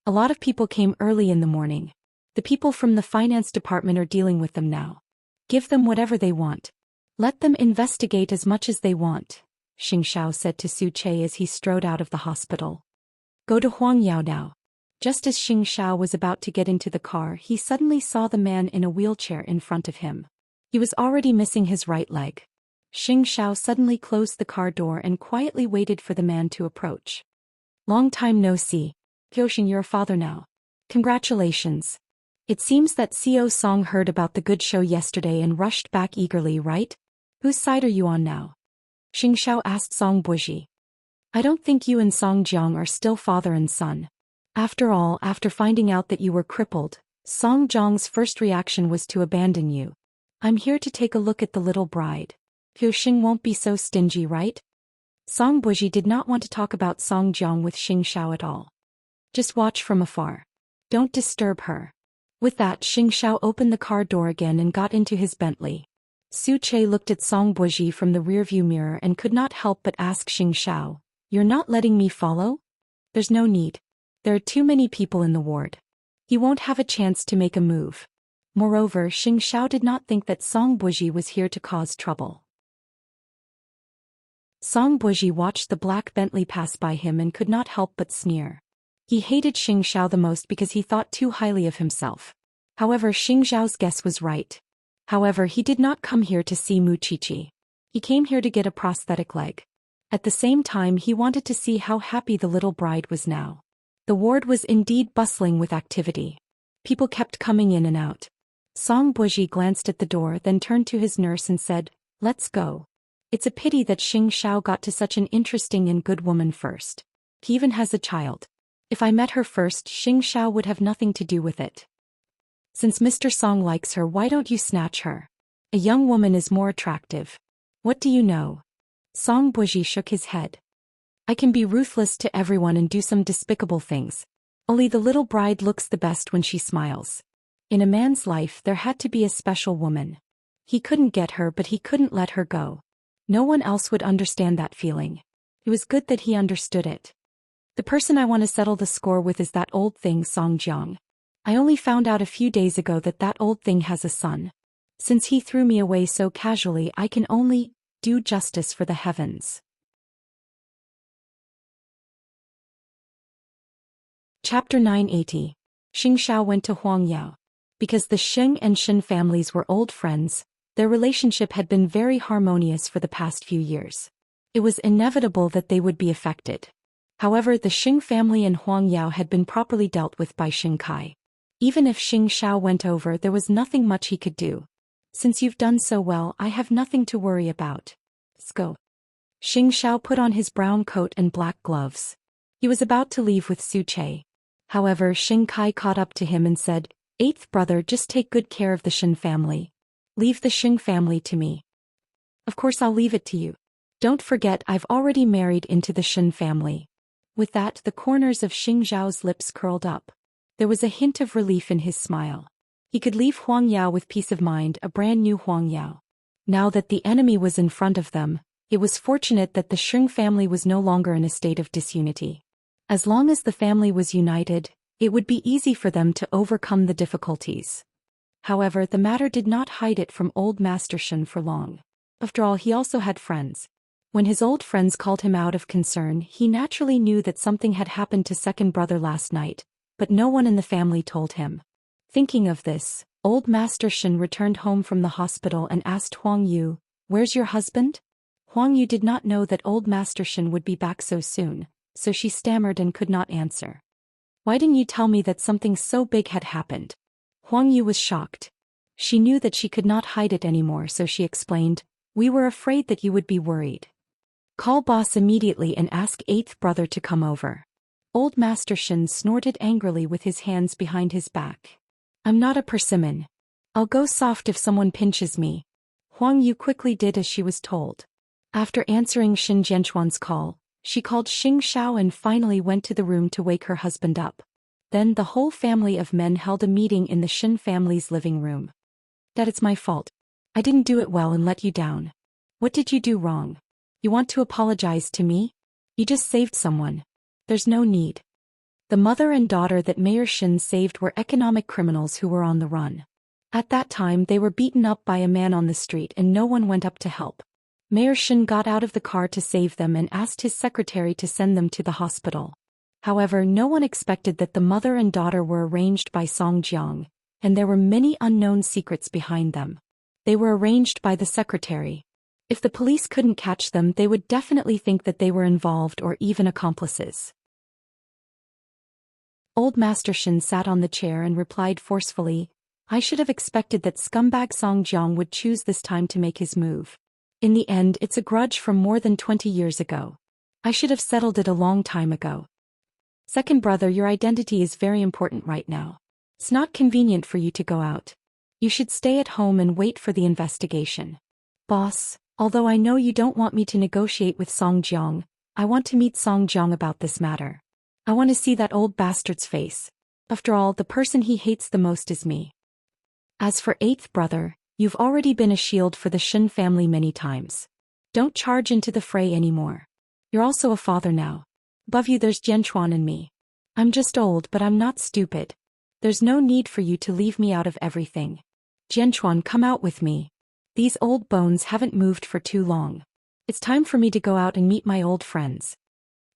A lot of people came early in the morning. The people from the finance department are dealing with them now. Give them whatever they want. Let them investigate as much as they want, Xing Xiao said to Su Che as he strode out of the hospital. Go to Huangyao now. Just as Xing Xiao was about to get into the car, he suddenly saw the man in a wheelchair in front of him. He was already missing his right leg. Xing Xiao suddenly closed the car door and quietly waited for the man to approach. Long time no see. Qiuxing, you're a father now. Congratulations. It seems that Co Song heard about the good show yesterday and rushed back eagerly, right? Whose side are you on now? Xing Xiao asked Song Buji. I don't think you and Song Jiang are still father and son. After all, after finding out that you were crippled, Song Jiang's first reaction was to abandon you. I'm here to take a look at the little bride. Qiuxing won't be so stingy, right? Song Buji did not want to talk about Song Jiang with Xing Xiao at all. Just watch from afar. Don't disturb her. With that, Xing Xiao opened the car door again and got into his Bentley. Su Che looked at Song Buji from the rearview mirror and could not help but ask Xing Xiao, you're not letting me follow? There's no need. There are too many people in the ward. He won't have a chance to make a move. Moreover, Xing Xiao did not think that Song Buji was here to cause trouble. Song Buji watched the black Bentley pass by him and could not help but sneer. He hated Xing Xiao the most because he thought too highly of himself. However, Xing Xiao's guess was right. However, he did not come here to see Mu Qiqi. He came here to get a prosthetic leg. At the same time, he wanted to see how happy the little bride was now. The ward was indeed bustling with activity. People kept coming in and out. Song Buji glanced at the door, then turned to his nurse and said, let's go. It's a pity that Xing Xiao got to such an interesting and good woman first. He even has a child. If I met her first, Xing Xiao would have nothing to do with it. Since Mr. Song likes her, why don't you snatch her? A young woman is more attractive. What do you know? Song Buji shook his head. I can be ruthless to everyone and do some despicable things. Only the little bride looks the best when she smiles. In a man's life, there had to be a special woman. He couldn't get her, but he couldn't let her go. No one else would understand that feeling. It was good that he understood it. The person I want to settle the score with is that old thing Song Jiang. I only found out a few days ago that that old thing has a son. Since he threw me away so casually, I can only do justice for the heavens. Chapter 980. Xianxia went to Huangyao. Because the Xing and Shen families were old friends, their relationship had been very harmonious for the past few years. It was inevitable that they would be affected. However, the Xing family in Huangyao had been properly dealt with by Xing Kai. Even if Xing Xiao went over, there was nothing much he could do. Since you've done so well, I have nothing to worry about. Let's go. Xing Xiao put on his brown coat and black gloves. He was about to leave with Su Che. However, Xing Kai caught up to him and said, "Eighth brother, just take good care of the Shen family. Leave the Xing family to me." "Of course I'll leave it to you. Don't forget I've already married into the Shen family." With that, the corners of Xing Zhao's lips curled up. There was a hint of relief in his smile. He could leave Huangyao with peace of mind, a brand new Huangyao. Now that the enemy was in front of them, it was fortunate that the Xing family was no longer in a state of disunity. As long as the family was united, it would be easy for them to overcome the difficulties. However, the matter did not hide it from old Master Shen for long. After all, he also had friends. When his old friends called him out of concern, he naturally knew that something had happened to second brother last night, but no one in the family told him. Thinking of this, old Master Shen returned home from the hospital and asked Huang Yu, "Where's your husband?" Huang Yu did not know that old Master Shen would be back so soon, so she stammered and could not answer. "Why didn't you tell me that something so big had happened?" Huang Yu was shocked. She knew that she could not hide it anymore, so she explained, "We were afraid that you would be worried. Call boss immediately and ask eighth brother to come over." Old Master Shen snorted angrily with his hands behind his back. "I'm not a persimmon. I'll go soft if someone pinches me." Huang Yu quickly did as she was told. After answering Shen Jianchuan's call, she called Xing Xiao and finally went to the room to wake her husband up. Then the whole family of men held a meeting in the Shen family's living room. "Dad, it's my fault. I didn't do it well and let you down." "What did you do wrong? You want to apologize to me? You just saved someone. There's no need." The mother and daughter that Mayor Shen saved were economic criminals who were on the run. At that time they were beaten up by a man on the street and no one went up to help. Mayor Shen got out of the car to save them and asked his secretary to send them to the hospital. However, no one expected that the mother and daughter were arranged by Song Jiang, and there were many unknown secrets behind them. They were arranged by the secretary. If the police couldn't catch them, they would definitely think that they were involved or even accomplices. Old Master Shen sat on the chair and replied forcefully, "I should have expected that scumbag Song Jiang would choose this time to make his move. In the end, it's a grudge from more than 20 years ago. I should have settled it a long time ago. Second brother, your identity is very important right now. It's not convenient for you to go out. You should stay at home and wait for the investigation." "Boss, although I know you don't want me to negotiate with Song Jiang, I want to meet Song Jiang about this matter. I want to see that old bastard's face. After all, the person he hates the most is me." "As for eighth brother, you've already been a shield for the Shen family many times. Don't charge into the fray anymore. You're also a father now. Above you there's Jianchuan and me. I'm just old, but I'm not stupid. There's no need for you to leave me out of everything. Jianchuan, come out with me. These old bones haven't moved for too long. It's time for me to go out and meet my old friends."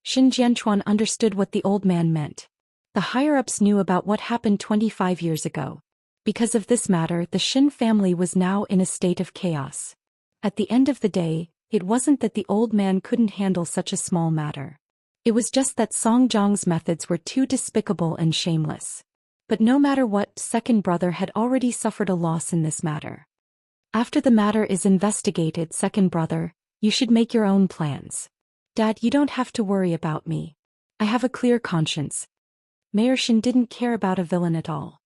Shen Jianchuan understood what the old man meant. The higher-ups knew about what happened 25 years ago. Because of this matter, the Shen family was now in a state of chaos. At the end of the day, it wasn't that the old man couldn't handle such a small matter. It was just that Song Jiang's methods were too despicable and shameless. But no matter what, second brother had already suffered a loss in this matter. After the matter is investigated, second brother, you should make your own plans. Dad, you don't have to worry about me. I have a clear conscience. Mayor Shen didn't care about a villain at all.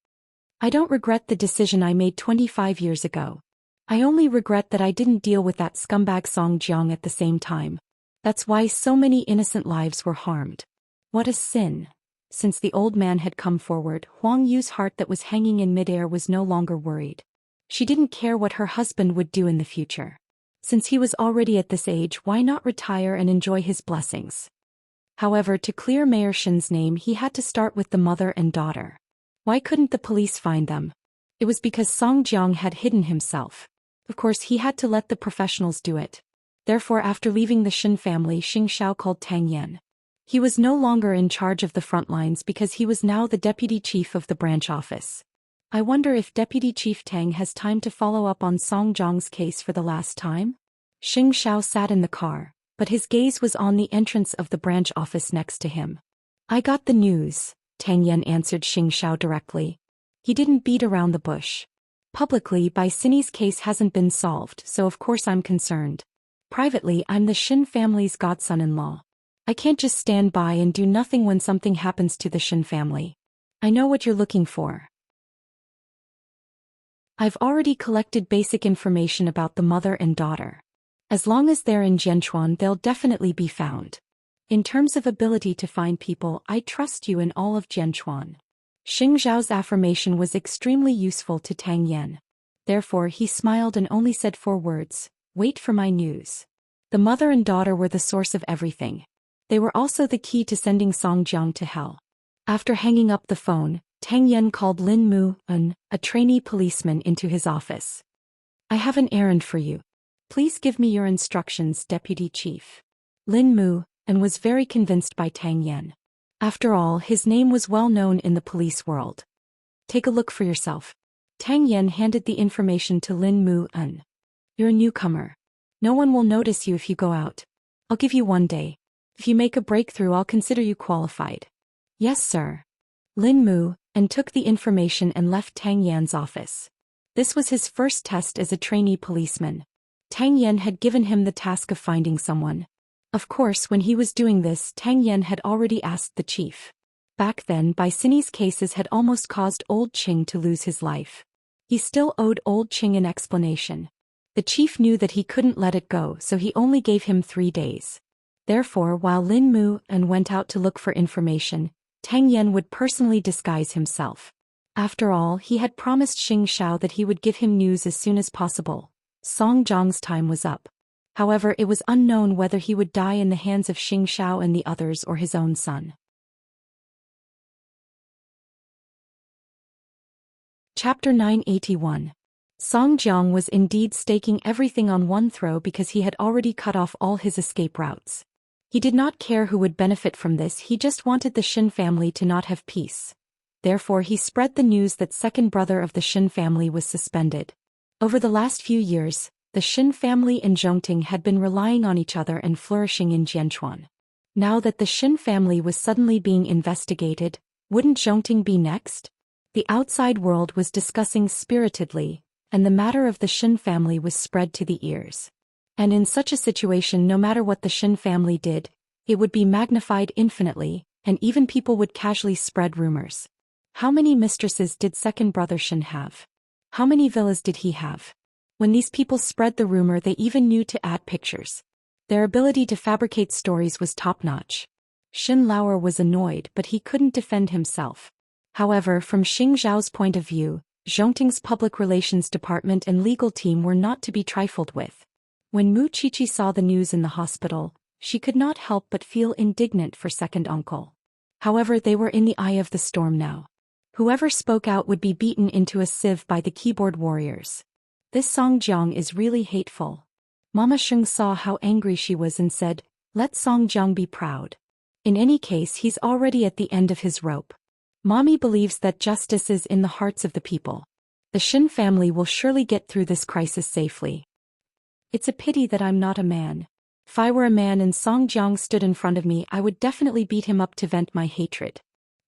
I don't regret the decision I made 25 years ago. I only regret that I didn't deal with that scumbag Song Jiang at the same time. That's why so many innocent lives were harmed. What a sin. Since the old man had come forward, Huang Yu's heart that was hanging in midair was no longer worried. She didn't care what her husband would do in the future. Since he was already at this age, why not retire and enjoy his blessings? However, to clear Mayor Shen's name, he had to start with the mother and daughter. Why couldn't the police find them? It was because Song Jiang had hidden himself. Of course, he had to let the professionals do it. Therefore, after leaving the Shen family, Xing Xiao called Tang Yan. He was no longer in charge of the front lines because he was now the deputy chief of the branch office. I wonder if Deputy Chief Tang has time to follow up on Song Jiang's case for the last time? Xianxia sat in the car, but his gaze was on the entrance of the branch office next to him. I got the news, Tang Yan answered Xianxia directly. He didn't beat around the bush. Publicly, Bai Sini's case hasn't been solved, so of course I'm concerned. Privately, I'm the Xin family's godson-in-law. I can't just stand by and do nothing when something happens to the Xin family. I know what you're looking for. I've already collected basic information about the mother and daughter. As long as they're in Jianchuan, they'll definitely be found. In terms of ability to find people, I trust you in all of Jianchuan. Xing Zhao's affirmation was extremely useful to Tang Yan. Therefore he smiled and only said 4 words, "Wait for my news." The mother and daughter were the source of everything. They were also the key to sending Song Jiang to hell. After hanging up the phone, Tang Yan called Lin Mu-en, a trainee policeman, into his office. "I have an errand for you. Please give me your instructions, Deputy Chief." Lin Mu-en was very convinced by Tang Yan. After all, his name was well known in the police world. "Take a look for yourself." Tang Yan handed the information to Lin Mu-en. "You're a newcomer. No one will notice you if you go out. I'll give you 1 day. If you make a breakthrough, I'll consider you qualified." "Yes, sir." Lin Mu-en took the information and left Tang Yan's office. This was his first test as a trainee policeman. Tang Yan had given him the task of finding someone. Of course, when he was doing this, Tang Yan had already asked the chief. Back then, Bai Sini's cases had almost caused Old Qing to lose his life. He still owed Old Qing an explanation. The chief knew that he couldn't let it go, so he only gave him 3 days. Therefore, while Lin Mu-en went out to look for information, Tang Yan would personally disguise himself. After all, he had promised Xianxia that he would give him news as soon as possible. Song Jiang's time was up. However, it was unknown whether he would die in the hands of Xianxia and the others or his own son. Chapter 981. Song Jiang was indeed staking everything on one throw because he had already cut off all his escape routes. He did not care who would benefit from this, he just wanted the Xin family to not have peace. Therefore he spread the news that second brother of the Xin family was suspended. Over the last few years, the Xin family and Zhongting had been relying on each other and flourishing in Jianchuan. Now that the Xin family was suddenly being investigated, wouldn't Zhongting be next? The outside world was discussing spiritedly, and the matter of the Xin family was spread to the ears. And in such a situation, no matter what the Xin family did, it would be magnified infinitely, and even people would casually spread rumors. How many mistresses did second brother Xin have? How many villas did he have? When these people spread the rumor, they even knew to add pictures. Their ability to fabricate stories was top-notch. Xin Lauer was annoyed, but he couldn't defend himself. However, from Xing Zhao's point of view, Zhongting's public relations department and legal team were not to be trifled with. When Mu Qiqi saw the news in the hospital, she could not help but feel indignant for second uncle. However, they were in the eye of the storm now. Whoever spoke out would be beaten into a sieve by the keyboard warriors. This Song Jiang is really hateful. Mama Sheng saw how angry she was and said, "Let Song Jiang be proud. In any case, he's already at the end of his rope. Mommy believes that justice is in the hearts of the people. The Xin family will surely get through this crisis safely. It's a pity that I'm not a man. If I were a man and Song Jiang stood in front of me, I would definitely beat him up to vent my hatred."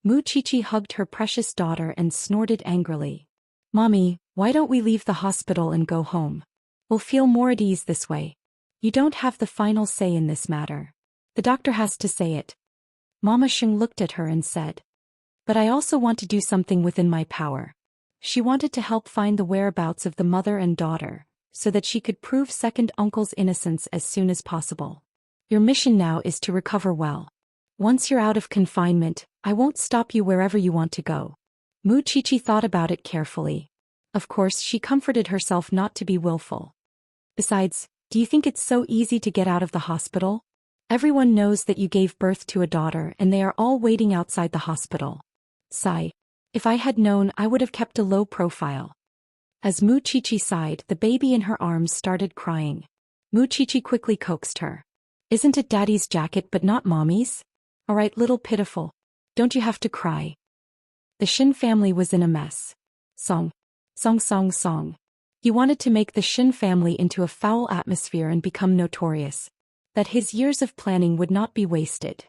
Mu Qiqi hugged her precious daughter and snorted angrily. "Mommy, why don't we leave the hospital and go home? We'll feel more at ease this way. You don't have the final say in this matter. The doctor has to say it." Mama Sheng looked at her and said, "But I also want to do something within my power." She wanted to help find the whereabouts of the mother and daughter, so that she could prove second uncle's innocence as soon as possible. "Your mission now is to recover well. Once you're out of confinement, I won't stop you wherever you want to go." Mu Qiqi thought about it carefully. Of course, she comforted herself not to be willful. "Besides, do you think it's so easy to get out of the hospital? Everyone knows that you gave birth to a daughter and they are all waiting outside the hospital." Sigh. "If I had known, I would have kept a low profile." As Mu Qiqi sighed, the baby in her arms started crying. Mu Qiqi quickly coaxed her. "Isn't it Daddy's jacket but not Mommy's? All right, little pitiful. Don't you have to cry? The Xin family was in a mess. Song. Song song song. He wanted to make the Xin family into a foul atmosphere and become notorious. That his years of planning would not be wasted.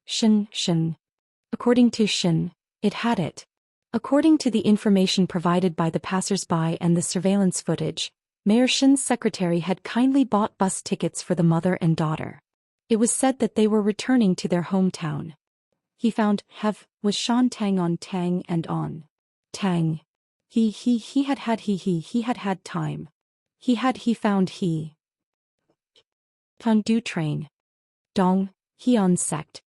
Xin. According to Xin, it had it. According to the information provided by the passers-by and the surveillance footage, Mayor Xin's secretary had kindly bought bus tickets for the mother and daughter. It was said that they were returning to their hometown. He found was Shan Tang on Tang and on Tang. He had time. He found Found Du train. Dong, Heon sect.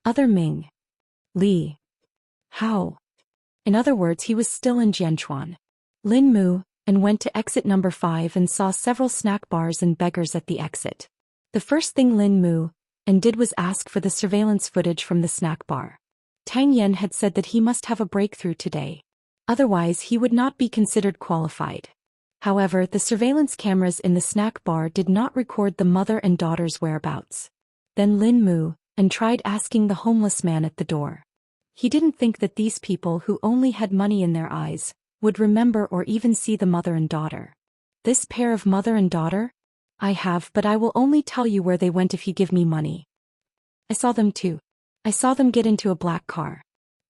Other Ming. Li. How? In other words, he was still in Jianchuan. Lin Mu, and went to exit number 5 and saw several snack bars and beggars at the exit. The first thing Lin Mu and did was ask for the surveillance footage from the snack bar. Tang Yen had said that he must have a breakthrough today. Otherwise, he would not be considered qualified. However, the surveillance cameras in the snack bar did not record the mother and daughter's whereabouts. Then Lin Mu and tried asking the homeless man at the door. He didn't think that these people who only had money in their eyes would remember or even see the mother and daughter. This pair of mother and daughter? I have, but I will only tell you where they went if you give me money. I saw them too. I saw them get into a black car.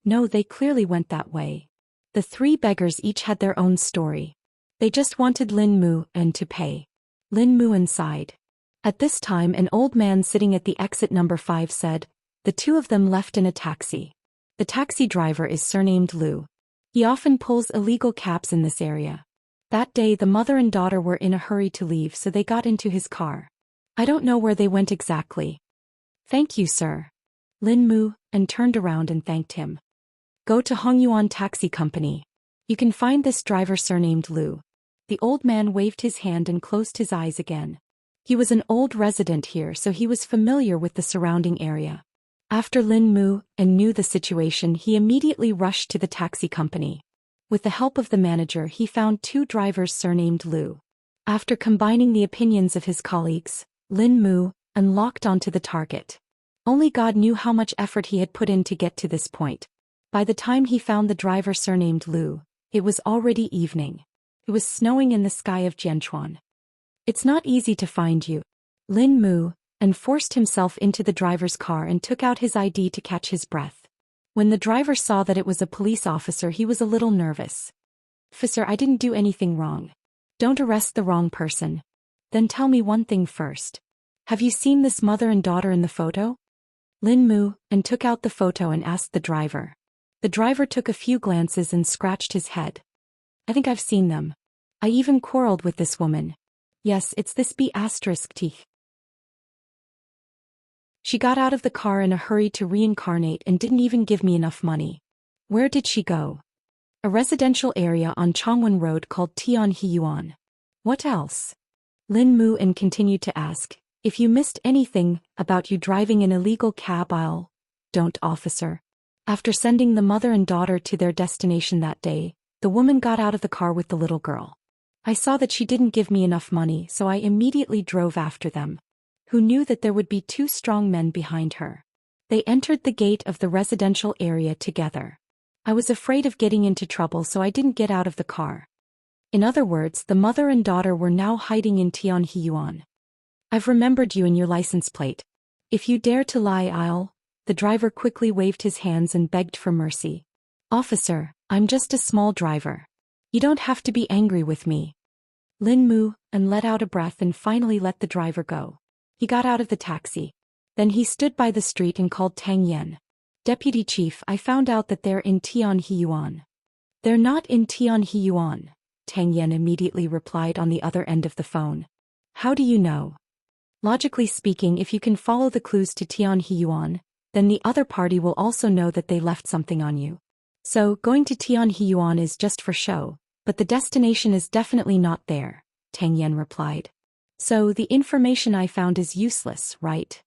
No, they clearly went that way. The 3 beggars each had their own story. They just wanted Lin Mu and to pay. Lin Mu sighed. At this time, an old man sitting at the exit number 5 said, the 2 of them left in a taxi. The taxi driver is surnamed Lu. He often pulls illegal cabs in this area. That day the mother and daughter were in a hurry to leave, so they got into his car. I don't know where they went exactly. Thank you, sir. Lin Mu and turned around and thanked him. Go to Hongyuan Taxi Company. You can find this driver surnamed Lu. The old man waved his hand and closed his eyes again. He was an old resident here, so he was familiar with the surrounding area. After Lin Mu and knew the situation, he immediately rushed to the taxi company. With the help of the manager, he found 2 drivers surnamed Lu. After combining the opinions of his colleagues, Lin Mu locked onto the target. Only God knew how much effort he had put in to get to this point. By the time he found the driver surnamed Lu, it was already evening. It was snowing in the sky of Jianchuan. It's not easy to find you. Lin Mu forced himself into the driver's car and took out his ID to catch his breath. When the driver saw that it was a police officer, he was a little nervous. Officer, I didn't do anything wrong. Don't arrest the wrong person. Then tell me one thing first. Have you seen this mother and daughter in the photo? Lin Mu took out the photo and asked the driver. The driver took a few glances and scratched his head. I think I've seen them. I even quarreled with this woman. Yes, it's this B*T. She got out of the car in a hurry to reincarnate and didn't even give me enough money. Where did she go? A residential area on Chongwen Road called Tianhiyuan. What else? Lin Mu continued to ask, if you missed anything about you driving an illegal cab, don't, officer. After sending the mother and daughter to their destination that day, the woman got out of the car with the little girl. I saw that she didn't give me enough money, so I immediately drove after them. Who knew that there would be 2 strong men behind her? They entered the gate of the residential area together. I was afraid of getting into trouble, so I didn't get out of the car. In other words, the mother and daughter were now hiding in Tianhiyuan. I've remembered you and your license plate. If you dare to lie, The driver quickly waved his hands and begged for mercy. Officer, I'm just a small driver. You don't have to be angry with me. Lin Mu let out a breath and finally let the driver go. He got out of the taxi. Then he stood by the street and called Tang Yen. Deputy Chief, I found out that they're in Tianhiyuan. They're not in Tianhiyuan, Tang Yen immediately replied on the other end of the phone. How do you know? Logically speaking, if you can follow the clues to Tianhiyuan, then the other party will also know that they left something on you. So, going to Tianhiyuan is just for show, but the destination is definitely not there, Tang Yen replied. So the information I found is useless, right?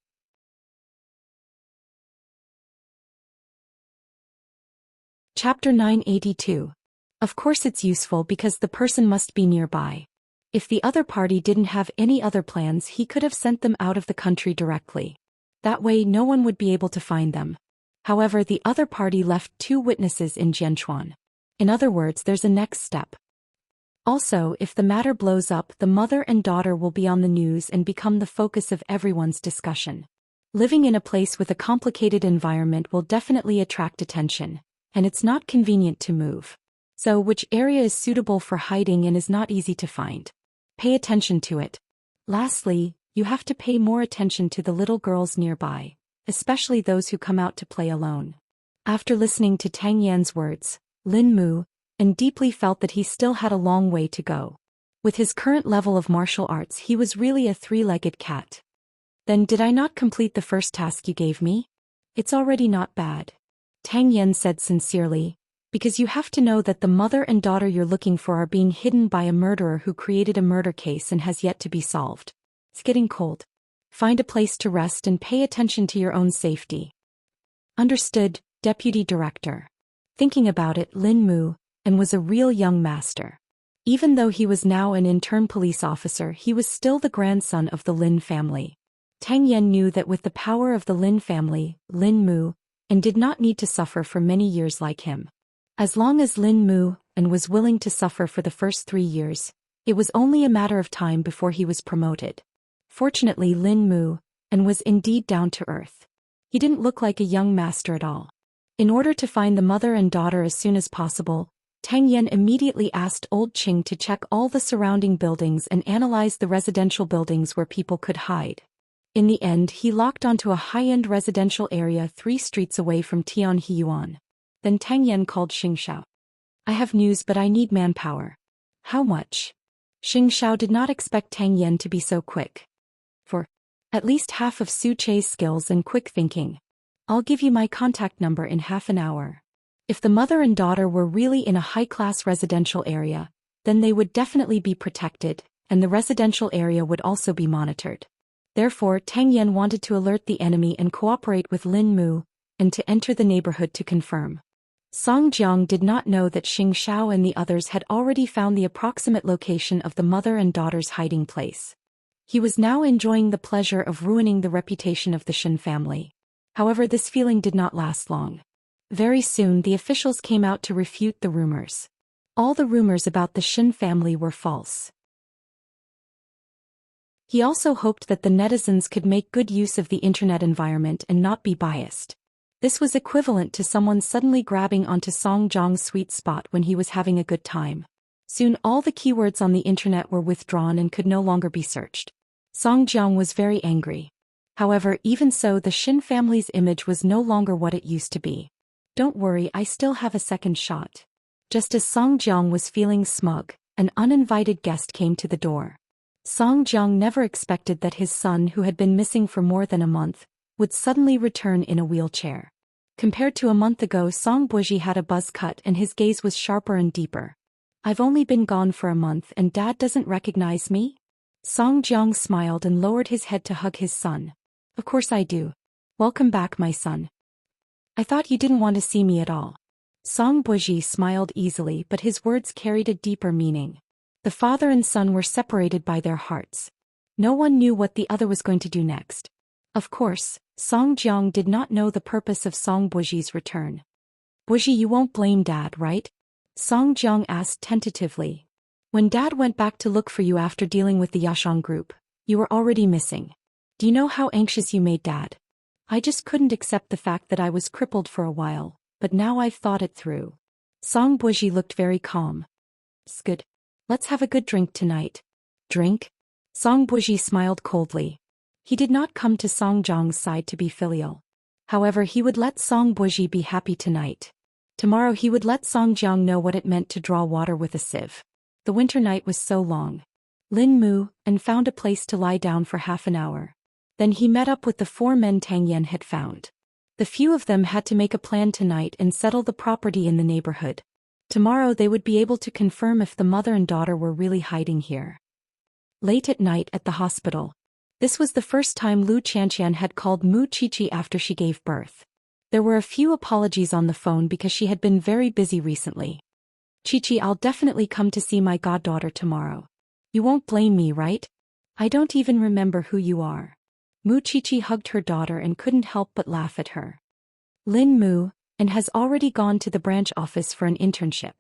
Chapter 982. Of course it's useful because the person must be nearby. If the other party didn't have any other plans, he could have sent them out of the country directly. That way no one would be able to find them. However, the other party left 2 witnesses in Jianchuan. In other words, there's a next step. Also, if the matter blows up, the mother and daughter will be on the news and become the focus of everyone's discussion. Living in a place with a complicated environment will definitely attract attention, and it's not convenient to move. So, which area is suitable for hiding and is not easy to find? Pay attention to it. Lastly, you have to pay more attention to the little girls nearby, especially those who come out to play alone. After listening to Tang Yan's words, Lin Mu and deeply felt that he still had a long way to go. With his current level of martial arts, he was really a 3-legged cat. Then did I not complete the first task you gave me? It's already not bad. Tang Yan said sincerely, because you have to know that the mother and daughter you're looking for are being hidden by a murderer who created a murder case and has yet to be solved. It's getting cold. Find a place to rest and pay attention to your own safety. Understood, Deputy Director. Thinking about it, Lin Mu and was a real young master. Even though he was now an intern police officer, he was still the grandson of the Lin family. Tang Yan knew that with the power of the Lin family, Lin Mu and did not need to suffer for many years like him. As long as Lin Mu and was willing to suffer for the first 3 years, it was only a matter of time before he was promoted. Fortunately, Lin Mu and was indeed down to earth. He didn't look like a young master at all. In order to find the mother and daughter as soon as possible, Tang Yan immediately asked Old Qing to check all the surrounding buildings and analyze the residential buildings where people could hide. In the end, he locked onto a high-end residential area 3 streets away from Tianhiyuan. Then Tang Yan called Xianxia. I have news, but I need manpower. How much? Xianxia did not expect Tang Yan to be so quick. For at least half of Su Che's skills and quick thinking. I'll give you my contact number in half an hour. If the mother and daughter were really in a high-class residential area, then they would definitely be protected, and the residential area would also be monitored. Therefore, Tang Yan wanted to alert the enemy and cooperate with Lin Mu, and to enter the neighborhood to confirm. Song Jiang did not know that Xiao and the others had already found the approximate location of the mother and daughter's hiding place. He was now enjoying the pleasure of ruining the reputation of the Shen family. However, this feeling did not last long. Very soon the officials came out to refute the rumors. All the rumors about the Shen family were false. He also hoped that the netizens could make good use of the internet environment and not be biased. This was equivalent to someone suddenly grabbing onto Song Jiang's sweet spot when he was having a good time. Soon all the keywords on the internet were withdrawn and could no longer be searched. Song Jiang was very angry. However, even so, the Shen family's image was no longer what it used to be. Don't worry, I still have a second shot. Just as Song Jiang was feeling smug, an uninvited guest came to the door. Song Jiang never expected that his son, who had been missing for more than a month, would suddenly return in a wheelchair. Compared to a month ago, Song Buji had a buzz cut and his gaze was sharper and deeper. I've only been gone for a month and Dad doesn't recognize me? Song Jiang smiled and lowered his head to hug his son. Of course I do. Welcome back, my son. I thought you didn't want to see me at all. Song Buji smiled easily, but his words carried a deeper meaning. The father and son were separated by their hearts. No one knew what the other was going to do next. Of course, Song Jiang did not know the purpose of Song Buji's return. Buji, you won't blame Dad, right? Song Jiang asked tentatively. When Dad went back to look for you after dealing with the Yashang group, you were already missing. Do you know how anxious you made Dad? I just couldn't accept the fact that I was crippled for a while, but now I've thought it through. Song Buji looked very calm. It's good. Let's have a good drink tonight. Drink? Song Buji smiled coldly. He did not come to Song Jiang's side to be filial. However, he would let Song Buji be happy tonight. Tomorrow he would let Song Jiang know what it meant to draw water with a sieve. The winter night was so long. Lin Mu and found a place to lie down for half an hour. Then he met up with the 4 men Tang Yan had found. The few of them had to make a plan tonight and settle the property in the neighborhood. Tomorrow they would be able to confirm if the mother and daughter were really hiding here. Late at night at the hospital. This was the first time Lu Qianxian had called Mu Qiqi after she gave birth. There were a few apologies on the phone because she had been very busy recently. Qiqi, I'll definitely come to see my goddaughter tomorrow. You won't blame me, right? I don't even remember who you are. Mu Qiqi hugged her daughter and couldn't help but laugh at her. Lin Mu, and has already gone to the branch office for an internship.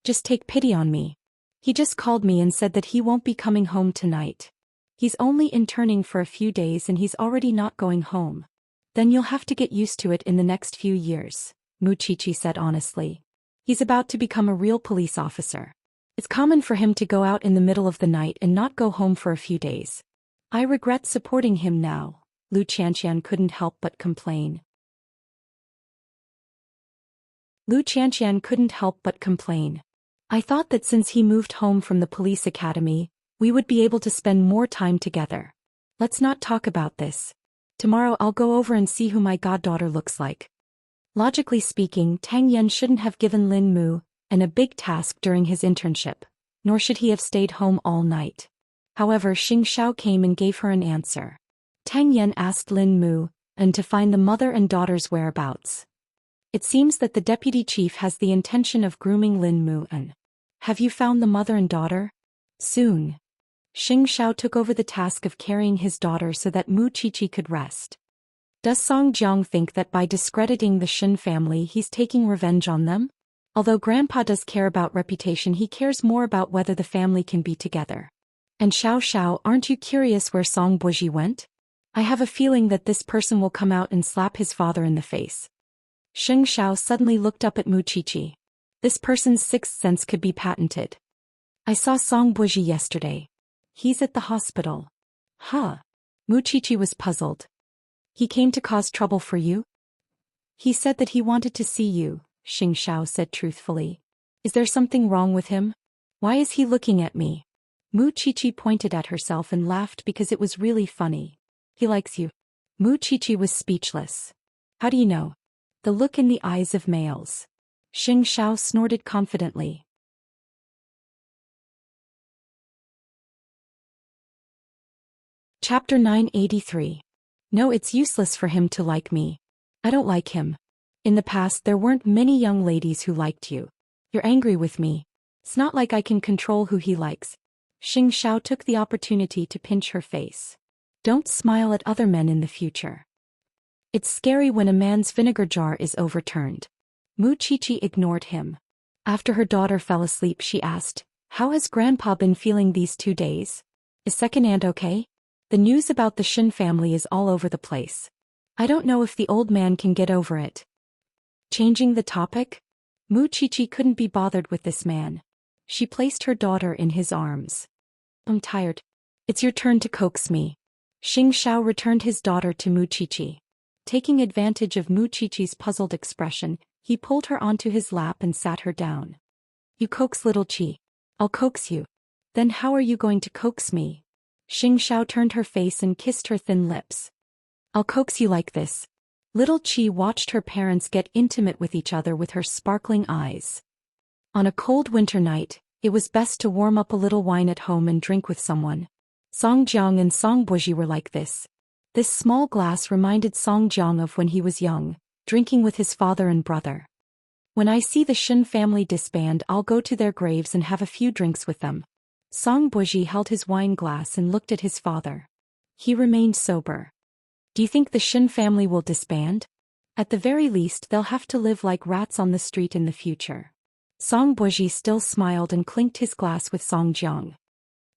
Just take pity on me. He just called me and said that he won't be coming home tonight. He's only interning for a few days and he's already not going home. Then you'll have to get used to it in the next few years, Mu Qiqi said honestly. He's about to become a real police officer. It's common for him to go out in the middle of the night and not go home for a few days. I regret supporting him now, Xianxia couldn't help but complain. Xianxia couldn't help but complain. I thought that since he moved home from the police academy, we would be able to spend more time together. Let's not talk about this. Tomorrow I'll go over and see who my goddaughter looks like. Logically speaking, Tang Yan shouldn't have given Lin Mu a big task during his internship, nor should he have stayed home all night. However, Xianxia came and gave her an answer. Tang Yan asked Lin Mu to find the mother and daughter's whereabouts. It seems that the deputy chief has the intention of grooming Lin Mu. Have you found the mother and daughter? Soon. Xianxia took over the task of carrying his daughter so that Mu Qiqi could rest. Does Song Jiang think that by discrediting the Xin family he's taking revenge on them? Although Grandpa does care about reputation, he cares more about whether the family can be together. And Xiao, aren't you curious where Song Buji went? I have a feeling that this person will come out and slap his father in the face. Xianxia suddenly looked up at Mu Qiqi. This person's sixth sense could be patented. I saw Song Buji yesterday. He's at the hospital. Huh. Mu Qiqi was puzzled. He came to cause trouble for you? He said that he wanted to see you, Xianxia said truthfully. Is there something wrong with him? Why is he looking at me? Mu Qiqi pointed at herself and laughed because it was really funny. He likes you. Mu Qiqi was speechless. How do you know? The look in the eyes of males. Xianxia snorted confidently. Chapter 983. No, it's useless for him to like me. I don't like him. In the past there weren't many young ladies who liked you. You're angry with me. It's not like I can control who he likes. Xianxia took the opportunity to pinch her face. Don't smile at other men in the future. It's scary when a man's vinegar jar is overturned. Mu Qiqi ignored him. After her daughter fell asleep, she asked, how has Grandpa been feeling these 2 days? Is second aunt okay? The news about the Xin family is all over the place. I don't know if the old man can get over it. Changing the topic? Mu Qiqi couldn't be bothered with this man. She placed her daughter in his arms. I'm tired. It's your turn to coax me. Xianxia returned his daughter to Mu Qiqi. Taking advantage of Mu Qiqi's puzzled expression, he pulled her onto his lap and sat her down. You coax little Qi. I'll coax you. Then how are you going to coax me? Xianxia turned her face and kissed her thin lips. I'll coax you like this. Little Qi watched her parents get intimate with each other with her sparkling eyes. On a cold winter night, it was best to warm up a little wine at home and drink with someone. Song Jiang and Song Buji were like this. This small glass reminded Song Jiang of when he was young, drinking with his father and brother. When I see the Xin family disband, I'll go to their graves and have a few drinks with them. Song Buji held his wine glass and looked at his father. He remained sober. Do you think the Xin family will disband? At the very least, they'll have to live like rats on the street in the future. Song Buji still smiled and clinked his glass with Song Jiang.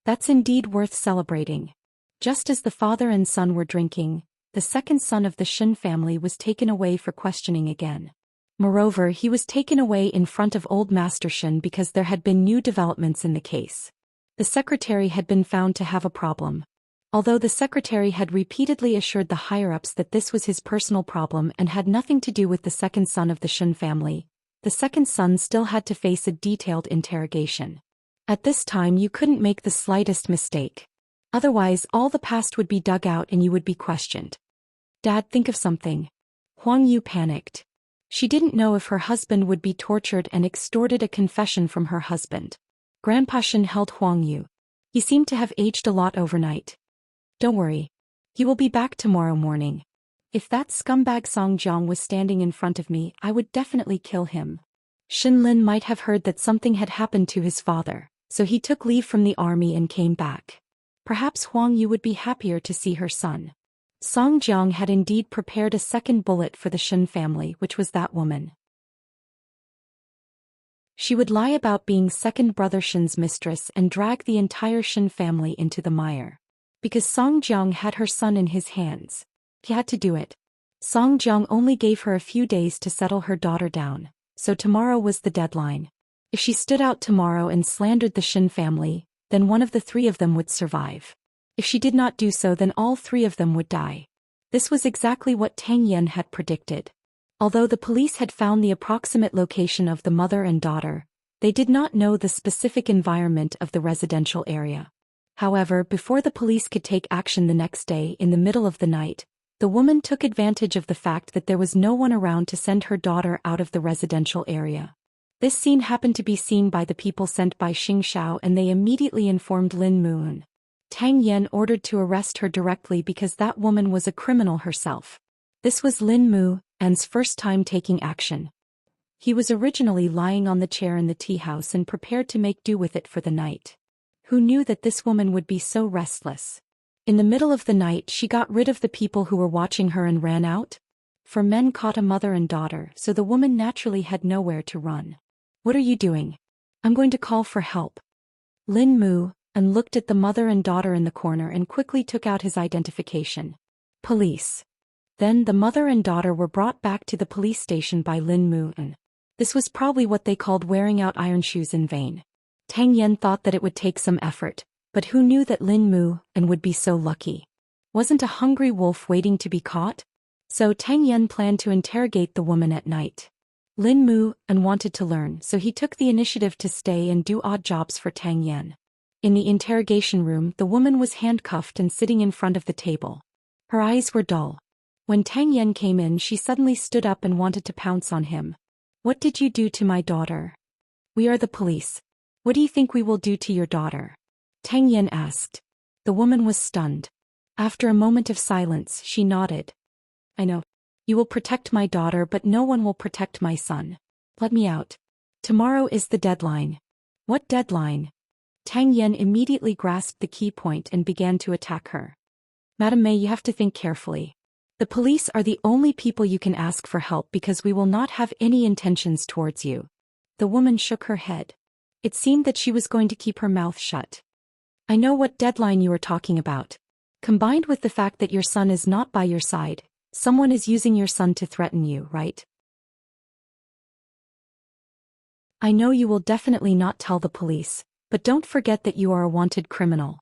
That's indeed worth celebrating. Just as the father and son were drinking, the second son of the Xin family was taken away for questioning again. Moreover, he was taken away in front of old Master Xin because there had been new developments in the case. The secretary had been found to have a problem. Although the secretary had repeatedly assured the higher-ups that this was his personal problem and had nothing to do with the second son of the Xin family, the second son still had to face a detailed interrogation. At this time you couldn't make the slightest mistake. Otherwise all the past would be dug out and you would be questioned. Dad, think of something. Huang Yu panicked. She didn't know if her husband would be tortured and extorted a confession from her husband. Grandpa Xin held Huang Yu. He seemed to have aged a lot overnight. Don't worry. He will be back tomorrow morning. If that scumbag Song Jiang was standing in front of me, I would definitely kill him. Xin Lin might have heard that something had happened to his father, So he took leave from the army and came back. Perhaps Huang Yu would be happier to see her son. Song Jiang had indeed prepared a second bullet for the Shen family, which was that woman. She would lie about being second brother Shen's mistress and drag the entire Shen family into the mire. Because Song Jiang had her son in his hands, he had to do it. Song Jiang only gave her a few days to settle her daughter down, so tomorrow was the deadline. If she stood out tomorrow and slandered the Shen family, then one of the three of them would survive. If she did not do so, then all three of them would die. This was exactly what Tang Yan had predicted. Although the police had found the approximate location of the mother and daughter, they did not know the specific environment of the residential area. However, before the police could take action the next day in the middle of the night, the woman took advantage of the fact that there was no one around to send her daughter out of the residential area. This scene happened to be seen by the people sent by Xianxia, and they immediately informed Lin Moon. Tang Yan ordered to arrest her directly because that woman was a criminal herself. This was Lin Mu's first time taking action. He was originally lying on the chair in the tea house and prepared to make do with it for the night. Who knew that this woman would be so restless? In the middle of the night she got rid of the people who were watching her and ran out. For men caught a mother and daughter, so the woman naturally had nowhere to run. "What are you doing?" "I'm going to call for help." Lin Mu looked at the mother and daughter in the corner and quickly took out his identification. "Police." Then the mother and daughter were brought back to the police station by Lin Mu. This was probably what they called wearing out iron shoes in vain. Tang Yan thought that it would take some effort, but who knew that Lin Mu would be so lucky? Wasn't a hungry wolf waiting to be caught? So Tang Yan planned to interrogate the woman at night. Lin Mu wanted to learn, so he took the initiative to stay and do odd jobs for Tang Yan. In the interrogation room, the woman was handcuffed and sitting in front of the table. Her eyes were dull. When Tang Yan came in, she suddenly stood up and wanted to pounce on him. "What did you do to my daughter?" "We are the police. What do you think we will do to your daughter?" Tang Yan asked. The woman was stunned. After a moment of silence, she nodded. "I know. You will protect my daughter, but no one will protect my son. Let me out. Tomorrow is the deadline." "What deadline?" Tang Yan immediately grasped the key point and began to attack her. "Madam May, you have to think carefully. The police are the only people you can ask for help because we will not have any intentions towards you." The woman shook her head. It seemed that she was going to keep her mouth shut. "I know what deadline you are talking about. Combined with the fact that your son is not by your side, someone is using your son to threaten you, right? I know you will definitely not tell the police, but don't forget that you are a wanted criminal.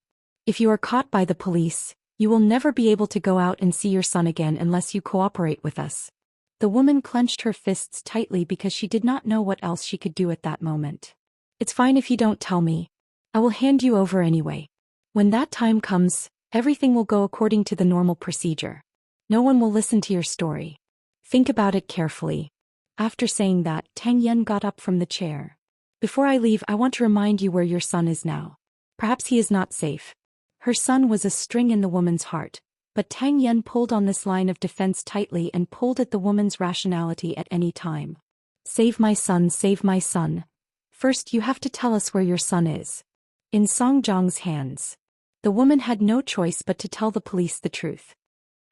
If you are caught by the police, you will never be able to go out and see your son again unless you cooperate with us." The woman clenched her fists tightly because she did not know what else she could do at that moment. "It's fine if you don't tell me. I will hand you over anyway. When that time comes, everything will go according to the normal procedure. No one will listen to your story. Think about it carefully." After saying that, Tang Yan got up from the chair. "Before I leave, I want to remind you where your son is now. Perhaps he is not safe." Her son was a string in the woman's heart, but Tang Yan pulled on this line of defense tightly and pulled at the woman's rationality at any time. "Save my son, save my son. First you have to tell us where your son is." In Song Jiang's hands. The woman had no choice but to tell the police the truth.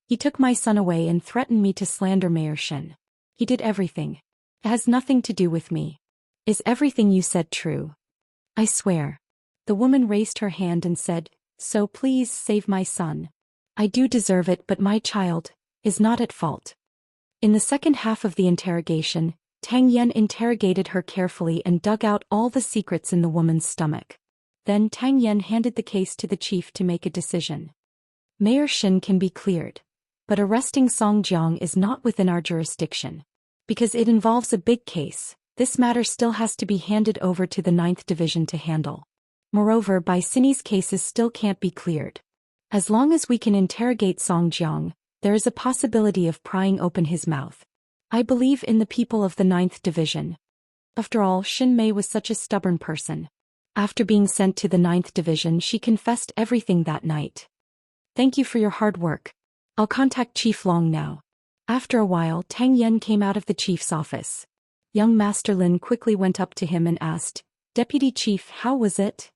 "He took my son away and threatened me to slander Mayor Shen. He did everything. It has nothing to do with me. Is everything you said true?" "I swear." The woman raised her hand and said, "So please save my son. I do deserve it, but my child is not at fault." In the second half of the interrogation, Tang Yan interrogated her carefully and dug out all the secrets in the woman's stomach. Then Tang Yan handed the case to the chief to make a decision. "Mayor Shen can be cleared, but arresting Song Jiang is not within our jurisdiction. Because it involves a big case, this matter still has to be handed over to the 9th Division to handle. Moreover, Bai Sini's cases still can't be cleared. As long as we can interrogate Song Jiang, there is a possibility of prying open his mouth. I believe in the people of the 9th Division." After all, Xin Mei was such a stubborn person. After being sent to the 9th Division, she confessed everything that night. "Thank you for your hard work. I'll contact Chief Long now." After a while, Tang Yan came out of the chief's office. Young Master Lin quickly went up to him and asked, Deputy Chief, how was it?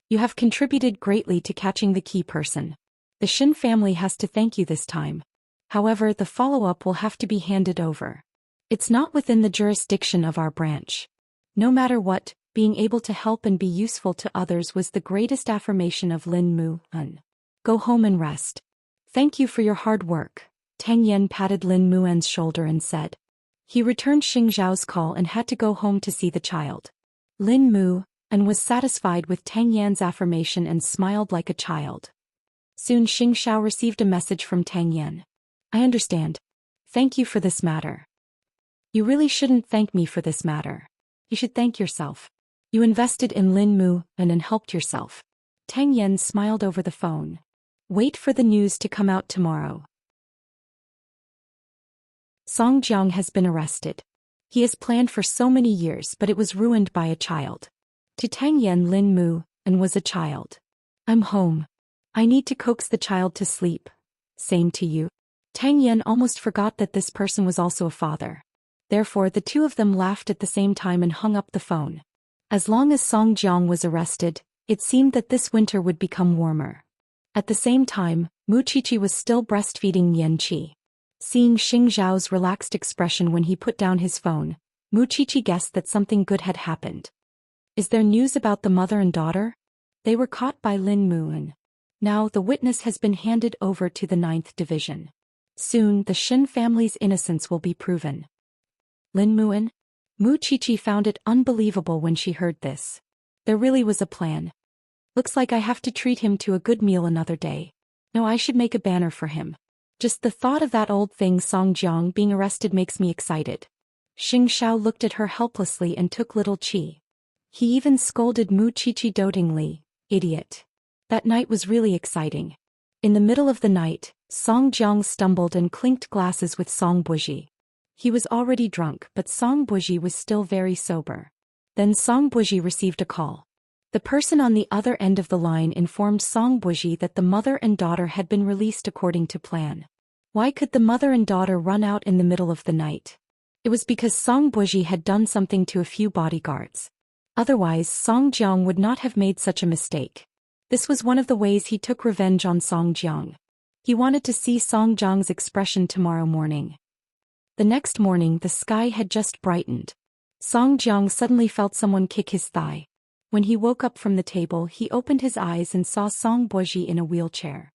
You have contributed greatly to catching the key person. The Xin family has to thank you this time. However, the follow-up will have to be handed over. It's not within the jurisdiction of our branch. No matter what, being able to help and be useful to others was the greatest affirmation of Lin Mu-en. Go home and rest. Thank you for your hard work. Tang Yan patted Lin Mu-en's shoulder and said. He returned Xing Zhao's call and had to go home to see the child. Lin Mu-en was satisfied with Tang Yan's affirmation and smiled like a child. Soon Xing Zhao received a message from Tang Yan. I understand. Thank you for this matter. You really shouldn't thank me for this matter. You should thank yourself. You invested in Lin Mu-en and helped yourself. Tang Yan smiled over the phone. Wait for the news to come out tomorrow. Song Jiang has been arrested. He has planned for so many years, but it was ruined by a child. To Tang Yan, Lin Mu-en was a child. I'm home. I need to coax the child to sleep. Same to you. Tang Yan almost forgot that this person was also a father. Therefore, the two of them laughed at the same time and hung up the phone. As long as Song Jiang was arrested, it seemed that this winter would become warmer. At the same time, Mu Qiqi was still breastfeeding Yan Qi. Seeing Xing Zhao's relaxed expression when he put down his phone, Mu Qiqi guessed that something good had happened. Is there news about the mother and daughter? They were caught by Lin Mu-en. Now the witness has been handed over to the 9th Division. Soon the Xin family's innocence will be proven. Lin Mu-en? Mu Qiqi found it unbelievable when she heard this. There really was a plan. Looks like I have to treat him to a good meal another day. No, I should make a banner for him. Just the thought of that old thing Song Jiang being arrested makes me excited. Xing Zhao looked at her helplessly and took little Qi. He even scolded Mu Qiqi dotingly, idiot. That night was really exciting. In the middle of the night, Song Jiang stumbled and clinked glasses with Song Buji. He was already drunk, but Song Buji was still very sober. Then Song Buji received a call. The person on the other end of the line informed Song Buji that the mother and daughter had been released according to plan. Why could the mother and daughter run out in the middle of the night? It was because Song Buji had done something to a few bodyguards. Otherwise, Song Jiang would not have made such a mistake. This was one of the ways he took revenge on Song Jiang. He wanted to see Song Jiang's expression tomorrow morning. The next morning, the sky had just brightened. Song Jiang suddenly felt someone kick his thigh. When he woke up from the table, he opened his eyes and saw Song Buji in a wheelchair.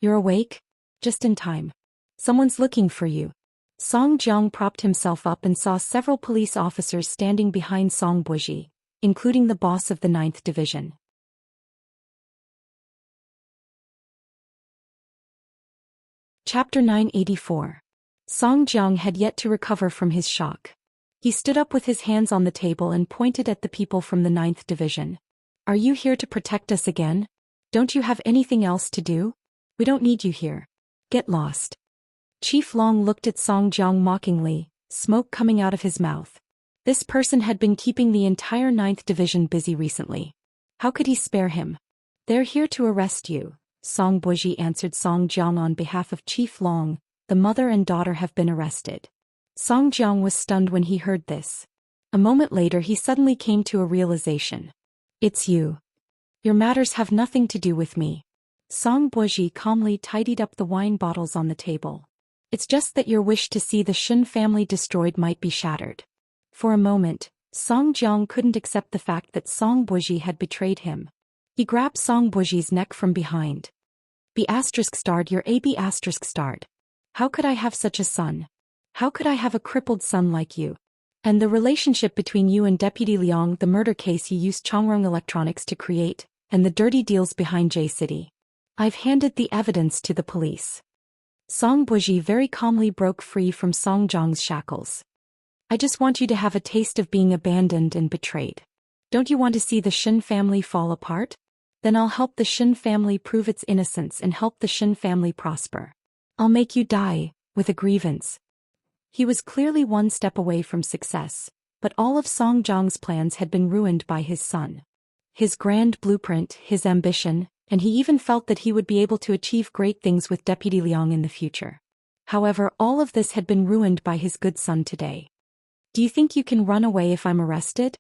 You're awake? Just in time. Someone's looking for you. Song Jiang propped himself up and saw several police officers standing behind Song Buji, including the boss of the 9th Division. Chapter 984. Song Jiang had yet to recover from his shock. He stood up with his hands on the table and pointed at the people from the 9th Division. Are you here to protect us again? Don't you have anything else to do? We don't need you here. Get lost. Chief Long looked at Song Jiang mockingly, smoke coming out of his mouth. This person had been keeping the entire 9th Division busy recently. How could he spare him? They're here to arrest you, Song Buji answered Song Jiang on behalf of Chief Long. The mother and daughter have been arrested. Song Jiang was stunned when he heard this. A moment later he suddenly came to a realization. It's you. Your matters have nothing to do with me. Song Buji calmly tidied up the wine bottles on the table. It's just that your wish to see the Xin family destroyed might be shattered. For a moment, Song Jiang couldn't accept the fact that Song Buji had betrayed him. He grabbed Song Buji's neck from behind. B*****, you're a B*****. How could I have such a son? How could I have a crippled son like you? And the relationship between you and Deputy Liang, the murder case you used Chongrong Electronics to create, and the dirty deals behind J-City. I've handed the evidence to the police. Song Buji very calmly broke free from Song Jiang's shackles. I just want you to have a taste of being abandoned and betrayed. Don't you want to see the Xin family fall apart? Then I'll help the Xin family prove its innocence and help the Xin family prosper. I'll make you die, with a grievance. He was clearly one step away from success, but all of Song Jiang's plans had been ruined by his son. His grand blueprint, his ambition, and he even felt that he would be able to achieve great things with Deputy Liang in the future. However, all of this had been ruined by his good son today. Do you think you can run away if I'm arrested?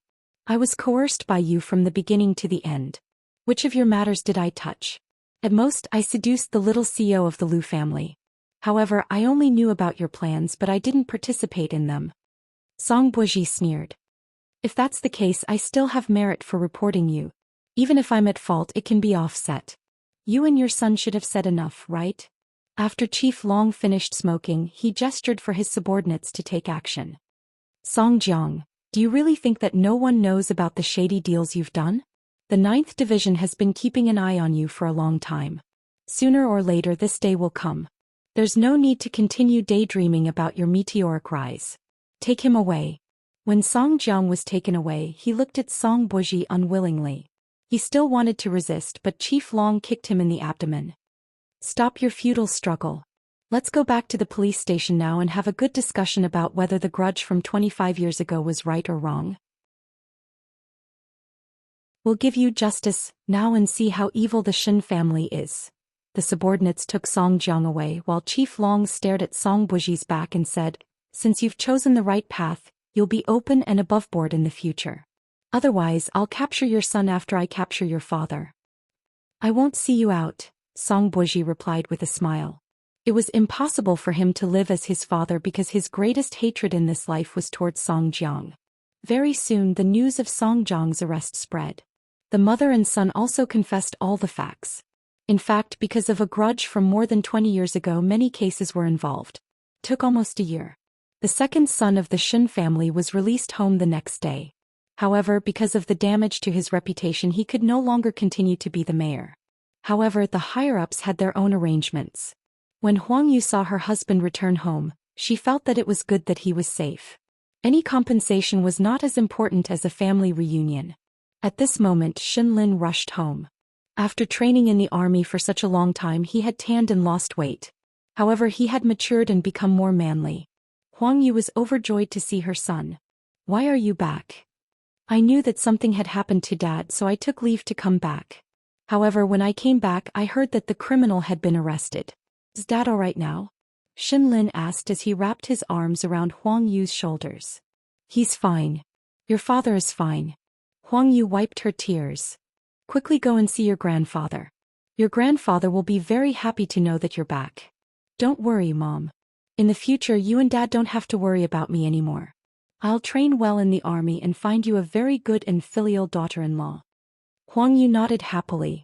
I was coerced by you from the beginning to the end. Which of your matters did I touch? At most, I seduced the little CEO of the Liu family. However, I only knew about your plans but I didn't participate in them. Song Buji sneered. If that's the case, I still have merit for reporting you. Even if I'm at fault, it can be offset. You and your son should have said enough, right? After Chief Long finished smoking, he gestured for his subordinates to take action. Song Jiang, do you really think that no one knows about the shady deals you've done? The 9th Division has been keeping an eye on you for a long time. Sooner or later this day will come. There's no need to continue daydreaming about your meteoric rise. Take him away. When Song Jiang was taken away, he looked at Song Buji unwillingly. He still wanted to resist, but Chief Long kicked him in the abdomen. Stop your futile struggle. Let's go back to the police station now and have a good discussion about whether the grudge from 25 years ago was right or wrong. We'll give you justice now and see how evil the Shin family is. The subordinates took Song Jiang away while Chief Long stared at Song Buji's back and said, since you've chosen the right path, you'll be open and above board in the future. Otherwise, I'll capture your son after I capture your father. I won't see you out, Song Buji replied with a smile. It was impossible for him to live as his father because his greatest hatred in this life was towards Song Jiang. Very soon the news of Song Jiang's arrest spread. The mother and son also confessed all the facts. In fact, because of a grudge from more than 20 years ago, many cases were involved. Took almost a year. The second son of the Shin family was released home the next day. However, because of the damage to his reputation, he could no longer continue to be the mayor. However, the higher-ups had their own arrangements. When Huang Yu saw her husband return home, she felt that it was good that he was safe. Any compensation was not as important as a family reunion. At this moment, Shin Lin rushed home. After training in the army for such a long time, he had tanned and lost weight. However, he had matured and become more manly. Huang Yu was overjoyed to see her son. Why are you back? I knew that something had happened to Dad, so I took leave to come back. However, when I came back, I heard that the criminal had been arrested. Is Dad all right now? Shin Lin asked as he wrapped his arms around Huang Yu's shoulders. He's fine. Your father is fine. Huang Yu wiped her tears. Quickly go and see your grandfather. Your grandfather will be very happy to know that you're back. Don't worry, Mom. In the future, you and Dad don't have to worry about me anymore. I'll train well in the army and find you a very good and filial daughter-in-law. Huang Yu nodded happily.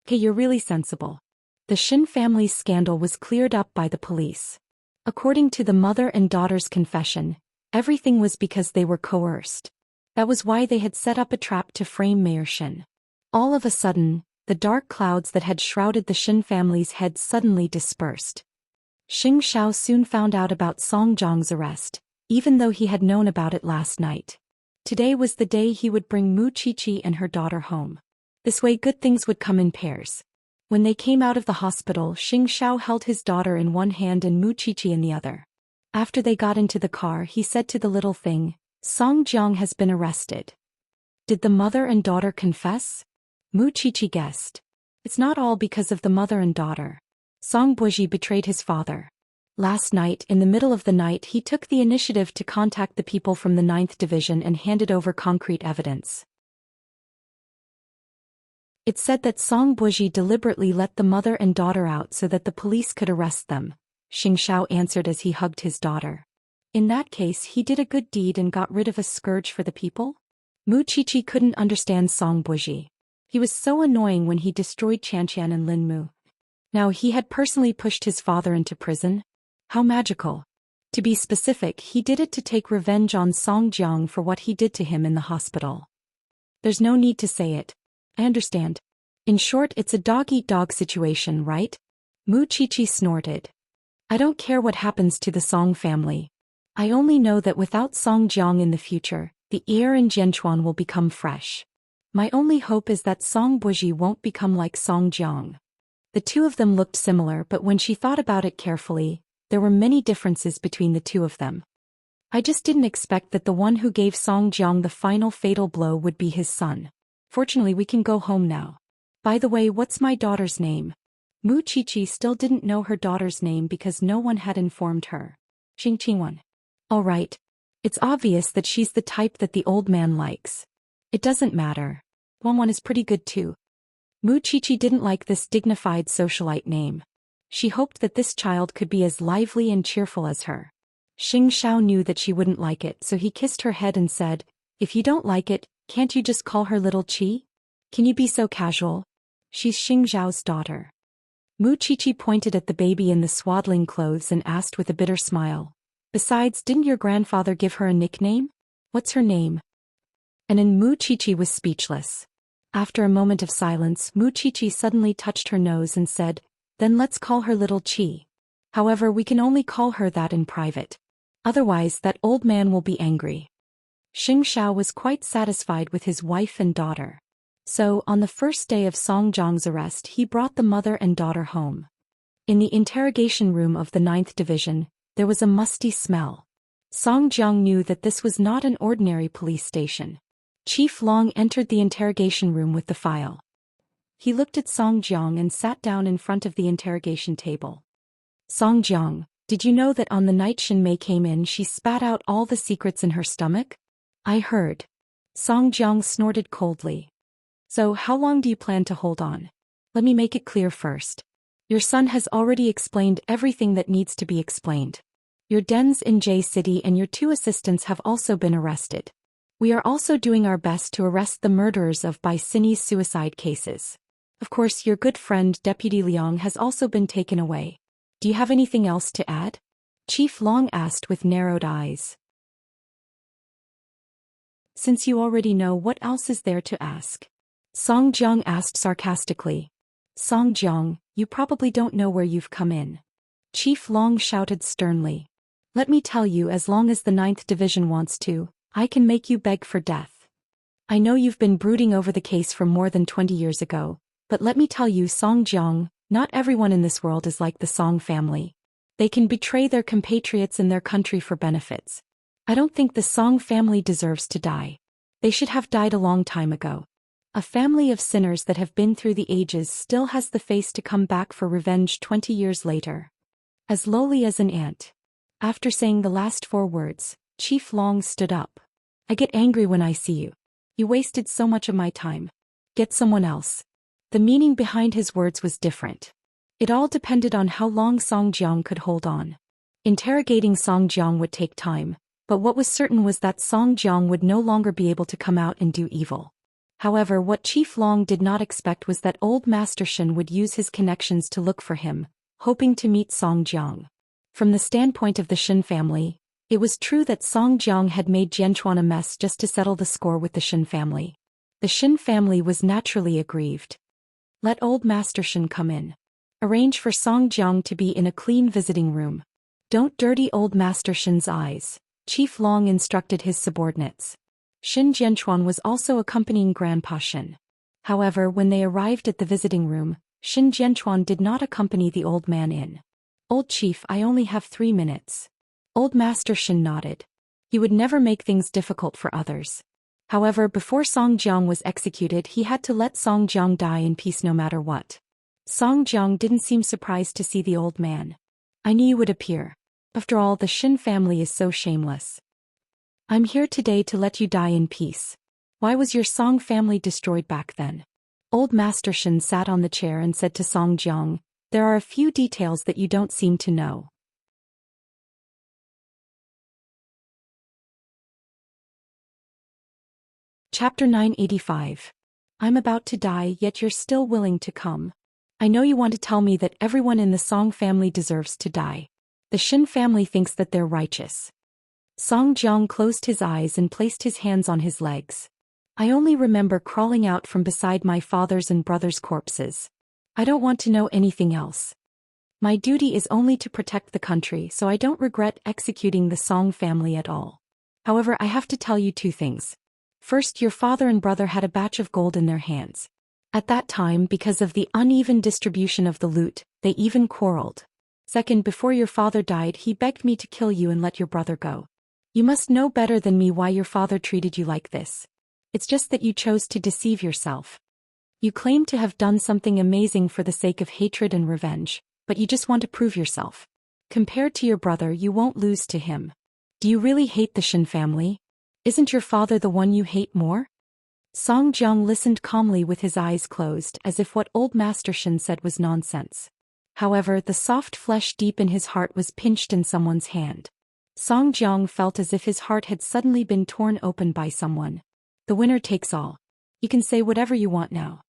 Okay, you're really sensible. The Shin family's scandal was cleared up by the police. According to the mother and daughter's confession, everything was because they were coerced. That was why they had set up a trap to frame Mayor Shin. All of a sudden, the dark clouds that had shrouded the Shin family's heads suddenly dispersed. Xing Xiao soon found out about Song Jiang's arrest, even though he had known about it last night. Today was the day he would bring Mu Qiqi and her daughter home. This way good things would come in pairs. When they came out of the hospital, Xing Xiao held his daughter in one hand and Mu Qiqi in the other. After they got into the car, he said to the little thing, Song Jiang has been arrested. Did the mother and daughter confess? Mu Qiqi guessed. It's not all because of the mother and daughter. Song Buji betrayed his father. Last night, in the middle of the night, he took the initiative to contact the people from the 9th Division and handed over concrete evidence. It said that Song Buji deliberately let the mother and daughter out so that the police could arrest them. Xing Xiao answered as he hugged his daughter. In that case, he did a good deed and got rid of a scourge for the people? Mu Qiqi couldn't understand Song Buji. He was so annoying when he destroyed Xianxia and Lin Mu. Now he had personally pushed his father into prison. How magical. To be specific, he did it to take revenge on Song Jiang for what he did to him in the hospital. There's no need to say it. I understand. In short, it's a dog-eat-dog situation, right? Mu Qiqi snorted. I don't care what happens to the Song family. I only know that without Song Jiang in the future, the air in Jianchuan will become fresh. My only hope is that Song Buji won't become like Song Jiang. The two of them looked similar, but when she thought about it carefully, there were many differences between the two of them. I just didn't expect that the one who gave Song Jiang the final fatal blow would be his son. Fortunately, we can go home now. By the way, what's my daughter's name? Mu Qiqi still didn't know her daughter's name because no one had informed her. Xingqingwan. All right. It's obvious that she's the type that the old man likes. It doesn't matter. One is pretty good too. Wuxia didn't like this dignified socialite name. She hoped that this child could be as lively and cheerful as her. Xianxia knew that she wouldn't like it, so he kissed her head and said, "If you don't like it, can't you just call her little Qi? Can you be so casual? She's Xianxiao's daughter." Wuxia pointed at the baby in the swaddling clothes and asked with a bitter smile, "Besides, didn't your grandfather give her a nickname? What's her name?" And Wuxia was speechless. After a moment of silence, Wuxia suddenly touched her nose and said, "Then let's call her little Qi. However, we can only call her that in private. Otherwise, that old man will be angry." Xianxia was quite satisfied with his wife and daughter. So, on the first day of Song Jiang's arrest, he brought the mother and daughter home. In the interrogation room of the 9th Division, there was a musty smell. Song Jiang knew that this was not an ordinary police station. Chief Long entered the interrogation room with the file. He looked at Song Jiang and sat down in front of the interrogation table. "Song Jiang, did you know that on the night Xin Mei came in she spat out all the secrets in her stomach?" "I heard." Song Jiang snorted coldly. "So how long do you plan to hold on? Let me make it clear first. Your son has already explained everything that needs to be explained. Your dens in J City and your 2 assistants have also been arrested. We are also doing our best to arrest the murderers of Bai Sini's suicide cases. Of course, your good friend Deputy Liang has also been taken away. Do you have anything else to add?" Chief Long asked with narrowed eyes. "Since you already know, what else is there to ask?" Song Jiang asked sarcastically. "Song Jiang, you probably don't know where you've come in." Chief Long shouted sternly. "Let me tell you, as long as the 9th Division wants to, I can make you beg for death. I know you've been brooding over the case from more than 20 years ago, but let me tell you, Song Jiang, not everyone in this world is like the Song family. They can betray their compatriots and their country for benefits. I don't think the Song family deserves to die. They should have died a long time ago. A family of sinners that have been through the ages still has the face to come back for revenge 20 years later. As lowly as an ant." After saying the last 4 words, Chief Long stood up. "I get angry when I see you. You wasted so much of my time. Get someone else." The meaning behind his words was different. It all depended on how long Song Jiang could hold on. Interrogating Song Jiang would take time, but what was certain was that Song Jiang would no longer be able to come out and do evil. However, what Chief Long did not expect was that old Master Shen would use his connections to look for him, hoping to meet Song Jiang. From the standpoint of the Shen family, it was true that Song Jiang had made Jianchuan a mess just to settle the score with the Shen family. The Shen family was naturally aggrieved. "Let old Master Shen come in. Arrange for Song Jiang to be in a clean visiting room. Don't dirty old Master Shen's eyes," Chief Long instructed his subordinates. Shen Jianchuan was also accompanying Grandpa Shen. However, when they arrived at the visiting room, Shen Jianchuan did not accompany the old man in. "Old Chief, I only have 3 minutes." Old Master Shen nodded. He would never make things difficult for others. However, before Song Jiang was executed, he had to let Song Jiang die in peace no matter what. Song Jiang didn't seem surprised to see the old man. "I knew you would appear. After all, the Shen family is so shameless. I'm here today to let you die in peace. Why was your Song family destroyed back then?" Old Master Shen sat on the chair and said to Song Jiang, "There are a few details that you don't seem to know." Chapter 985. I'm about to die, yet you're still willing to come. I know you want to tell me that everyone in the Song family deserves to die. The Shen family thinks that they're righteous. Song Jiang closed his eyes and placed his hands on his legs. I only remember crawling out from beside my father's and brother's corpses. I don't want to know anything else. My duty is only to protect the country, so I don't regret executing the Song family at all. However, I have to tell you 2 things. First, your father and brother had a batch of gold in their hands. At that time, because of the uneven distribution of the loot, they even quarreled. Second, before your father died, he begged me to kill you and let your brother go. You must know better than me why your father treated you like this. It's just that you chose to deceive yourself. You claim to have done something amazing for the sake of hatred and revenge, but you just want to prove yourself. Compared to your brother, you won't lose to him. Do you really hate the Shen family? Isn't your father the one you hate more? Song Jiang listened calmly with his eyes closed as if what old Master Shin said was nonsense. However, the soft flesh deep in his heart was pinched in someone's hand. Song Jiang felt as if his heart had suddenly been torn open by someone. The winner takes all. You can say whatever you want now.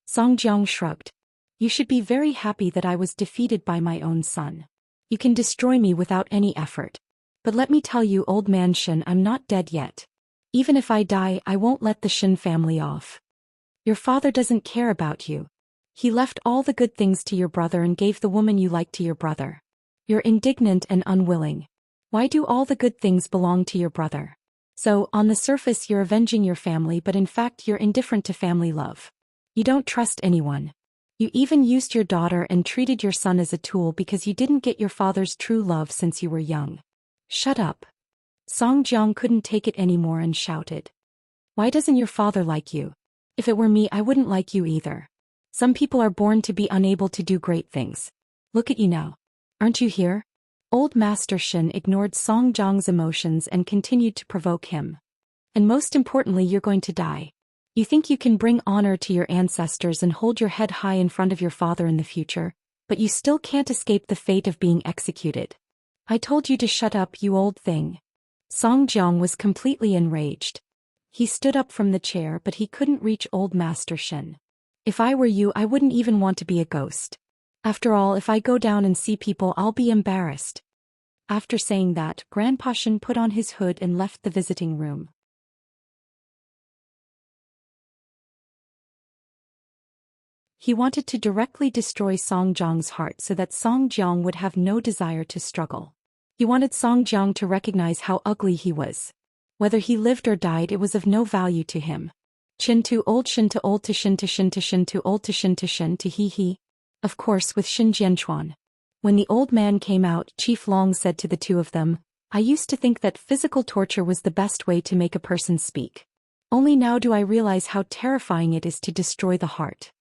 Song Jiang shrugged. You should be very happy that I was defeated by my own son. You can destroy me without any effort. But let me tell you, old man Shin, I'm not dead yet. Even if I die, I won't let the Shin family off. Your father doesn't care about you. He left all the good things to your brother and gave the woman you like to your brother. You're indignant and unwilling. Why do all the good things belong to your brother? So, on the surface you're avenging your family, but in fact you're indifferent to family love. You don't trust anyone. You even used your daughter and treated your son as a tool because you didn't get your father's true love since you were young. Shut up. Song Jiang couldn't take it anymore and shouted. Why doesn't your father like you? If it were me, I wouldn't like you either. Some people are born to be unable to do great things. Look at you now. Aren't you here? Old Master Shin ignored Song Jiang's emotions and continued to provoke him. And most importantly, you're going to die. You think you can bring honor to your ancestors and hold your head high in front of your father in the future, but you still can't escape the fate of being executed. I told you to shut up, you old thing. Song Jiang was completely enraged. He stood up from the chair, but he couldn't reach old Master Shin. If I were you, I wouldn't even want to be a ghost. After all, if I go down and see people, I'll be embarrassed. After saying that, Grandpa Shin put on his hood and left the visiting room. He wanted to directly destroy Song Jiang's heart so that Song Jiang would have no desire to struggle. He wanted Song Jiang to recognize how ugly he was. Whether he lived or died, it was of no value to him. Shin to old, Shin to old, to Shin to Shin to Shin to old, to Shin to Shin to he. Of course, with Shin Jianchuan. When the old man came out, Chief Long said to the two of them, I used to think that physical torture was the best way to make a person speak. Only now do I realize how terrifying it is to destroy the heart.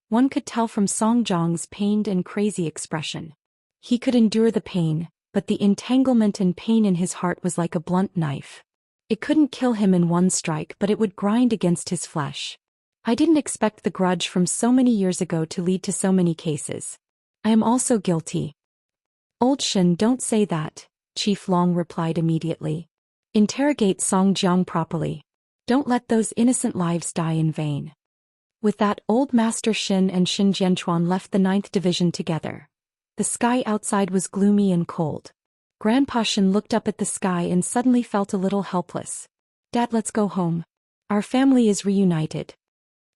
One could tell from Song Jiang's pained and crazy expression. He could endure the pain, but the entanglement and pain in his heart was like a blunt knife. It couldn't kill him in one strike, but it would grind against his flesh. I didn't expect the grudge from so many years ago to lead to so many cases. I am also guilty. Old Shin, don't say that, Chief Long replied immediately. Interrogate Song Jiang properly. Don't let those innocent lives die in vain. With that, old Master Shin and Shin Jianchuan left the 9th Division together. The sky outside was gloomy and cold. Grandpa Shin looked up at the sky and suddenly felt a little helpless. Dad, let's go home. Our family is reunited.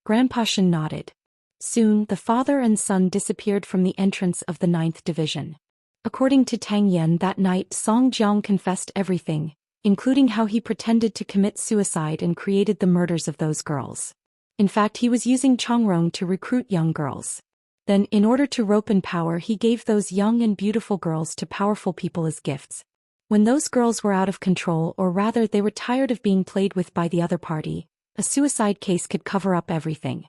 Grandpa Shin nodded. Soon, the father and son disappeared from the entrance of the 9th Division. According to Tang Yen, that night Song Jiang confessed everything, including how he pretended to commit suicide and created the murders of those girls. In fact, he was using Chongrong to recruit young girls. Then, in order to rope in power, he gave those young and beautiful girls to powerful people as gifts. When those girls were out of control, or rather they were tired of being played with by the other party, a suicide case could cover up everything.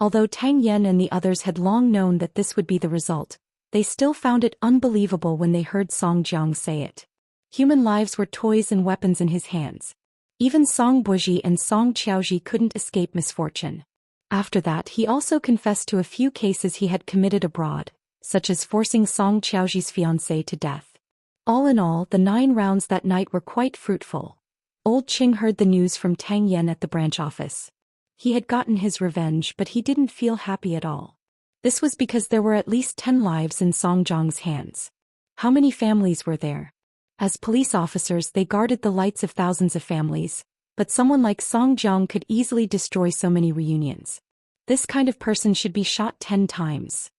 Although Tang Yen and the others had long known that this would be the result, they still found it unbelievable when they heard Song Jiang say it. Human lives were toys and weapons in his hands. Even Song Buji and Song Qiaoji couldn't escape misfortune. After that, he also confessed to a few cases he had committed abroad, such as forcing Song Qiaoji's fiancée to death. All in all, the 9 rounds that night were quite fruitful. Old Qing heard the news from Tang Yen at the branch office. He had gotten his revenge, but he didn't feel happy at all. This was because there were at least 10 lives in Song Jiang's hands. How many families were there? As police officers, they guarded the lights of thousands of families, but someone like Song Jiang could easily destroy so many reunions. This kind of person should be shot 10 times.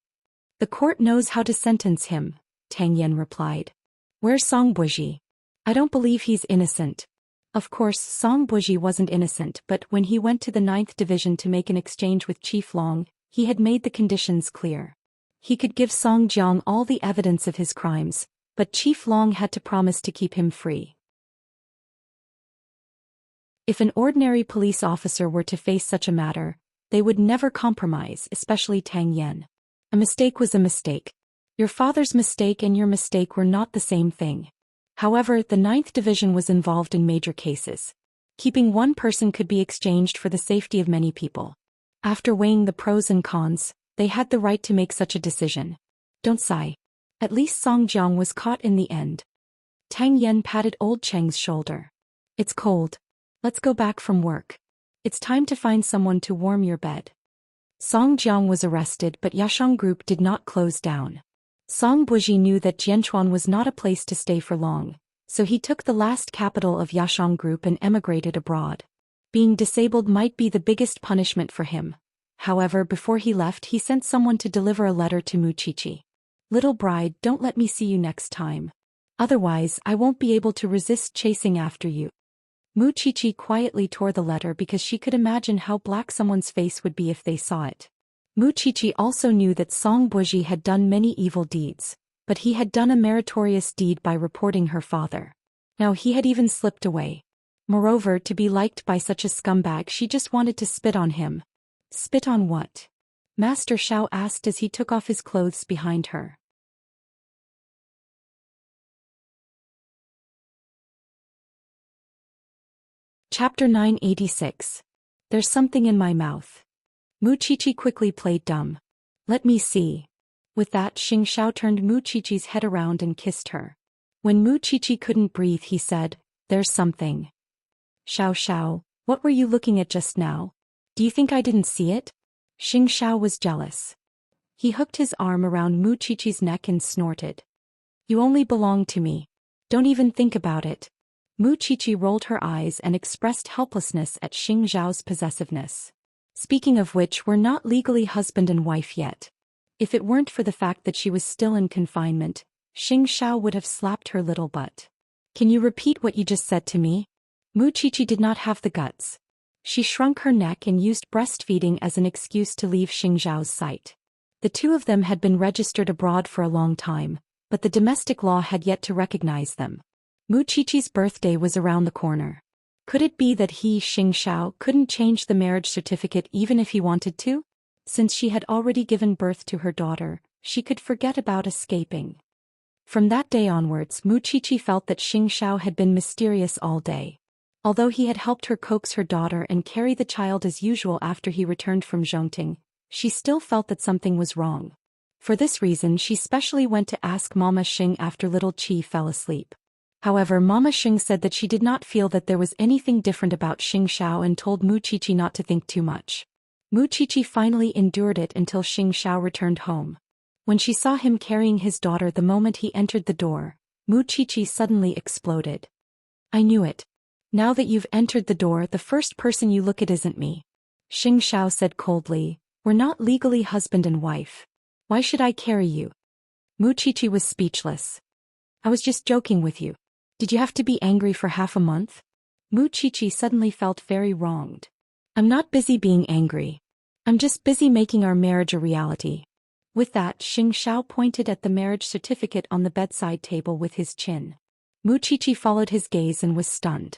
The court knows how to sentence him, Tang Yen replied. Where's Song Buji? I don't believe he's innocent. Of course, Song Buji wasn't innocent, but when he went to the 9th Division to make an exchange with Chief Long, he had made the conditions clear. He could give Song Jiang all the evidence of his crimes, but Chief Long had to promise to keep him free. If an ordinary police officer were to face such a matter, they would never compromise, especially Tang Yen. A mistake was a mistake. Your father's mistake and your mistake were not the same thing. However, the 9th Division was involved in major cases. Keeping one person could be exchanged for the safety of many people. After weighing the pros and cons, they had the right to make such a decision. Don't sigh. At least Song Jiang was caught in the end. Tang Yen patted old Cheng's shoulder. It's cold. Let's go back from work. It's time to find someone to warm your bed. Song Jiang was arrested, but Yashang Group did not close down. Song Buji knew that Jianchuan was not a place to stay for long, so he took the last capital of Yashang Group and emigrated abroad. Being disabled might be the biggest punishment for him. However, before he left, he sent someone to deliver a letter to Mu Qiqi. Little bride, don't let me see you next time. Otherwise, I won't be able to resist chasing after you. Mu Qiqi quietly tore the letter because she could imagine how black someone's face would be if they saw it. Mu Qiqi also knew that Song Buji had done many evil deeds, but he had done a meritorious deed by reporting her father. Now he had even slipped away. Moreover, to be liked by such a scumbag, she just wanted to spit on him. Spit on what? Master Xiao asked as he took off his clothes behind her. Chapter 986. There's something in my mouth. Mu Qiqi quickly played dumb. Let me see. With that, Xianxia turned Mu Qiqi's head around and kissed her. When Mu Qiqi couldn't breathe, he said, "There's something." Xiao, what were you looking at just now? Do you think I didn't see it? Xianxia was jealous. He hooked his arm around Mu Qiqi's neck and snorted. You only belong to me. Don't even think about it. Mu Qiqi rolled her eyes and expressed helplessness at Xianxia's possessiveness. Speaking of which, we're not legally husband and wife yet. If it weren't for the fact that she was still in confinement, Xianxia would have slapped her little butt. Can you repeat what you just said to me? Mu Qiqi did not have the guts. She shrunk her neck and used breastfeeding as an excuse to leave Xianxia's sight. The two of them had been registered abroad for a long time, but the domestic law had yet to recognize them. Mu Qiqi's birthday was around the corner. Could it be that he, Xianxia, couldn't change the marriage certificate even if he wanted to? Since she had already given birth to her daughter, she could forget about escaping. From that day onwards, Mu Qiqi felt that Xianxia had been mysterious all day. Although he had helped her coax her daughter and carry the child as usual after he returned from Zhongting, she still felt that something was wrong. For this reason, she specially went to ask Mama Xing after little Qi fell asleep. However, Mama Xing said that she did not feel that there was anything different about Xianxia and told Mu Qiqi not to think too much. Mu Qiqi finally endured it until Xianxia returned home. When she saw him carrying his daughter the moment he entered the door, Mu Qiqi suddenly exploded. I knew it. Now that you've entered the door, the first person you look at isn't me. Xianxia said coldly, we're not legally husband and wife. Why should I carry you? Mu Qiqi was speechless. I was just joking with you. Did you have to be angry for half a month? Mu Qiqi suddenly felt very wronged. I'm not busy being angry. I'm just busy making our marriage a reality. With that, Xianxia pointed at the marriage certificate on the bedside table with his chin. Mu Qiqi followed his gaze and was stunned.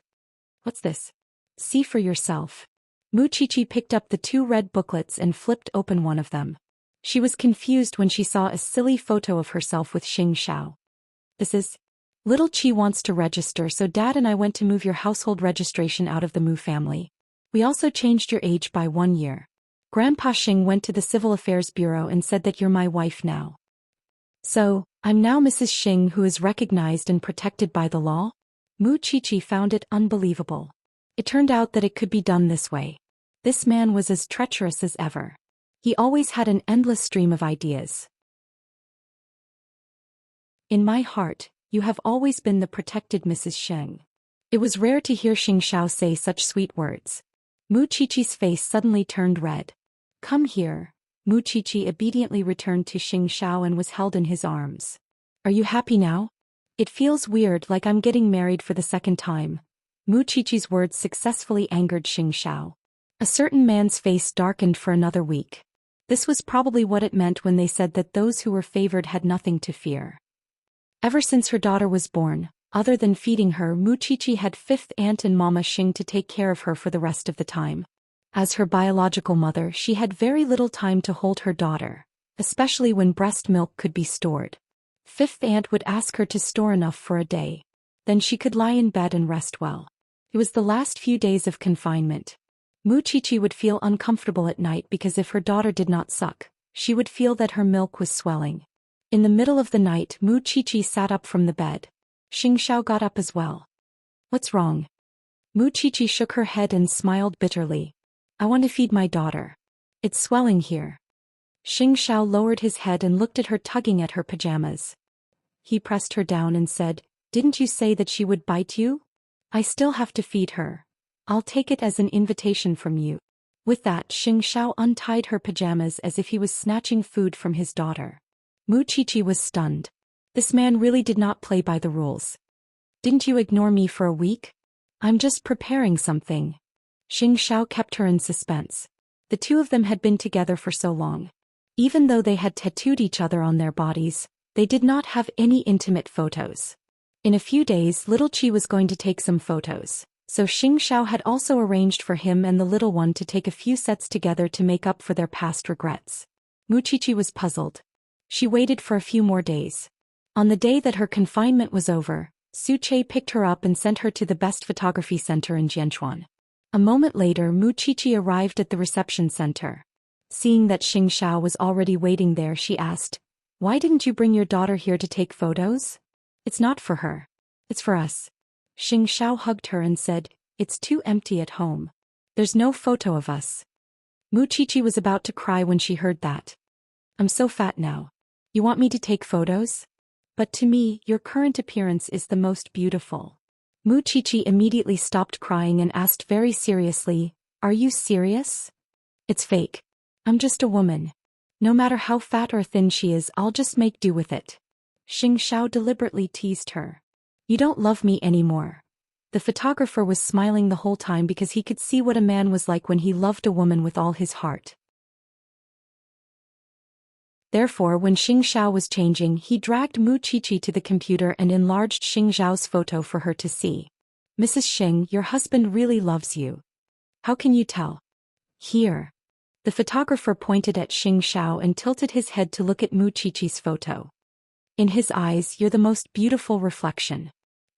What's this? See for yourself. Mu Qiqi picked up the two red booklets and flipped open one of them. She was confused when she saw a silly photo of herself with Xianxia. This is... Little Qi wants to register, so Dad and I went to move your household registration out of the Mu family. We also changed your age by 1 year. Grandpa Xing went to the Civil Affairs Bureau and said that you're my wife now. So, I'm now Mrs. Xing, who is recognized and protected by the law? Mu Qiqi found it unbelievable. It turned out that it could be done this way. This man was as treacherous as ever. He always had an endless stream of ideas. In my heart, you have always been the protected Mrs. Xing. It was rare to hear Xianxia say such sweet words. Mu Qiqi's face suddenly turned red. Come here. Mu Qiqi obediently returned to Xianxia and was held in his arms. Are you happy now? It feels weird, like I'm getting married for the second time. Mu Qiqi's words successfully angered Xianxia. A certain man's face darkened for another week. This was probably what it meant when they said that those who were favored had nothing to fear. Ever since her daughter was born, other than feeding her, Mu Qiqi had fifth aunt and Mama Xing to take care of her for the rest of the time. As her biological mother, she had very little time to hold her daughter, especially when breast milk could be stored. Fifth aunt would ask her to store enough for a day. Then she could lie in bed and rest well. It was the last few days of confinement. Muchichi would feel uncomfortable at night because if her daughter did not suck, she would feel that her milk was swelling. In the middle of the night, Muchichi sat up from the bed. Xianxia got up as well. What's wrong? Muchichi shook her head and smiled bitterly. I want to feed my daughter. It's swelling here. Xianxia lowered his head and looked at her, tugging at her pajamas. He pressed her down and said, "Didn't you say that she would bite you? I still have to feed her. I'll take it as an invitation from you." With that, Xianxia untied her pajamas as if he was snatching food from his daughter. Muchichi was stunned. This man really did not play by the rules. Didn't you ignore me for a week? I'm just preparing something. Xianxia kept her in suspense. The two of them had been together for so long. Even though they had tattooed each other on their bodies, they did not have any intimate photos. In a few days, little Chi was going to take some photos, so Xianxia had also arranged for him and the little one to take a few sets together to make up for their past regrets. Muchichi was puzzled. She waited for a few more days. On the day that her confinement was over, Suche picked her up and sent her to the best photography center in Jianchuan. A moment later, Muchichi arrived at the reception center. Seeing that Xianxia was already waiting there, she asked, "Why didn't you bring your daughter here to take photos?" "It's not for her. It's for us." Xianxia hugged her and said, "It's too empty at home. There's no photo of us." Muchichi was about to cry when she heard that. "I'm so fat now. You want me to take photos? But to me, your current appearance is the most beautiful." Muchichi immediately stopped crying and asked very seriously, "Are you serious?" "It's fake. I'm just a woman. No matter how fat or thin she is, I'll just make do with it." Xianxia deliberately teased her. "You don't love me anymore." The photographer was smiling the whole time because he could see what a man was like when he loved a woman with all his heart. Therefore, when Xianxia was changing, he dragged Muchichi to the computer and enlarged Xingzhao's photo for her to see. "Mrs. Xing, your husband really loves you. How can you tell?" "Here." The photographer pointed at Xingzhao and tilted his head to look at Muchichi's photo. "In his eyes, you're the most beautiful reflection."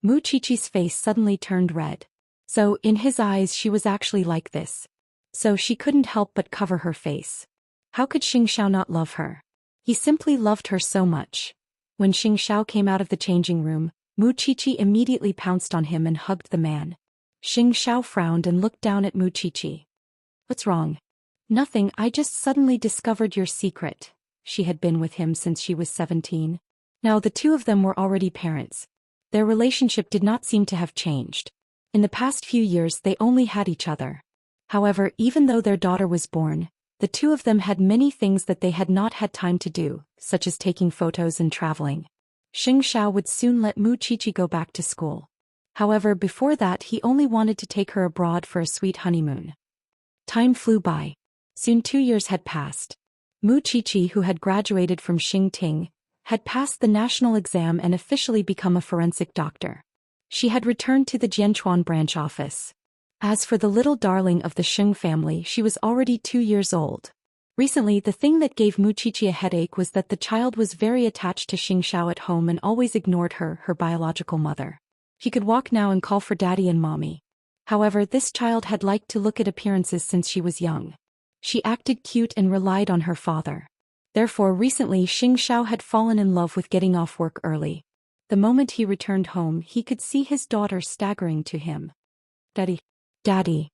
Muchichi's face suddenly turned red. So, in his eyes, she was actually like this. So she couldn't help but cover her face. How could Xingzhao not love her? He simply loved her so much. When Xingzhao came out of the changing room, Muchichi immediately pounced on him and hugged the man. Xingzhao frowned and looked down at Muchichi. "What's wrong?" "Nothing, I just suddenly discovered your secret." She had been with him since she was 17. Now the two of them were already parents. Their relationship did not seem to have changed. In the past few years they only had each other. However, even though their daughter was born, the two of them had many things that they had not had time to do, such as taking photos and traveling. Xingzhao would soon let Muchichi go back to school. However, before that he only wanted to take her abroad for a sweet honeymoon. Time flew by. Soon 2 years had passed. Muchichi, who had graduated from Xingting, had passed the national exam and officially become a forensic doctor. She had returned to the Jianchuan branch office. As for the little darling of the Sheng family, she was already 2 years old. Recently, the thing that gave Muchichi a headache was that the child was very attached to Xingzhao at home and always ignored her biological mother. He could walk now and call for daddy and mommy. However, this child had liked to look at appearances since she was young. She acted cute and relied on her father. Therefore, recently Xingzhao had fallen in love with getting off work early. The moment he returned home, he could see his daughter staggering to him. "Daddy. Daddy."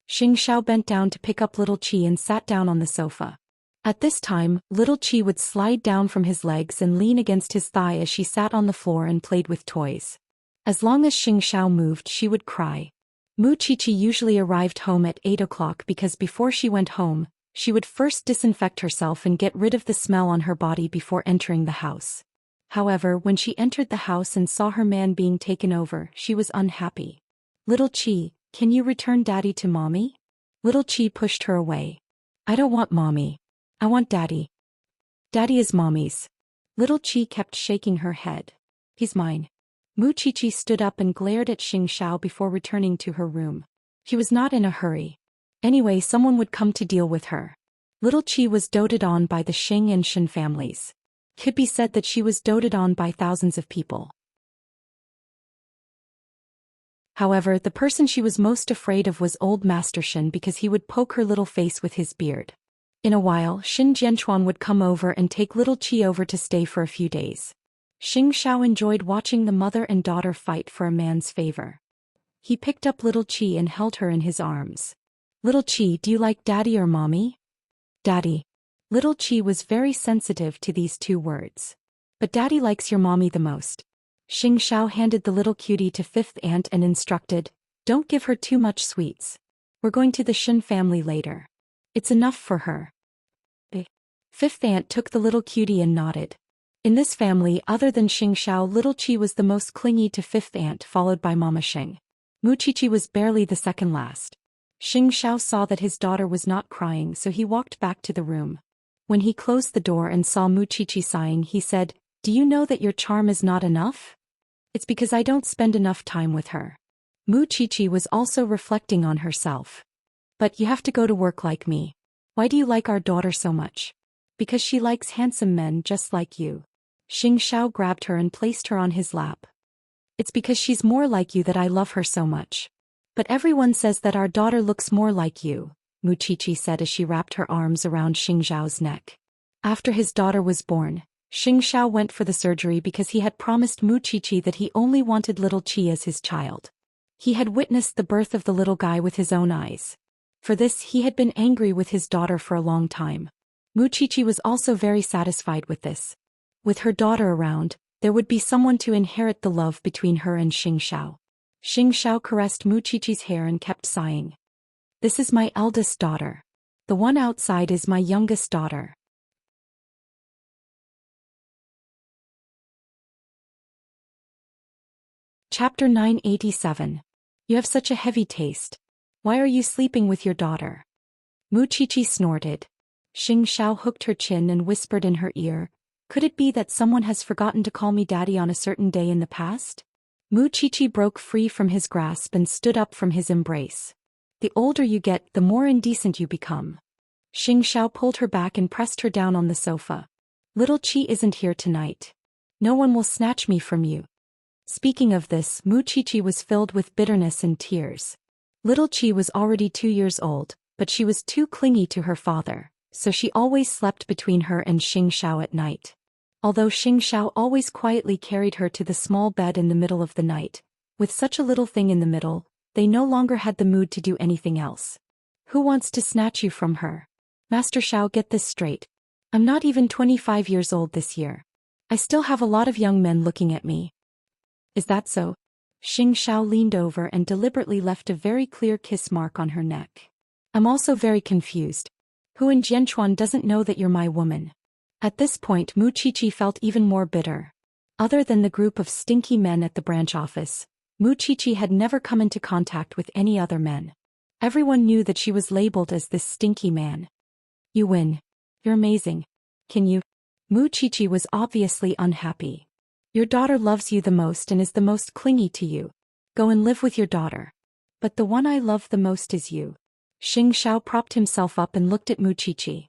Xingzhao bent down to pick up little Chi and sat down on the sofa. At this time, little Chi would slide down from his legs and lean against his thigh as she sat on the floor and played with toys. As long as Xingzhao moved, she would cry. Muchichi usually arrived home at 8 o'clock because before she went home, she would first disinfect herself and get rid of the smell on her body before entering the house. However, when she entered the house and saw her man being taken over, she was unhappy. "Little Chi, can you return daddy to mommy?" Little Chi pushed her away. "I don't want mommy. I want daddy. Daddy is mommy's." Little Chi kept shaking her head. "He's mine." Muchichi stood up and glared at Xingzhao before returning to her room. He was not in a hurry. Anyway, someone would come to deal with her. Little Chi was doted on by the Sheng and Shen families. It could be said that she was doted on by thousands of people. However, the person she was most afraid of was old Master Shin because he would poke her little face with his beard. In a while, Shin Jianchuan would come over and take little Qi over to stay for a few days. Xianxia enjoyed watching the mother and daughter fight for a man's favor. He picked up little Qi and held her in his arms. Little Qi, do you like daddy or mommy? Daddy. Little Qi was very sensitive to these two words. But daddy likes your mommy the most. Xianxia handed the little cutie to fifth aunt and instructed, don't give her too much sweets. We're going to the Shin family later. It's enough for her. The fifth aunt took the little cutie and nodded. In this family, other than Xianxia, little Qi was the most clingy to fifth aunt, followed by Mama Xing. Muqiqi was barely the second last. Xianxia saw that his daughter was not crying, so he walked back to the room. When he closed the door and saw Muqiqi sighing, he said, do you know that your charm is not enough? It's because I don't spend enough time with her. Muqiqi was also reflecting on herself. But you have to go to work like me. Why do you like our daughter so much? Because she likes handsome men just like you. Xianxia grabbed her and placed her on his lap. It's because she's more like you that I love her so much. But everyone says that our daughter looks more like you, Muqiqi said as she wrapped her arms around Xianxiao's neck. After his daughter was born, Xianxia went for the surgery because he had promised Muqiqi that he only wanted little Qi as his child. He had witnessed the birth of the little guy with his own eyes. For this, he had been angry with his daughter for a long time. Muqiqi was also very satisfied with this. With her daughter around, there would be someone to inherit the love between her and Xianxia. Xianxia caressed Muqiqi's hair and kept sighing. This is my eldest daughter. The one outside is my youngest daughter. Chapter 987. You have such a heavy taste. Why are you sleeping with your daughter? Muqiqi snorted. Xianxia hooked her chin and whispered in her ear, could it be that someone has forgotten to call me daddy on a certain day in the past? Muqiqi broke free from his grasp and stood up from his embrace. The older you get, the more indecent you become. Xianxia pulled her back and pressed her down on the sofa. Little Qi isn't here tonight. No one will snatch me from you. Speaking of this, Muqiqi was filled with bitterness and tears. Little Qi was already 2 years old, but she was too clingy to her father, so she always slept between her and Xianxia at night. Although Xianxia always quietly carried her to the small bed in the middle of the night, with such a little thing in the middle, they no longer had the mood to do anything else. Who wants to snatch you from her? Master Xiao, get this straight. I'm not even 25 years old this year. I still have a lot of young men looking at me. Is that so? Xianxia leaned over and deliberately left a very clear kiss mark on her neck. I'm also very confused. Who in Jianchuan doesn't know that you're my woman? At this point, Muqiqi felt even more bitter. Other than the group of stinky men at the branch office, Muqiqi had never come into contact with any other men. Everyone knew that she was labeled as this stinky man. You win. You're amazing. Can you? Muqiqi was obviously unhappy. Your daughter loves you the most and is the most clingy to you. Go and live with your daughter. But the one I love the most is you. Xianxia propped himself up and looked at Muqiqi.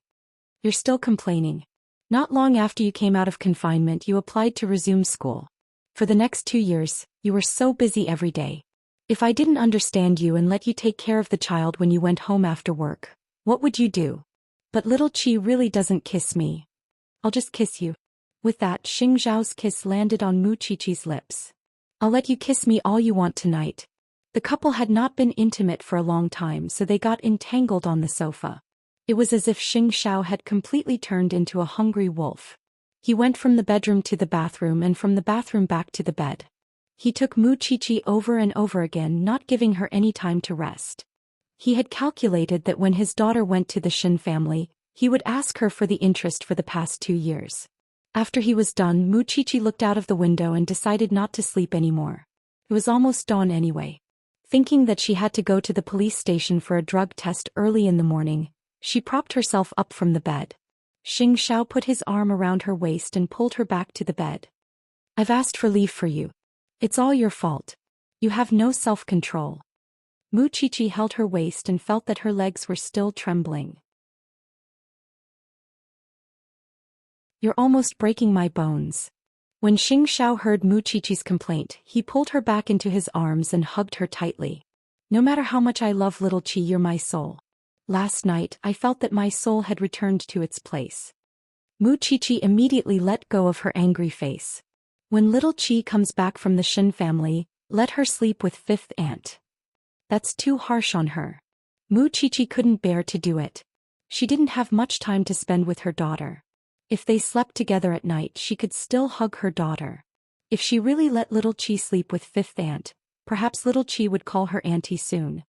You're still complaining. Not long after you came out of confinement, you applied to resume school. For the next 2 years, you were so busy every day. If I didn't understand you and let you take care of the child when you went home after work, what would you do? But little Qi really doesn't kiss me. I'll just kiss you. With that, Xianxiao's kiss landed on Muqiqi's lips. I'll let you kiss me all you want tonight. The couple had not been intimate for a long time, so they got entangled on the sofa. It was as if Xianxia had completely turned into a hungry wolf. He went from the bedroom to the bathroom and from the bathroom back to the bed. He took Muqiqi over and over again, not giving her any time to rest. He had calculated that when his daughter went to the Shin family, he would ask her for the interest for the past 2 years. After he was done, Muqiqi looked out of the window and decided not to sleep anymore. It was almost dawn anyway. Thinking that she had to go to the police station for a drug test early in the morning, she propped herself up from the bed. Xianxia put his arm around her waist and pulled her back to the bed. I've asked for leave for you. It's all your fault. You have no self-control. Muqiqi held her waist and felt that her legs were still trembling. You're almost breaking my bones. When Xianxia heard Muqiqi's complaint, he pulled her back into his arms and hugged her tightly. No matter how much I love little Qi, you're my soul. Last night, I felt that my soul had returned to its place. Muqiqi immediately let go of her angry face. When little Qi comes back from the Shen family, let her sleep with fifth aunt. That's too harsh on her. Muqiqi couldn't bear to do it. She didn't have much time to spend with her daughter. If they slept together at night, she could still hug her daughter. If she really let little Qi sleep with fifth aunt, perhaps little Qi would call her auntie soon.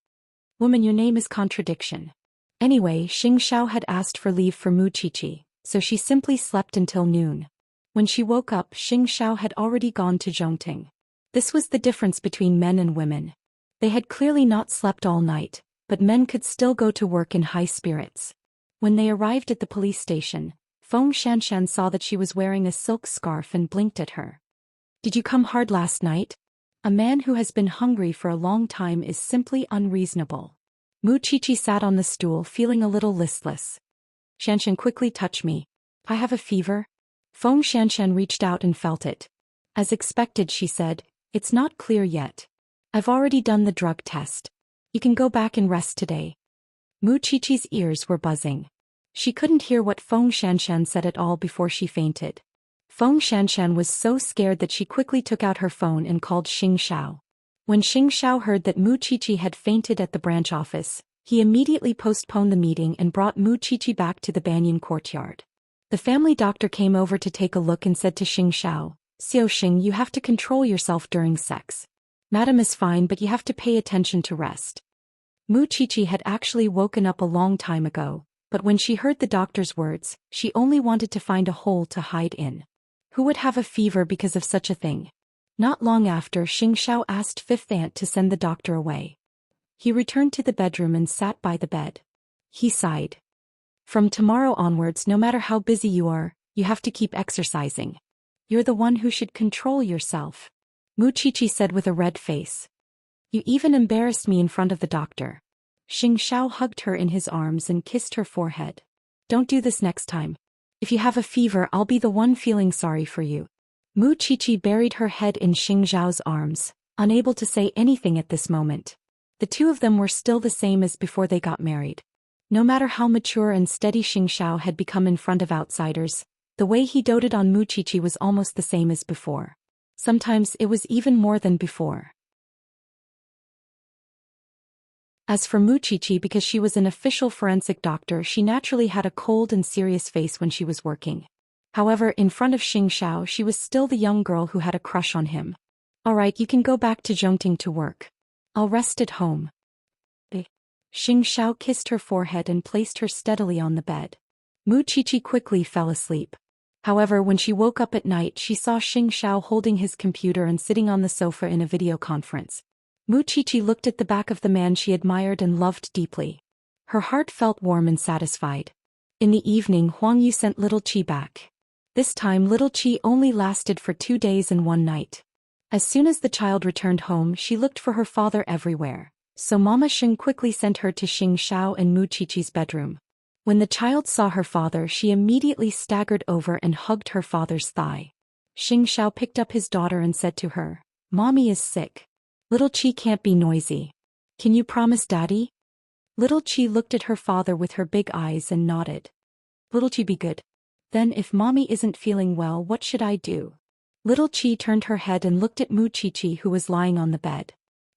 Woman, your name is contradiction. Anyway, Xianxia had asked for leave for Muqiqi, so she simply slept until noon. When she woke up, Xianxia had already gone to Zhongting. This was the difference between men and women. They had clearly not slept all night, but men could still go to work in high spirits. When they arrived at the police station, Feng Xianxian saw that she was wearing a silk scarf and blinked at her. Did you come hard last night? A man who has been hungry for a long time is simply unreasonable. Muqiqi sat on the stool feeling a little listless. Xianxian, quickly touch me. I have a fever. Feng Xianxian reached out and felt it. As expected, she said, it's not clear yet. I've already done the drug test. You can go back and rest today. Muqiqi's ears were buzzing. She couldn't hear what Feng Xianxian said at all before she fainted. Feng Xianxian was so scared that she quickly took out her phone and called Xianxia. When Xianxia heard that Muqiqi had fainted at the branch office, he immediately postponed the meeting and brought Muqiqi back to the banyan courtyard. The family doctor came over to take a look and said to Xianxia, Xiaoxing, you have to control yourself during sex. Madam is fine, but you have to pay attention to rest. Muqiqi had actually woken up a long time ago, but when she heard the doctor's words, she only wanted to find a hole to hide in. Who would have a fever because of such a thing? Not long after, Xianxia asked fifth aunt to send the doctor away. He returned to the bedroom and sat by the bed. He sighed. From tomorrow onwards, no matter how busy you are, you have to keep exercising. You're the one who should control yourself. Muqiqi said with a red face. You even embarrassed me in front of the doctor. Xianxia hugged her in his arms and kissed her forehead. Don't do this next time. If you have a fever, I'll be the one feeling sorry for you. Muqiqi buried her head in Xianxiao's arms, unable to say anything at this moment. The two of them were still the same as before they got married. No matter how mature and steady Xianxia had become in front of outsiders, the way he doted on Muqiqi was almost the same as before. Sometimes it was even more than before. As for Muqiqi, because she was an official forensic doctor, she naturally had a cold and serious face when she was working. However, in front of Xianxia, she was still the young girl who had a crush on him. Alright, you can go back to Zhongting to work. I'll rest at home. Xianxia kissed her forehead and placed her steadily on the bed. Muqiqi quickly fell asleep. However, when she woke up at night, she saw Xianxia holding his computer and sitting on the sofa in a video conference. Muqiqi looked at the back of the man she admired and loved deeply. Her heart felt warm and satisfied. In the evening, Huang Yu sent little Qi back. This time little Qi only lasted for 2 days and 1 night. As soon as the child returned home, she looked for her father everywhere, so Mama Xing quickly sent her to Xianxia and Muqiqi's bedroom. When the child saw her father, she immediately staggered over and hugged her father's thigh. Xianxia picked up his daughter and said to her, Mommy is sick. Little Qi can't be noisy. Can you promise Daddy? Little Qi looked at her father with her big eyes and nodded. Little Qi, be good. Then if Mommy isn't feeling well, what should I do? Little Qi turned her head and looked at Muqiqi, who was lying on the bed.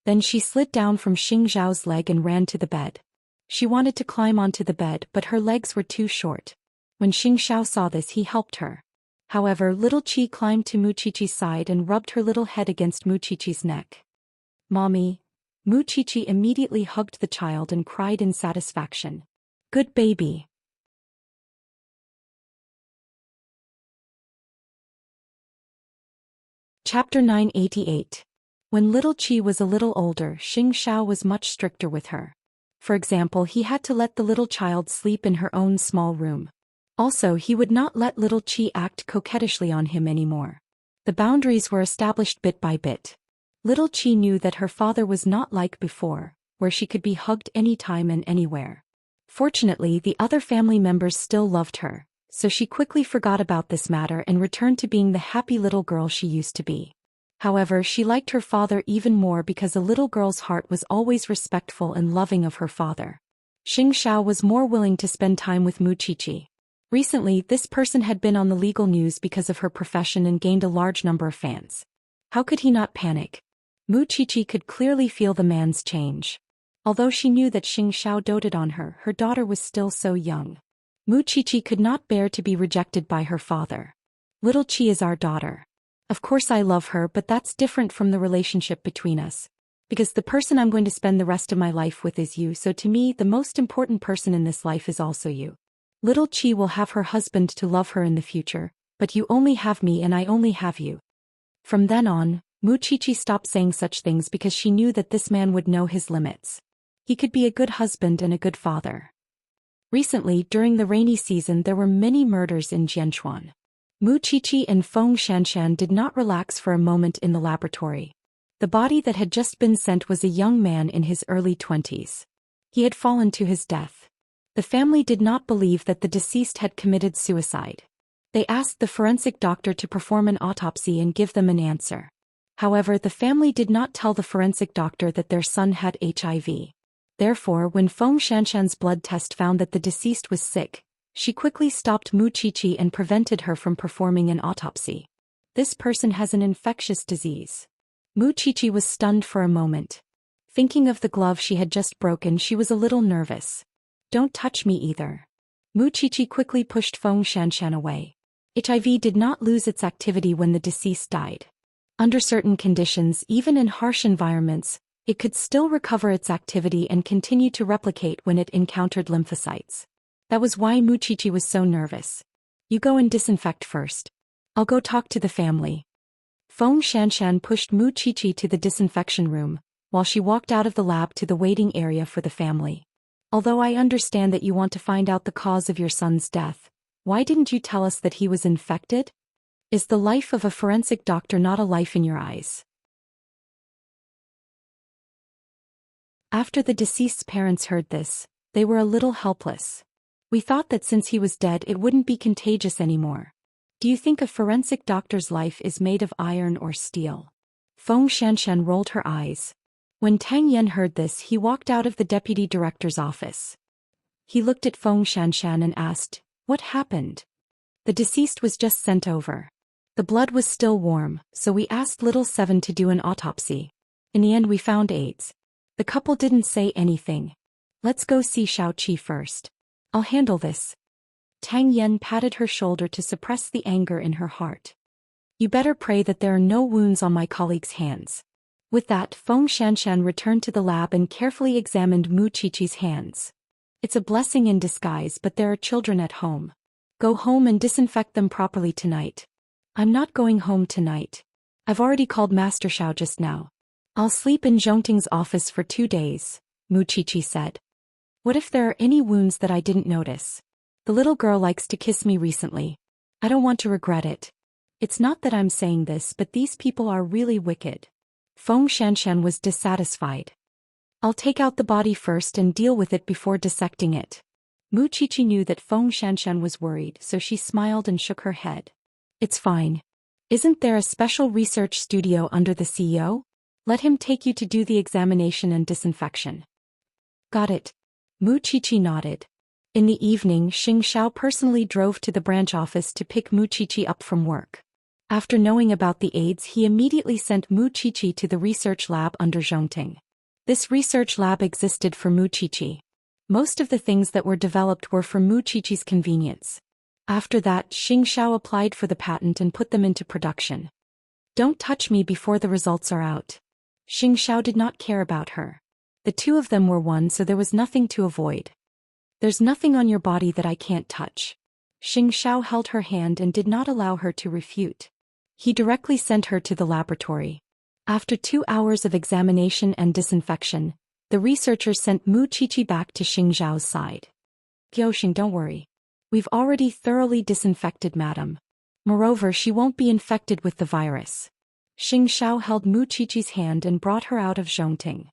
Then she slid down from Xianxiao's leg and ran to the bed. She wanted to climb onto the bed, but her legs were too short. When Xianxia saw this, he helped her. However, little Qi climbed to Muqiqi's side and rubbed her little head against Muqiqi's neck. Mommy. Muqiqi immediately hugged the child and cried in satisfaction. Good baby. Chapter 988. When little Qi was a little older, Xianxia was much stricter with her. For example, he had to let the little child sleep in her own small room. Also, he would not let little Qi act coquettishly on him anymore. The boundaries were established bit by bit. Little Qi knew that her father was not like before, where she could be hugged anytime and anywhere. Fortunately, the other family members still loved her, so she quickly forgot about this matter and returned to being the happy little girl she used to be. However, she liked her father even more because a little girl's heart was always respectful and loving of her father. Xianxia was more willing to spend time with Wuxia. Recently, this person had been on the legal news because of her profession and gained a large number of fans. How could he not panic? Wuxia could clearly feel the man's change. Although she knew that Xianxia doted on her, her daughter was still so young. Wuxia could not bear to be rejected by her father. Little Chi is our daughter. Of course I love her, but that's different from the relationship between us. Because the person I'm going to spend the rest of my life with is you, so to me the most important person in this life is also you. Little Chi will have her husband to love her in the future, but you only have me and I only have you. From then on, Wuxia stopped saying such things because she knew that this man would know his limits. He could be a good husband and a good father. Recently, during the rainy season, there were many murders in Jianchuan. Wuxia and Feng Xianxian did not relax for a moment in the laboratory. The body that had just been sent was a young man in his early 20s. He had fallen to his death. The family did not believe that the deceased had committed suicide. They asked the forensic doctor to perform an autopsy and give them an answer. However, the family did not tell the forensic doctor that their son had HIV. Therefore, when Feng Xianxian's blood test found that the deceased was sick, she quickly stopped Wuxia and prevented her from performing an autopsy. This person has an infectious disease. Wuxia was stunned for a moment. Thinking of the glove she had just broken, she was a little nervous. Don't touch me either. Wuxia quickly pushed Feng Xianxian away. HIV did not lose its activity when the deceased died. Under certain conditions, even in harsh environments, it could still recover its activity and continue to replicate when it encountered lymphocytes. That was why Wuxia was so nervous. You go and disinfect first. I'll go talk to the family. Feng Xianxian pushed Wuxia to the disinfection room, while she walked out of the lab to the waiting area for the family. Although I understand that you want to find out the cause of your son's death, why didn't you tell us that he was infected? Is the life of a forensic doctor not a life in your eyes? After the deceased's parents heard this, they were a little helpless. We thought that since he was dead it wouldn't be contagious anymore. Do you think a forensic doctor's life is made of iron or steel? Feng Xianxian rolled her eyes. When Tang Yan heard this, he walked out of the deputy director's office. He looked at Feng Xianxian and asked, "What happened?" The deceased was just sent over. The blood was still warm, so we asked Little Seven to do an autopsy. In the end we found AIDS. The couple didn't say anything. Let's go see Xiao Qi first. I'll handle this. Tang Yan patted her shoulder to suppress the anger in her heart. You better pray that there are no wounds on my colleague's hands. With that, Feng Xianxian returned to the lab and carefully examined Wuxia's hands. It's a blessing in disguise, but there are children at home. Go home and disinfect them properly tonight. I'm not going home tonight. I've already called Master Xiao just now. I'll sleep in Zhongting's office for 2 days, Wuxia said. What if there are any wounds that I didn't notice? The little girl likes to kiss me recently. I don't want to regret it. It's not that I'm saying this, but these people are really wicked. Feng Xianxian was dissatisfied. I'll take out the body first and deal with it before dissecting it. Wuxia knew that Feng Xianxian was worried, so she smiled and shook her head. It's fine. Isn't there a special research studio under the CEO? Let him take you to do the examination and disinfection. Got it. Wuxia nodded. In the evening, Xianxia personally drove to the branch office to pick Wuxia up from work. After knowing about the AIDS, he immediately sent Wuxia to the research lab under Zhongting. This research lab existed for Wuxia. Most of the things that were developed were for Wuxia's convenience. After that, Xianxia applied for the patent and put them into production. Don't touch me before the results are out. Xianxia did not care about her. The two of them were one, so there was nothing to avoid. There's nothing on your body that I can't touch. Xianxia held her hand and did not allow her to refute. He directly sent her to the laboratory. After 2 hours of examination and disinfection, the researchers sent Wuxia back to Xianxia's side. Qiuxing, don't worry. We've already thoroughly disinfected madam. Moreover, she won't be infected with the virus. Xianxia held Wuxia's hand and brought her out of Zhongting.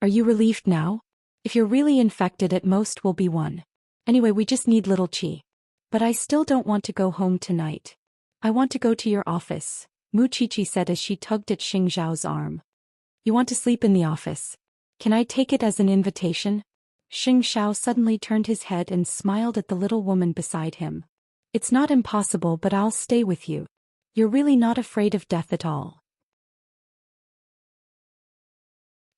Are you relieved now? If you're really infected, at most will be 1. Anyway, we just need little Qi. But I still don't want to go home tonight. I want to go to your office, Muqiqi said as she tugged at Xianxia's arm. You want to sleep in the office? Can I take it as an invitation? Xianxia suddenly turned his head and smiled at the little woman beside him. It's not impossible, but I'll stay with you. You're really not afraid of death at all.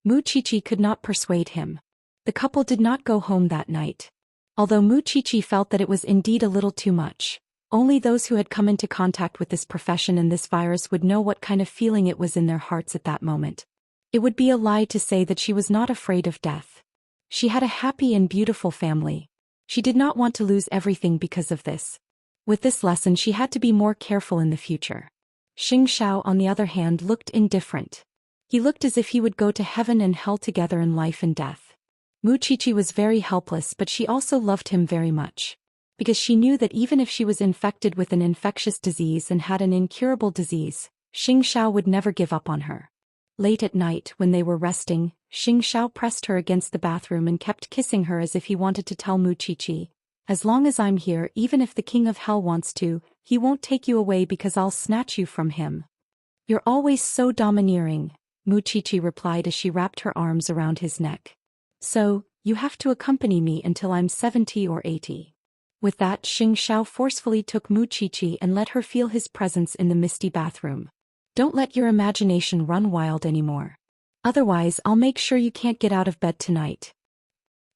Muqiqi could not persuade him. The couple did not go home that night. Although Muqiqi felt that it was indeed a little too much, only those who had come into contact with this profession and this virus would know what kind of feeling it was in their hearts at that moment. It would be a lie to say that she was not afraid of death. She had a happy and beautiful family. She did not want to lose everything because of this. With this lesson, she had to be more careful in the future. Xianxia, on the other hand, looked indifferent. He looked as if he would go to heaven and hell together in life and death. Muqiqi was very helpless, but she also loved him very much. Because she knew that even if she was infected with an infectious disease and had an incurable disease, Xianxia would never give up on her. Late at night, when they were resting, Xianxia pressed her against the bathroom and kept kissing her as if he wanted to tell Muqiqi, "As long as I'm here, even if the king of hell wants to, he won't take you away because I'll snatch you from him." "You're always so domineering," Muqiqi replied as she wrapped her arms around his neck. "So, you have to accompany me until I'm 70 or 80. With that, Xianxia forcefully took Muqiqi and let her feel his presence in the misty bathroom. "Don't let your imagination run wild anymore. Otherwise, I'll make sure you can't get out of bed tonight."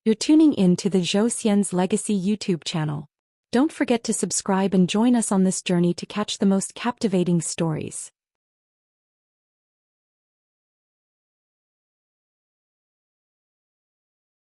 You're tuning in to the Zhou Xian's Legacy YouTube channel. Don't forget to subscribe and join us on this journey to catch the most captivating stories.